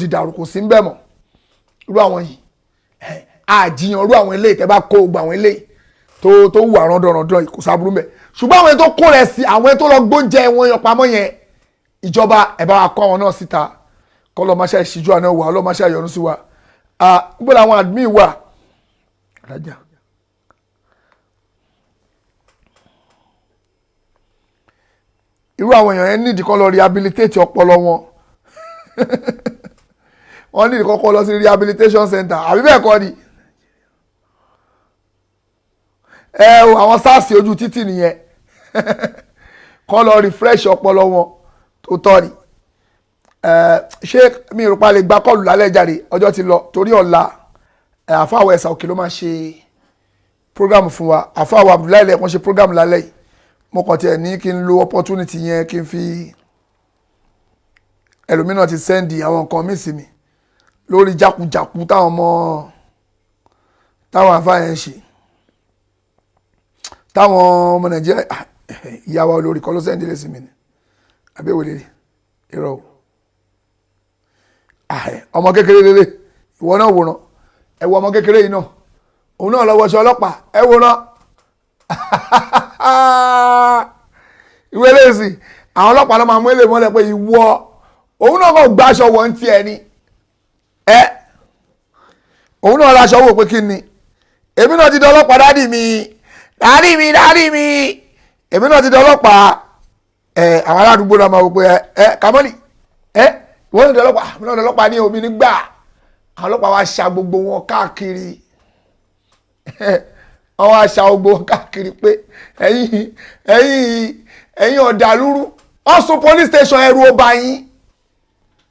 ti dàrú kò sí ń bẹ̀ mọ́ irú àwọn yìí àjiyàn irú àwọn ilé ìtẹ́ bá kó gbogbo àwọn ilé tó wù àrùn dọ̀rọ̀dọ̀ kò sábúrú mẹ́ ṣùgbọ́n àwọn tó kó rẹ̀ sí àwọn tó lọ gbóúnjẹ wọn yan pamọ́ yẹn ìjọba ẹ̀ bá wa kọ́ àwọn náà síta kọ́ lọ́ máa ṣe ìṣíjú àná wà lọ́ máa ṣe àyọ̀nù sí wa gbọ́dọ̀ àwọn admin wà rájà. Irú àwọn èèyàn yẹn nídìí kan lọ rehabilitate ọpọlọ wọn wọ́n nídìí kọ́kọ́ lọ sí rehabilitation center àbí bẹ́ẹ̀ kọ́ ni àwọn SARS ojú títì nìyẹn kọ́ lọ refresh ọpọlọ wọn tó tọ́ ni ṣé mi ò rò pa lè gba kọ́ọ̀lù lálẹ́ jáde ọjọ́ ti lọ torí ọ̀la àfáwọ̀ ẹ̀sà òkè ló máa ṣe program fún wa àfáwọ̀ Abdullahi lẹ́ẹ̀kan ṣe program lálẹ́ yìí mo kàn tiẹ̀ ní kí n lo opportunity yẹn kí n fi ẹlòmíràn ti sẹ́ndì àwọn nǹkan míì sí mi lórí jákujàku táwọn àfáà yẹn ṣe táwọn ọmọ Nàìjíríà ìyàwó olórí kọ́ ló sẹ́ndì lé sí mi ni àbẹ́wò lè rí irọ́ ọmọ kékeré lélẹ̀ ìwọ náà wòran ẹ wo ọmọ kékeré yìí náà òun náà lọ wọṣọ ọlọ́pàá ẹ wòran ìwé lẹ́sìn àwọn ọlọ́pàá ló máa mú èlé mọ́lẹ̀ pé ìwọ òun náà kàn gba aṣọ wọ̀ ń tiẹ̀ ni òun náà láṣọ wò pé kí ni èmi náà ti di ọlọ́pàá dádì mi èmi náà ti di ọlọ́pàá àwọn aládùúgbò náà máa wò pé Kamoli wọ́n ní ọlọ́pàá mi náà ọlọ́pàá ní omi nígbà àwọn ọlọ́pàá wa ṣa gbogbo wọn káàkiri wọ́n wá ṣa gbogbo wọn káàkiri pé ẹ̀yin ọ̀dàlúrú wọ́n sún police station ẹrù ọba yín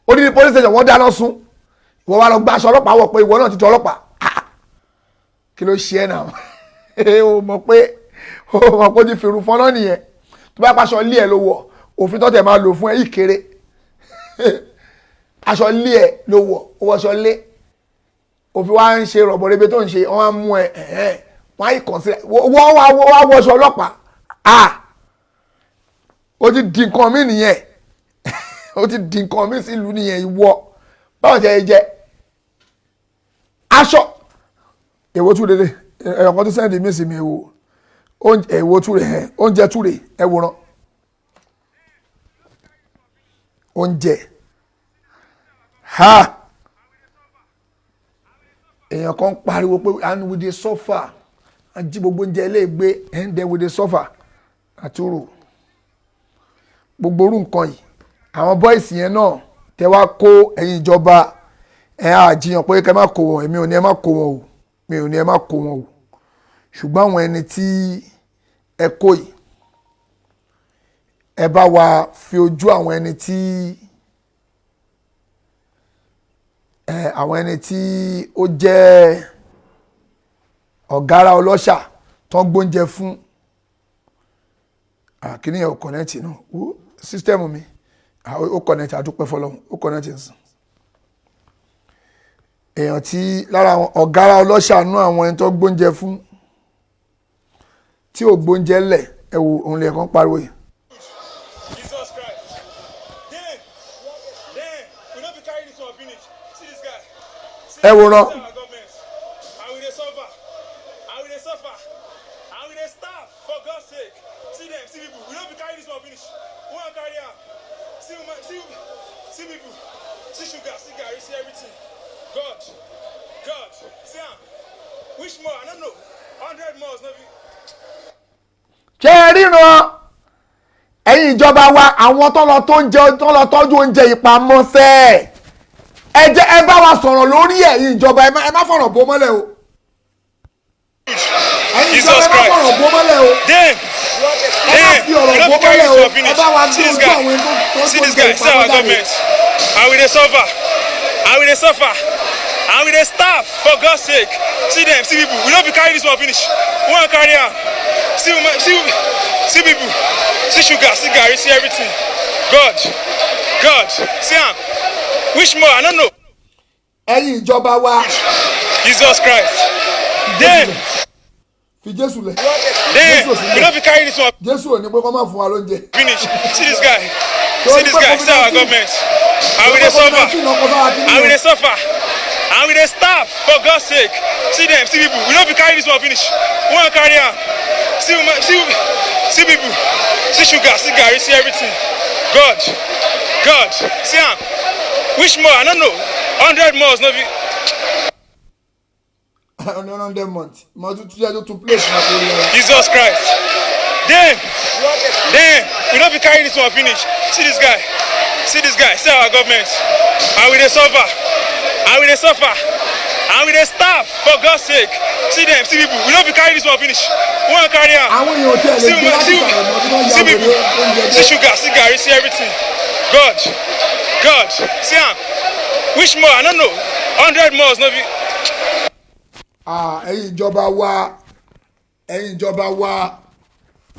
odidi police station wọ́n dáná sun ìwọ wa lọ gba aṣọ ọlọ́pàá wọ̀ pé ìwọ náà ti di ọlọ́pàá kí ló ṣe é náà o mọ̀ pé ó ti fèrú fọ́nà nìyẹn tó bá pàṣọ lé ẹ ló wọ̀ òfin tó tẹ̀ máa lò fún ẹ yìí kéré aṣọ lé ẹ ló wọ̀ ó wọṣọ lé òfin wa ń ṣe rọ̀bọ̀rẹ́bẹ tó ń ṣe wọ́n á mú ẹ wọ́n á yìí kàn sílẹ̀ wọ́n wá wọṣọ ọlọ́pàá ó ti di nǹkan mí nìyẹn ó ti di nǹkan mí sílùú nìyẹn ìwọ báwo ṣe jẹ aṣọ èwo tún lélẹ̀ ẹ̀yọ̀kan tó sẹ́ndì mí sí mi èwo tún rẹ̀ oúnjẹ tún rẹ̀ ẹ wòran oúnjẹ èèyàn kan pariwo pé and we dey suffer àjí gbogbo oúnjẹ iléègbé and then we dey suffer àtúrò gbogbo orú nǹkan yìí àwọn bọ́ìsì yẹn náà tẹ wá kó ẹ̀yin ìjọba àjiyàn pé kẹ má kó wọn èmi ò ní ẹ má kó wọn o mi ò ní ẹ má kó wọn o ṣùgbọ́n àwọn ẹni tí ẹ kó yìí ẹ bá wa fi ojú àwọn ẹni tí ó jẹ́ ọ̀gára ọlọ́ṣà tó ń gbóúnjẹ fún kíní ẹ̀ ò kọ̀nẹ́tì náà sísítẹ́ẹ̀mù mi ó kọ̀nẹ́tì àdúpẹ́ fọlọ́hún ó kọ̀nẹ́tì nsìn èèyàn tí lára àwọn ọ̀gára ọlọ́ṣà nú àwọn ẹni tó gbóúnjẹ fún tí ò gbóúnjẹ lẹ̀ ẹ wo òun lè kàn pariwo yìí. ẹ wòran. ṣé ẹ ríran ẹ̀yin ìjọba wa àwọn tó lọ tọ́jú oúnjẹ ìpamọ́ sẹ́ẹ̀ ẹ jẹ́ ẹ bá wa sọ̀rọ̀ lórí ẹ̀yin ìjọba ẹ má fọ̀rọ̀ bó mọ́lẹ̀ o ẹ̀yin ìjọba ẹ má fọ̀rọ̀ bó mọ́lẹ̀ o ẹ má fi ọ̀rọ̀ bó mọ́lẹ̀ o ẹ bá wa gbé ojú àwọn tó ń jẹ ìpamọ́ jáde. and we dey suffer and we dey starve for God's sake see them see people we no fit carry this one finish we wan carry am see people see sugar see garri see everything God see am which more I no know. ẹ̀yin ìjọba wa. Jesus Christ. Then. fi Jésù lẹ̀. Then we no fit carry this one. Jésù ò ní pé kó má fún wa lóúnjẹ. Finish see this guy see our government and we dey suffer and we dey starve for God's sake see them see people we no fit carry this one finish we wan carry am see people see sugar see garri see everything God see am which more I no know 100 more no be. 100 months mo tún tún place na ko lọ. Jesus Christ then we no fit carry this one finish see this guy see our government and we dey suffer and we dey starve for God's sake see them see people we no fit carry this one finish we wan carry am àwọn èèyàn tí ẹ lè gbé láti sàrọ̀ see people see sugar see garri see everything God see am which more I no know 100 more no be. ẹ̀yin ìjọba wa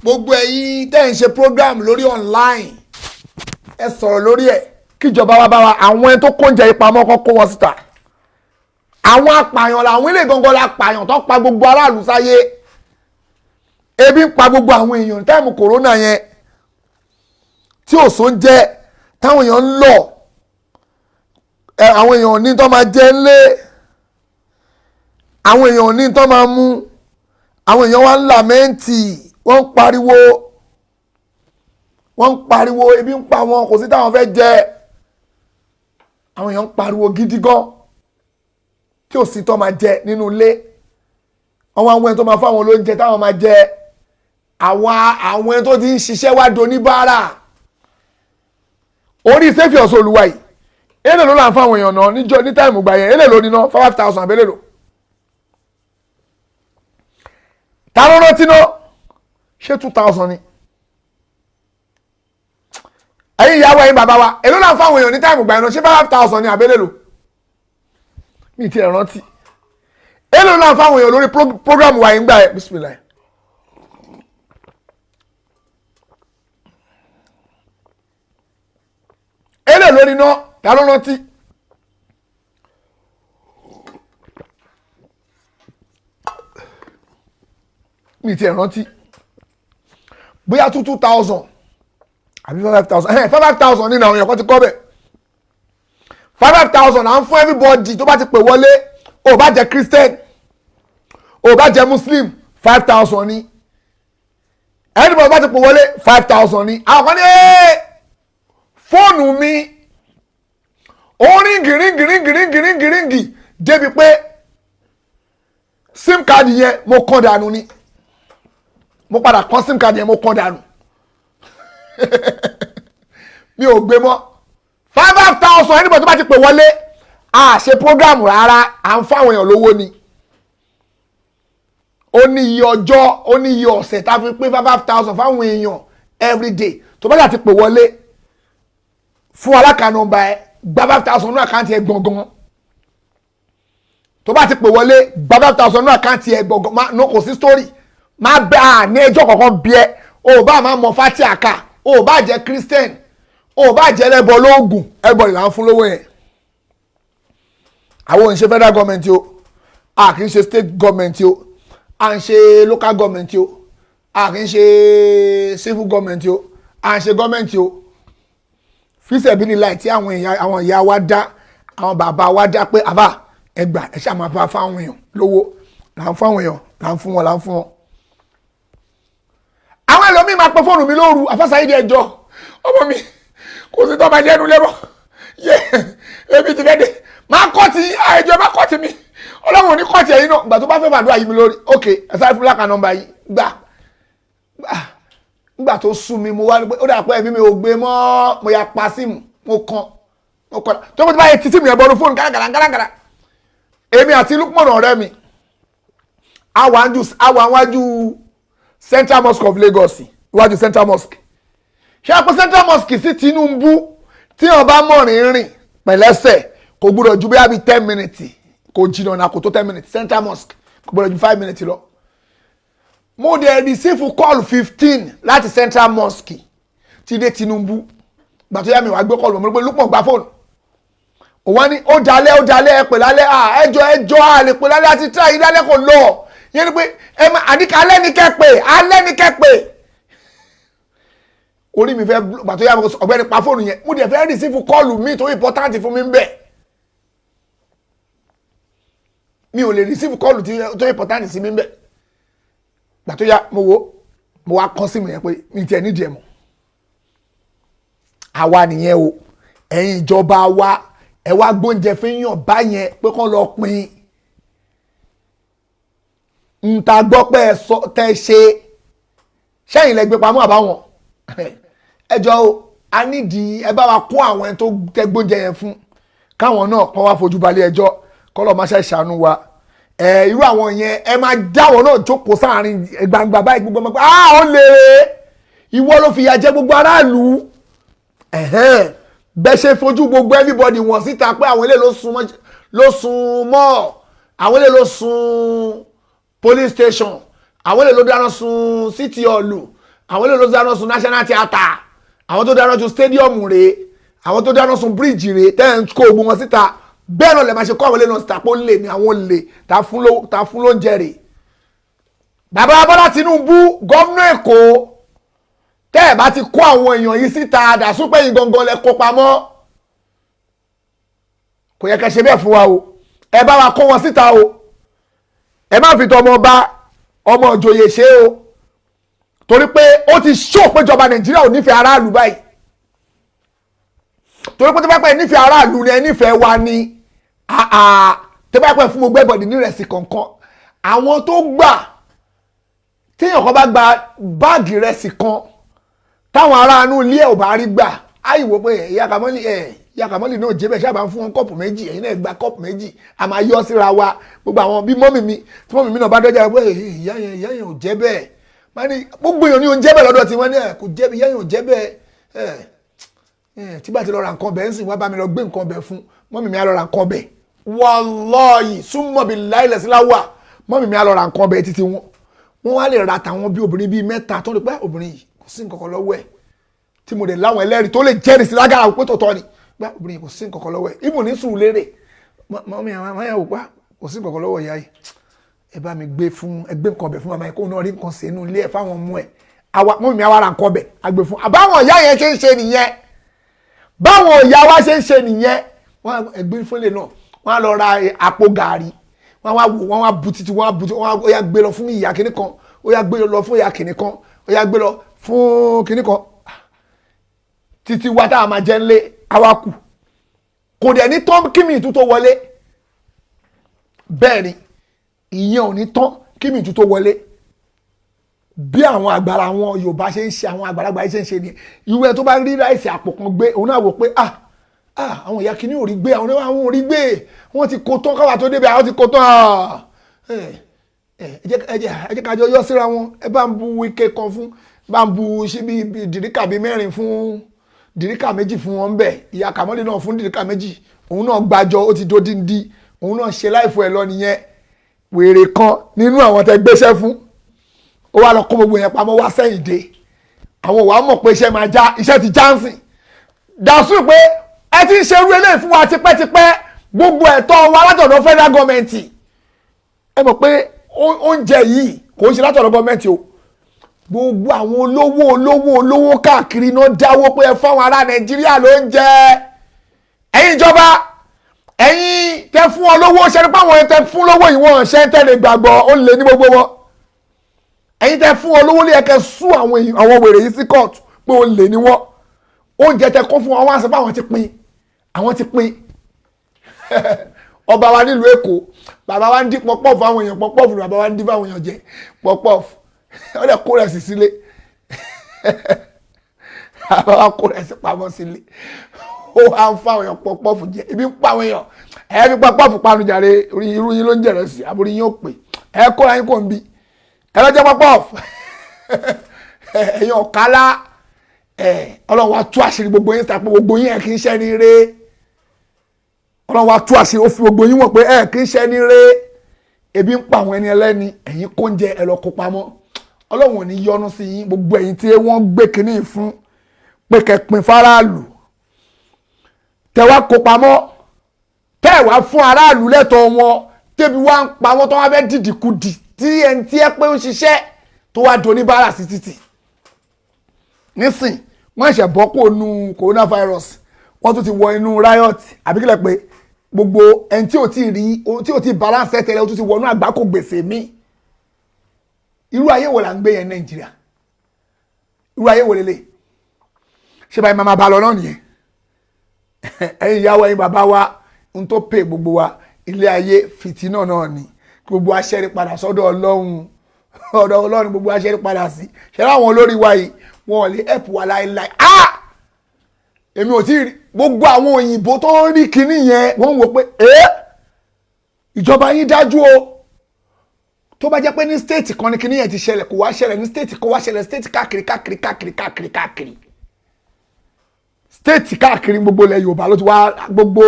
gbogbo ẹ̀yin tẹ́ ń ṣe program lórí online ẹ sọ̀rọ̀ lórí ẹ̀ kíjọba wa bá wa àwọn ẹni tó kóúnjẹ ìpamọ́ kó wọn síta àwọn apààyàn làwọn ilé gangan la pààyàn tó pa gbogbo aráàlú sáyé ebi ń pa gbogbo àwọn èèyàn táìmù kòrónà yẹn tí ò sóúnjẹ táwọn èèyàn ń lọ àwọn èèyàn ní tó máa jẹ ńlé àwọn èèyàn ní tó máa mú àwọn èèyàn wá ń làmẹ́ǹtì wọ́n ń pariwo ebi ń pa wọn kò sí táwọn fẹ́ jẹ àwọn èèyàn ń pariwo gidi gan tí ò sí tó máa jẹ nínú ilé àwọn ẹni tó máa fáwọn olóúnjẹ táwọn máa jẹ àwọn ẹni tó ti ń ṣiṣẹ́ wá doníbàárà orí sẹ́fì ọ̀sọ̀ olùwà yìí èlé ló là ń fáwọn èèyàn náà níjọ ní táìmù gbà yẹn èlé ló ní ná 5,000 àbẹ́lẹ̀ lò ta ló rántí ná ṣé 2,000 ni ẹ̀yin ìyàwó ẹ̀yin bàbá wa èló là ń fáwọn èèyàn ní táìmù gbà yẹn náà ṣé 5,000 ni àbẹ́lẹ̀ lò mi ti ẹ̀ rántí èló ló là ń fáwọn èèyàn lórí program wa yìí ń gbà ẹ̀ bismillah èlé lórí náà ta ló rántí mi ti ẹ̀ rántí bóyá 2,000 àbí 5,000 5,000 nínú àwọn èèyàn kan ti kọ́ bẹ̀ 5,000 à ń fún everybody tó bá ti pè wọlé ó bá jẹ́ Christian ó bá jẹ́ Muslim 5,000 ni everybody bá ti pè wọlé 5,000 ni àwọn kan ní fóònù mi ó ríngì débi pé sim card yẹn mo kàn dànù ni mo padà kàn sim card yẹn mo kàn dànù mi ò gbé mọ́ 5,000 ẹnìbọ̀ tó bá ti pè wọlé a ṣe program rárá à ń fáwọn èèyàn lówó ni ó ní iye ọjọ́ ó ní iye ọ̀sẹ̀ tá a fi pé 5,000 fáwọn èèyàn everyday tó bá ti pè wọlé fún alákànnọ́mbà ẹ gba 5,000 ní àkáǹtì ẹ gbọ̀ngàn tó bá ti pè wọlé gba 5,000 ní àkáǹtì ẹ gbọ̀ngàn no kò sí story má bẹ́ à ní ẹjọ́ kankan bí ẹ o bá máa mọ fati àká o bá jẹ́ Christian o bá jẹ́ ẹlẹ́bọ lóògùn ẹbọ ìlànà fún lówó yẹn àwọn ò ń ṣe federal government o a kì í ṣe state government o a ń ṣe local government o a kì í ṣe civil government o a ń ṣe government o fíṣẹ̀bílì láì tí àwọn ìyá wa dá àwọn bàbá wa dá pé àbá ẹgbà ẹ ṣáà máa bá fáwọn èèyàn lówó là ń fáwọn èèyàn là ń fún wọn. àwọn ẹlòmíín máa pẹ fóònù mi lóru àfẹ́sáyédé ẹjọ́ ọmọ mi kò sí tó máa jẹ́ ẹnu lẹ́bọ̀ yé ebi ti fẹ́ dé máa kọ́ọ̀tì ẹjọ́ máa kọ́ọ̀tì mi ọlọ́run ò ní kọ́ọ̀tì ẹ̀yin náà gbà tó bá fẹ́ fàdúrà yìí mi lórí ok ẹ sáré fún lákà nọ́mbà yìí gbà tó sú mi mo wá ní pé ó dà pé ẹ̀mí mi ò gbé mọ́ mo ya pa síìmù mo kàn tó mo ti bá yẹ títí mi ẹ̀ bọ́nu fóònù gàràgàrà èmi àti Lukman ọ̀rẹ́ mi àwọn àwájú Central Mosque of Lagos iwájú Central Mosque ṣé àpò Central Mosque sí Tinubu tí wọn bá mọ̀rin rìn pẹ̀lẹ́sẹ̀ kò gbúdọ̀ ju bí i 10 minutes kò jìnnà náà kò tó 10 minutes Central Mosque kò gbúdọ̀ ju 5 minutes lọ. mo dẹ̀ receive call 15 láti Central Mosque ti dé Tinubu gbà tó yá mi wá gbé call mo pé Lukman gba fóònù òwọ́n ní ó dalẹ̀ ẹ pè lálẹ́ ẹjọ́ a lè pè lálẹ́ àti tíra yìí lálẹ́ kò lọ yẹn ni pé ẹ máa àdìkà alẹ́ ní kẹ́pẹ́ orí mi fẹ́ gbà tó yá ọ̀gbẹ́ni pa fóònù yẹn mo dẹ̀ fẹ́ receive call mi tó important fún mi ń bẹ̀ mi ò lè receive call tó important sí mi ń bẹ̀ gbà tó yá mo wá kọ́ sí mi yẹn pé mi tiẹ̀ nídìí ẹ̀ mọ́ àwa nìyẹn o ẹ̀yin ìjọba wa ẹ wá gbóúnjẹ fi yàn báyẹn pé kán lọ pín n ta gbọ́ pé ẹ sọ tẹ́ ṣe sẹ́yìn lẹ gbé pamọ́ àbáwọn ẹjọ́ o a nídìí ẹ bá wa kó àwọn ẹni tó tẹ́ gbóúnjẹ yẹn fún káwọn náà kán wá fojú balẹ̀ ẹjọ́ kọ́lọ̀ máa ṣe ṣàánú wa irú àwọn yẹn ẹ máa dáwọ́ náà jókòó sáàrin gbangba báyìí gbogbo ọmọ pé ó lè ìwọ ló fìyà jẹ gbogbo aráàlú bẹ́ẹ̀ ṣe fojú gbogbo everybody wọ̀n síta pé àwọn ilé ló sùn mọ́ àwọn ilé ló sùn police station àwọn ilé ló dáná sun city hall àwọn ilé ló dáná sun national theatre àwọn tó dáná sun stadium rèé àwọn tó dáná sun bridge rèé tẹ́ ń kó ogun wọn síta bẹ́ẹ̀ náà lè máa ṣe kó àwọn ilé náà síta pé ó lè ní àwọn olè ta fún lóúnjẹ rèé. bàbá Bọ́lá Tinubu gómìnà Èkó tẹ́ ẹ̀ bá ti kó àwọn èèyàn yìí síta dàsúpẹ́ yìí gangan lẹ kó pamọ́ kò yẹ kẹ́ ṣe bẹ́ẹ̀ fún wa o ẹ bá wa kó wọn síta o ẹ má fi tọmọ bá ọmọ òjòyè ṣe o torí pé ó ti ṣó péjọba Nàìjíríà ò nífẹ̀ẹ́ aráàlú báyìí torí pé tó bá pẹ́ nífẹ̀ẹ́ aráàlú ni ẹ nífẹ̀ẹ́ wa ni tó bá pẹ́ fún gbogbo ẹ̀bọ̀dì nírẹ̀sì kọ̀ọ̀kan àwọn tó gbà téèyàn kan bá gba báàgì rẹ̀sì kan táwọn aráàlú ilé ẹ̀ ò bá rí gbà áyìwò pé ìyá Kàmọ́lì náà jẹ́ bẹ́ẹ̀ ṣáàbà ń fún wọn kọ́ọ̀pù méjì ẹ̀yin náà gba kọ́ọ̀pù méjì a máa yọ síra wa gbogbo àwọn bí mọ́mì mi tí mọ́mì mi náà bá dọ́jà pé ìyá yẹn ò jẹ́ bẹ́ẹ̀ máa ní gbogbo èèyàn ni ò ń jẹ́ bẹ́ẹ̀ lọ́dọ̀ tí wọ́n ní kò jẹ́ ìyá yẹn ò jẹ́ bẹ́ẹ̀ tí bá ti lọ ra nǹkan bẹ́ẹ̀ ń sìn wá bá mi lọ gbé nǹkan bẹ́ẹ̀ fún mọ́mì mi á lọ ra nǹkan bẹ́ẹ̀ wallahi súnmọ́ bí láìlẹ̀ sí láwà mọ́mì mi á lọ ra nǹkan bẹ́ẹ̀ títí wọn wá lè ra tàwọn bí obìnrin bíi mẹ́ta tó lè pẹ́ obìnrin yìí kò sí nǹkan kan lọ́wọ́ ẹ̀ tí mo dẹ̀ láwọn ẹlẹ́rìí tó lè jẹ́rìí sí lágàrà pé tòótọ́ ni gbá obìnrin kò sí nǹkan kan lọ́wọ́ ẹ̀ ibùn ní sùúrù lérè mọ́mí àwọn àyàwó pa kò sí nǹkan kan lọ́wọ́ ìyá yìí ẹ bá mi gbé fún ẹgbẹ́ nǹkan ọbẹ̀ fún màmá yẹn kó náà rí nǹkan sí inú ilé ẹ̀ fáwọn ọmọ ẹ̀ mọ́mí mi àwa ra nǹkan ọbẹ̀ àgbè fún àbáwọn ìyá yẹn ṣe ń ṣe nìyẹn báwọn ìyá wa ṣe ń ṣe nìyẹn wọ́n ẹgbẹ́ fúnlẹ̀ náà wọ́n á lọ ra àpò gàrí wọ́n wá bu títí wọ́n á gbé lọ fún ìyá kìnnì kan ó yá gbé lọ fún ìyá kìnnì kan ó yá gbé lọ fún kìnnì kan títí wá tá a máa jẹ ńlé awakù kò dẹ̀ ní tán kí mi ìtútó wọlé bẹ́ẹ̀ ni ìyẹn ò ní tán kí mi ìtútó wọlé bí àwọn àgbàrá àwọn Yorùbá ṣe ń ṣe àwọn àgbàlagbà ṣe ń ṣe ni irú ẹ tó bá rí ráìsì àpò kan gbé òun náà wò pé àwọn ìyá kìíní ò rí gbé àwọn ò rí gbé wọ́n ti kó tán káwà tó débẹ̀ àwọn ti kó tán ẹ jẹ́ ká jọ yọ síra wọn ẹ bá ń bu ike kan fún bá ń bu síbi dìríkà bíi mẹ́rin fún dìríkà méjì fún wọn bẹ́ẹ̀ ìyá Kàmọ́lì náà fún dìríkà méjì òun náà gbàjọ ó ti dodindi òun náà ṣe láìfọ ẹ lọ nìyẹn wèrè kan nínú àwọn tẹ gbéṣẹ́ fún ó wá lọ kó gbogbo yẹn pamọ́ wá sẹ́yìn dé àwọn òwà mọ̀ pé iṣẹ́ máa já iṣẹ́ ti jáǹsìn dàsú pé ẹ ti ń ṣerú eléyìí fún wa tipẹ́tipẹ́ gbogbo ẹ̀tọ́ wa látọ̀dọ̀ federal government ẹ mọ̀ pé oúnjẹ yìí kò ń ṣe látọ̀dọ̀ government o gbogbo àwọn olówó káàkiri náà dáwó pé ẹ fáwọn ará Nàìjíríà ló ń jẹ ẹ̀yin ìjọba ẹ̀yin tẹ fún ọ lówó ṣe nípa àwọn tẹ fún lówó ìwọ̀n ṣe ń tẹ̀lé gbàgbọ́ ó lè ní gbogbo wọn ẹ̀yin tẹ fún ọ lówó lè kẹ sún àwọn wèrè yìí sí court pé ó lè ní wọn oúnjẹ tẹ kó fún wọn wá sọ pé àwọn ti pín ọba wa nílùú Èkó bàbá wa ń dín pọpọ́ọ̀fù àwọn èèyàn pọpọ́ọ̀fù bàbá wa ń dín fáwọn èèyàn jẹ pọpọ́ọ̀fù ó lè kó rẹ̀ sí sílé bàbá wa kó rẹ̀ sí pamọ́ sílé ó wá ń fáwọn èèyàn pọpọ́ọ̀fù jẹ ibi ń pa àwọn èèyàn ẹ fi pọpọ́ọ̀fù panu jàre irú yín ló ń jẹ̀rẹ̀ sí àbúrò yín ó pè ẹ kó ra yín kò ń bí ẹ lọ jẹ pọpọ́ọ̀fù èèyàn kálá Ọlọ́run wa tú àṣírí gbogbo yín tàpé gbogbo yín ẹ̀ kì í ṣẹ́ ní ré Ọlọ́run wa tú àṣírí ó fi gbogbo yín wọ̀n pé ẹ̀ kì í ṣẹ́ ní ré ebi ń pa àwọn ẹni ẹlẹ́ni ẹ̀yin kó ń jẹ ẹ lọ kó pamọ́ Ọlọ́run ò ní yọ́nú sí yín gbogbo ẹ̀yin tí wọ́n gbé kínní fún pé kẹpin faraàlú tẹ wá kó pamọ́ tẹ wá fún aráàlú lẹ́tọ̀ọ́ wọn tẹ́bi wá ń pa wọ́n tó wá fẹ́ dìdìkudì tí ẹni tí ẹ pé ń ṣiṣẹ́ tó wá do oníbàárà sí títì nísìn wọ́n ṣẹ̀ bọ́ kó nu coronavirus wọ́n tún ti wọ inú riot àbí kílẹ̀ pé gbogbo ẹni tí ò tí rí tí ò tí balance tẹ́lẹ̀ ó tún ti wọnú àgbákò gbèsè mi irú ayé wo là ń gbé yẹn Nàìjíríà irú ayé wo lélẹ̀ ṣé báyìí máa bá lọ náà nìyẹn ẹ̀yin ìyàwó ẹ̀yin bàbá wa ń tó pè gbogbo wa ilé ayé fìtínà náà ni gbogbo aṣẹ́rí padà sọ́dọ̀ Ọlọ́run ọ̀dọ̀ Ọlọ́run gbogbo aṣẹ́rí padà sí ṣẹlẹ̀ àwọn olórí wa yìí wọn ò lè ẹ̀pù wa láéláé èmi ò tí rí gbogbo àwọn òyìnbó tó ń rí kinní yẹn wọ́n ń wò pé ìjọba yín dájú o tó bá jẹ́ pé ní stéètì kan ní kinní yẹn ti ṣẹlẹ̀ kò wá ṣẹlẹ̀ ní stéètì kan wá ṣẹlẹ̀ stéètì káàkiri stéètì káàkiri gbogbo ilẹ̀ Yorùbá ló ti wá gbogbo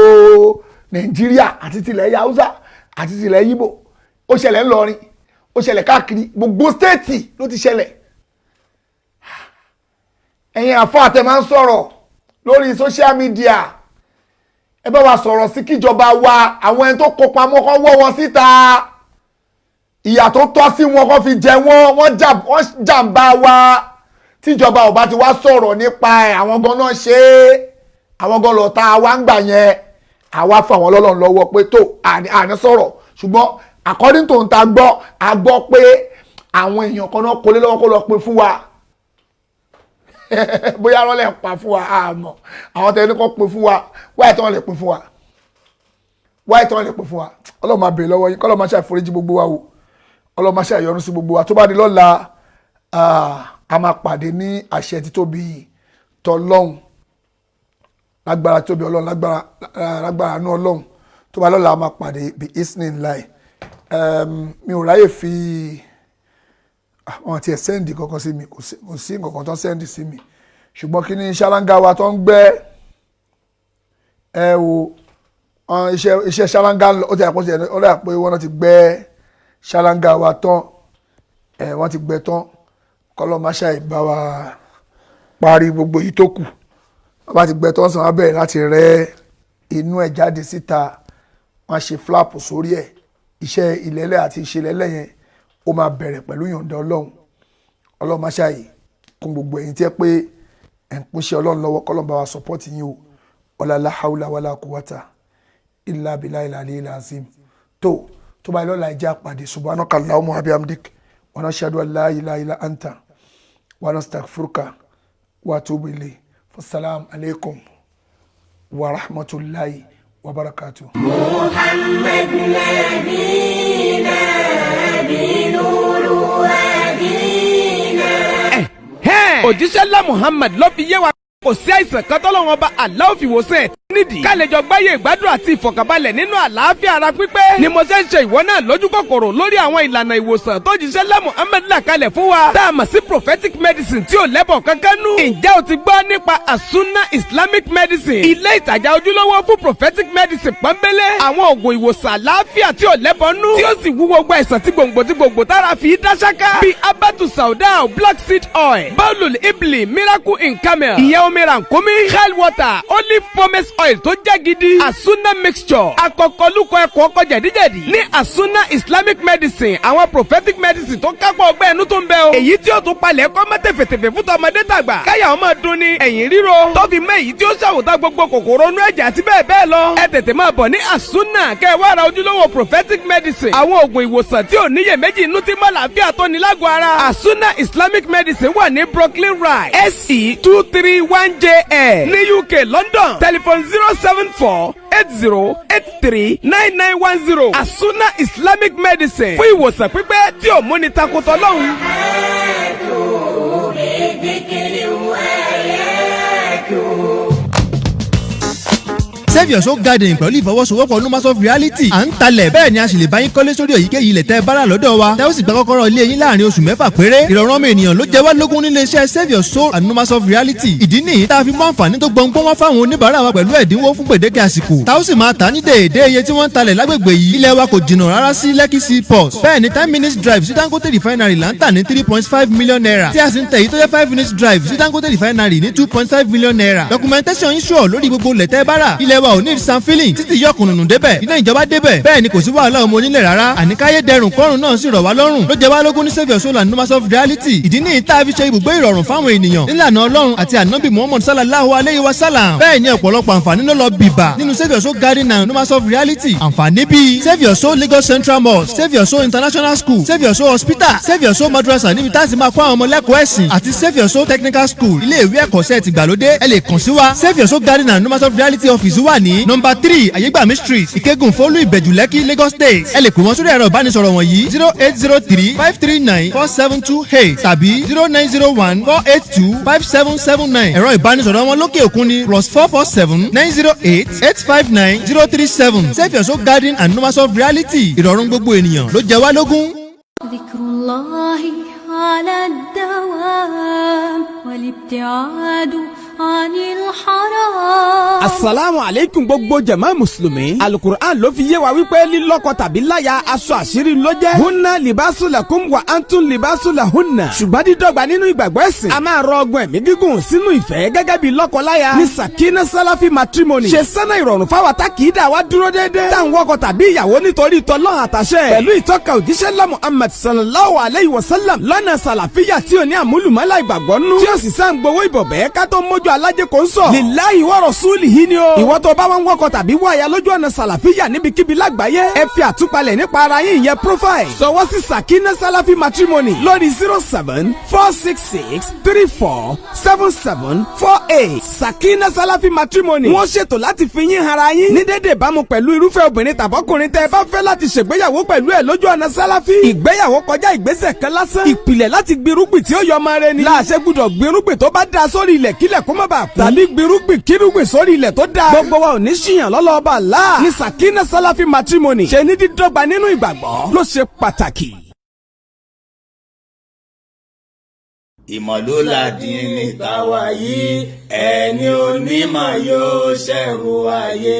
Nàìjíríà àti tilẹ̀ Haúsá àti tilẹ̀ Yíbò ó ṣẹlẹ̀ ńlọrin ó ṣẹlẹ̀ káàkiri gbogbo stéètì ló ti ṣẹlẹ̀ ẹ̀yin àfọ́ àtẹ máa ń sọ̀rọ̀ lórí social media ẹ bá wa sọ̀rọ̀ sí kíjọba wa àwọn ẹni tó kó pamọ́ kán wọ́ wọn síta ìyà tó tọ́ sí wọn kán fi jẹ wọ́n jàǹbá wa tíjọba ò bá ti wá sọ̀rọ̀ nípa ẹ̀ àwọn gan náà ṣe é àwọn gan lọ́ta wa ń gbà yẹn àwa fún àwọn ọlọ́run lọ́wọ́ pé tó àní sọ̀rọ̀ ṣùgbọ́n according to n ta gbọ́ a gbọ́ pé àwọn èèyàn kan náà kó lé lọ́wọ́ kó lọ pin fún wa bóyá rọ́lẹ̀ ń pa fún wa àmọ́ àwọn tẹ̀lé kan pin fún wa wáyé tí wọ́n lè pin fún wa ọlọ́run máa bèèrè lọ́wọ́ yín kọ́lọ́ máa ṣàforíjì gbogbo wa o ọlọ́run máa ṣàyọnu sí gbogbo wa tó bá di lọ́la a máa pàdé ní àṣẹ títóbi tọlọ́hun lágbára tóbi ọlọ́run lágbára àánú ọlọ́run tó bá lọ́la a máa pàdé bí isnin láì mi ò ráyè fi àwọn àti ẹ̀ sẹ́ndì kankan sí mi kò sí nǹkan tó ń sẹ́ndì sí mi ṣùgbọ́n kí ni ṣáláńgá wa tó ń gbẹ́ ẹ wo iṣẹ́ ṣáláńgá ó ti àpọ́sí ẹ̀ ó dà pé wọ́n ti gbẹ́ ṣáláńgá wa tán wọ́n ti gbẹ́ tán kọ́lọ́ máa ṣàì bá wa parí gbogbo èyí tó kù wọ́n bá ti gbẹ́ tán sàn wá bẹ̀rẹ̀ láti rẹ́ inú ẹ̀ jáde síta wọ́n á ṣe flap sórí ẹ̀ iṣẹ́ ìlẹ́lẹ̀ àti ìṣẹ̀lẹ̀lẹ̀ yẹn ó máa bẹ̀rẹ̀ pẹ̀lú yọ̀ǹda ọlọ́run máa ṣàì kún gbogbo ẹ̀yin tí ẹ pé ẹ̀ ń pínṣẹ́ ọlọ́run lọ́wọ́ kọ́lọ́n bá wa support yín o ọ̀làlá haúlá wàlá kúwàtà illa billahi al-aliyyil azim tó bá lọ́la ìjà pàdé subhanaka allahumma wa bihamdik wa nashhadu an la ilaha illa anta wa nastaghfiruka wa atubu ilayk assalamu alaikum wa rahmatullahi wa barakatuh. Muhammad nabina binuru adina. Òjíṣẹ́ ńlá Muhammad ló fi yé wa kò sí àìsàn kan tọ́lọ́run ọba Allah fi wòsàn ẹ̀ nídìí. ká lè jọ gbáyé ìgbádùn àti ìfọ̀kànbalẹ̀ nínú àlàáfíà ara pípé. ni mo ṣe ń ṣe ìwọ náà lójú kòkòrò lórí àwọn ìlànà ìwòsàn tó jíṣẹ́ ńlá Muhammad là kalẹ̀ fún wa. tá a mọ̀ sí prophetic medicine tí ò lẹ́bọ̀ kankan nú. ǹjẹ́ o ti gbọ́ nípa Asuna Islamic medicine? ilé ìtajà ojúlówó fún prophetic medicine pọ́nbélé. àwọn òògùn ìwòsàn àlàáfíà tí ò lẹ́bọ̀ nú. tí ó sì wúwo gba ìsàn tí gbòǹgbò tára fi dá ṣáká. bíi abatu sauda black seed oil bawlul ibli miracle in camel. ìyẹn omi rànkómi hell water olive pomace oil tó jẹ́ gidi. Asuna mixture akọkọlùkọ ẹ̀kọ́ ọkọ jẹ̀díjẹ̀dí. ní Asuna Islamic medicine àwọn prophetic medicine tó kápọ̀ ọgbẹ́ ẹnu tó ń bẹ o. èyí tí ó tún palẹ̀ kọ́ mọ́ tẹ̀fẹ̀tẹ̀fẹ̀ fún tọmọdé tàgbà. káyà ọmọ dun ni ẹ̀yìn ríro. tó fi mẹ́ èyí tí ó ṣàwòtá gbogbo kòkòrò inú ẹ̀jẹ̀ àti bẹ́ẹ̀ bẹ́ẹ̀ lọ. ẹ tètè máa bọ̀ ní Asuna kẹ́ ẹ wá ra ojúlówó prophetic medicine. àwọn oògùn ìwòsàn tí ò níyèméjì inú tí mọ́ làáfíà tó ní lágọ̀ọ́ ara. Asuna Islamic medicine wà ní Brooklyn Rise SE 231JL ní UK London telephone 074-8083-9910. Asuna Islamic medicine fún ìwòsàn pípẹ́ tí ò múni takotọ́ lọ́hùn. Save Your Soul Garden pẹ̀lú ìfọwọ́sowọ́pọ̀ Numas of Reality. à ń talẹ̀ bẹ́ẹ̀ ni a sì lè bá yín kọ́lé sórí èyíkéyìí ilẹ̀ tẹ́ bára lọ́dọ̀ wa. tẹ́ ó sì gba kọ́kọ́rọ́ ilé yín láàrin oṣù 6 péré. ìrọ̀rùn ọmọ ènìyàn ló jẹ́ wá lógún nílé iṣẹ́ Save Your Soul and Numas of Reality. ìdí nìyí tá a fi mú àǹfààní tó gbọ̀ngbọ́n wá fáwọn oníbàárà wa pẹ̀lú ẹ̀dínwó fún gbèdéke àsìkò. tá ó sì máa tà ní déédéé iye tí wọ́n ń talẹ̀ lágbègbè yìí. ilẹ̀ wa kò jìnnà rárá sí Lekki Seaport. bẹ́ẹ̀ ni 10 minutes drive sí Dangote refinery là ń tà ní 3.5 million naira. tí a sì ń tẹ̀ yìí tó jẹ́ 5 minutes drive sí Dangote refinery ní 2.5 million naira. documentation yín sure lórí gbogbo ilẹ̀ tẹ́ bára. ilẹ̀ wa ò ní sanfilling títí yọkùnrùn débẹ̀ iná ìjọba débẹ̀ bẹ́ẹ̀ ni kò sí wàhálà ọmọ onílẹ̀ rárá àníkáyé dẹrùn kọ́rùn náà sì rọ̀ wá lọ́rùn ló jẹ́ wá lógún ní Save Your Soul and Numas of Reality. ìdí ní ìta fi ṣe ibùgbé ìrọ̀rùn fáwọn ènìyàn nílànà Ọlọ́run àti ànábì Muhammad sallallahu alayhi wa sallam. bẹ́ẹ̀ ni ọ̀pọ̀lọpọ̀ àǹfààní ló lọ bìbà nínú Save Your Soul Garden and Numas of Reality. àǹfààní bíi Save Your Soul Lagos Central Mosque, Save Your Soul International School, Save Your Soul Hospital, Save Your Soul Madrasa níbi tá a ti máa kó àwọn ọmọ lẹ́kọ̀ọ́ ẹ̀sìn àti Save Your Soul Technical School ilé ìwé ẹ̀kọ́ṣẹ́ tìgbàlódé. ẹ lè kàn sí wa Save Your Soul Garden and Numas of Reality office wà ní number 3 Ayégbàmí Street Ìkẹ́gùn Fólú Ìbẹ̀jú Lẹ́kì Lagos State. ẹ lè pè wọ́n sórí ẹ̀rọ ìbánisọ̀rọ̀ wọ̀nyí 0803-539-4728 tàbí 0901-482-5779. ẹ̀rọ ìbánisọ̀rọ̀ wọn lókè òkun ni +447-908-859-037. Save Your Soul Garden and Numas of Reality. ìrọ̀rùn gbogbo ènìyàn ló jẹ wá lógún. ذكر الله على الدوام والابتعاد عن الحرام. Asalaamu aleykum gbogbo jama Mùsùlùmí. Alukur'an ló fi yé wa wípé lílọ́kọ tàbí láya aṣọ àṣírí ló jẹ́. Hunna libasu lakum wa antum libasu lahunna. Ṣùgbọ́n dídọ́gba nínú ìgbàgbọ́ ẹ̀sìn. A máa rọ ọgbọ́n ẹ̀mí gígùn sínú ìfẹ́ gẹ́gẹ́ bí lọ́kọ-láya. Ní Sakina Salafi matrimony. Ṣe sẹ́nà ìrọ̀rùn fáwa tá kì í dà wá dúró déédéé. Tá ń wọkọ tàbí ìyàwó nítorí tọ́lọ́hàn àtàṣẹ. Pẹ̀lú ìtọ́ka òjíṣẹ́ ńlá Muhammad sallallahu alayhi wa sallam. Lọ́nà sàlàfíyà tí ò ní àmúlùmọ́lá ìgbàgbọ́ nú. Tí ó sì sá ń gbowó ìbọ̀bẹ́ ká tó mójú alájẹ kò ń sọ. Lillahi wa rasulihi ni o. Ìwọ tó bá wọn wọkọ tàbí wáyà lójú ọ̀nà sàlàfíyà níbikíbi lágbàáyé. Ẹ fi àtúpalẹ̀ nípa ara yín ìyẹn profile. Sọwọ́ sí Sakina Salafi matrimony lórí 07466347748. Sakina Salafi matrimony. Wọ́n ṣètò láti fi yín hara yín. Ní dédé ìbámu pẹ̀lú irúfẹ́ obìnrin tàbọ́kùnrin tẹ́ ẹ bá fẹ́ láti ṣègbéyàwó pẹ̀lú ẹ̀ lójú ọ̀nà Salafi. Ìgbéyàwó kọjá ìgbésẹ̀ kan lásán. Ìpìlẹ̀ láti gbirúgbìn tí ó yọ ọmọ rẹ ni. Láàṣẹ gbúdọ̀ gbirúgbìn tó bá da sórí ilẹ̀ kílẹ̀ kó má bàa kú. Tàbí gbirúgbìn kírúgbìn sórí ilẹ̀ tó da. Gbogbo wa ò ní ṣìyàn lọ́lọ́ọ̀bà Allah. Ní Sakina Salafi matrimony. Ṣe ní dídọ́gba nínú ìgbàgbọ́ ló ṣe pàtàkì. Ìmọ̀lóládì ní tàwa yìí, ẹni onímọ̀ yóò ṣẹ̀rù ayé,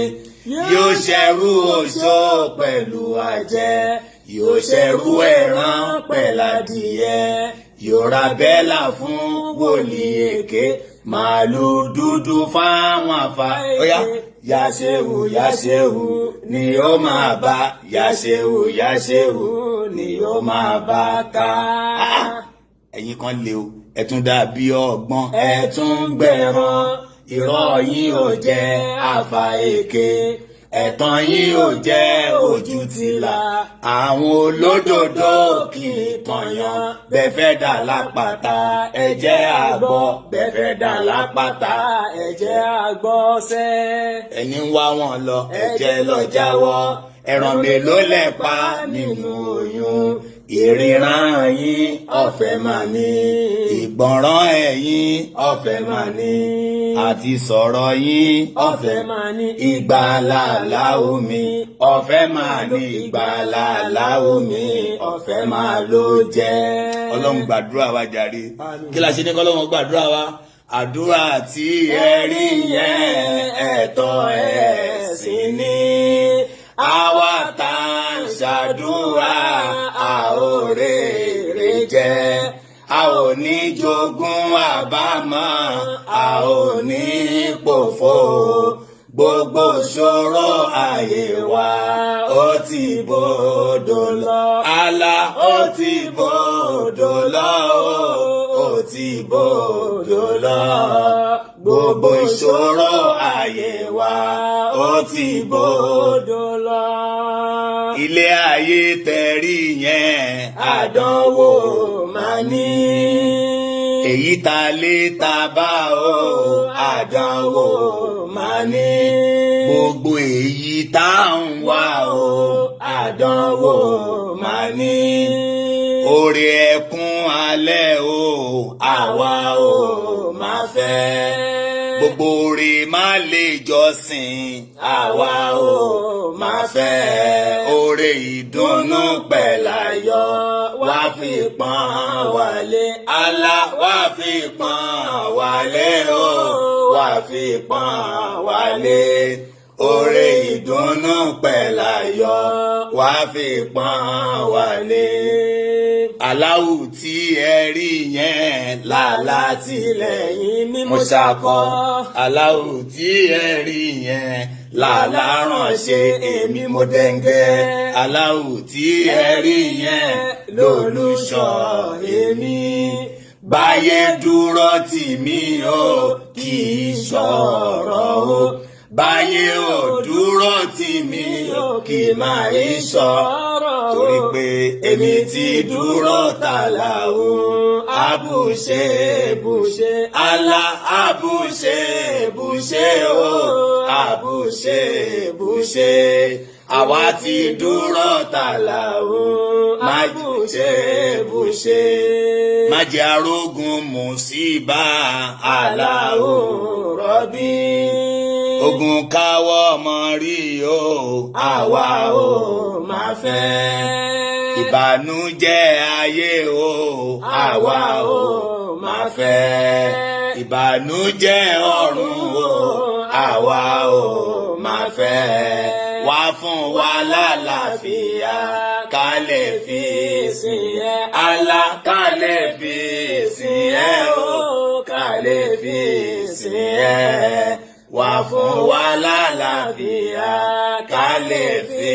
yóò ṣẹ̀rù oṣó pẹ̀lú ajẹ́, yóò ṣẹ̀rù ẹran pẹ̀ládìyẹ, yóò ra bẹ́là fún wòlíì èké, màálù dúdú fáwọn àfa. Óyá yàṣẹ́wò yàṣẹ́wò ni ó máa bá, yàṣẹ́wò yàṣẹ́wò ni ó máa bá ká. Ẹ̀yin kan lè o, ẹ tún dàbí ọgbọ́n, ẹ tún gbẹ̀rán, irọ́ yín ò jẹ́ àfà èké, ẹ̀tàn yín ò jẹ́ ojú tìlà, àwọn olódodo kì í tọ̀yàn, bẹ́ẹ̀ fẹ́ dà lápáta ẹ jẹ́ àgbọ̀, bẹ́ẹ̀ fẹ́ dà lápáta ẹ jẹ́ àgbọ̀ sẹ́. Ẹni ń wá wọn lọ ẹ jẹ́ lọ jáwọ́, ẹran mélòó lẹ pa nínú oyún, ìríran yín ọ̀fẹ́ máa ní, ìgbọ̀nràn ẹ̀yin ọ̀fẹ́ máa ní, àti sọ̀rọ̀ yín ọ̀fẹ́ máa ní, ìgbàlàlà omi ọ̀fẹ́ máa ní, ìgbàlàlà omi ọ̀fẹ́ máa ló jẹ́. Ọlọ́run gbàdúrà wa jàre. Kí la ṣe ní kọ́lọ́run gbàdúrà wa? Àdúrà tí ẹ rí yẹn ẹ̀tọ́ ẹ̀sìn ni. Àwa tá ń ṣàdúrà a ò rèrè jẹ, a ò ní jogún àbámọ̀, a ò ní pòfo, gbogbo ṣòro ayé wa ó ti bodò lọ. Àlà ó ti bodò lọ, ó ti bodò lọ, gbogbo ìṣòro ayé wa ó ti bodò lọ. Ilé ayé tẹ̀rí yẹn àdánwò máa ní, èyí ta lé ta bá o àdánwò máa ní, gbogbo èyí tá ń wá o àdánwò máa ní, oore ẹkún alẹ́ o àwa ò máa fẹ́, gbogbo oore má lè jọ́sìn àwa ò máa fẹ́, oore ìdùnnú pẹ̀láyọ̀ wá fi pọ́n wálé, Allah wá fi pọ́n wálé o wá fi pọ́n wálé, oore ìdùnnú pẹ̀láyọ̀ wá fi pọ́n wálé. Aláwù tí ẹ rí yẹn làlá tìlẹ́yìn mímú ṣàkọ́, aláwù tí ẹ rí yẹn làlá ránṣẹ́ èmi mo dẹ́ngẹ́, aláwù tí ẹ rí yẹn lólùṣọ́ èmi, báyé dúró tì mí o kì í ṣọ̀rọ̀ o, báyé ò dúró tì mí o kì í máa ń ṣọ̀rọ̀, torí pé èmi ti dúró tààlà o, àbùṣe bùṣe Allah, àbùṣe bùṣe o, àbùṣe bùṣe àwa ti dúró tààlà o, àbùṣe bùṣe má jẹ́ arógun mùsíbà Allahu Rabbi, ogun káwọ́ ọmọ rí o àwa ò máa fẹ́, ìbànújẹ́ ayé o àwa ò máa fẹ́, ìbànújẹ́ ọ̀run o àwa ò máa fẹ́. Wá fún wa lálàáfíà ká lè fi sìn ẹ́ Allah, ká lè fi sìn ẹ́ o, ká lè fi sìn ẹ́. Wá fún wa lálàáfíà ká lè fi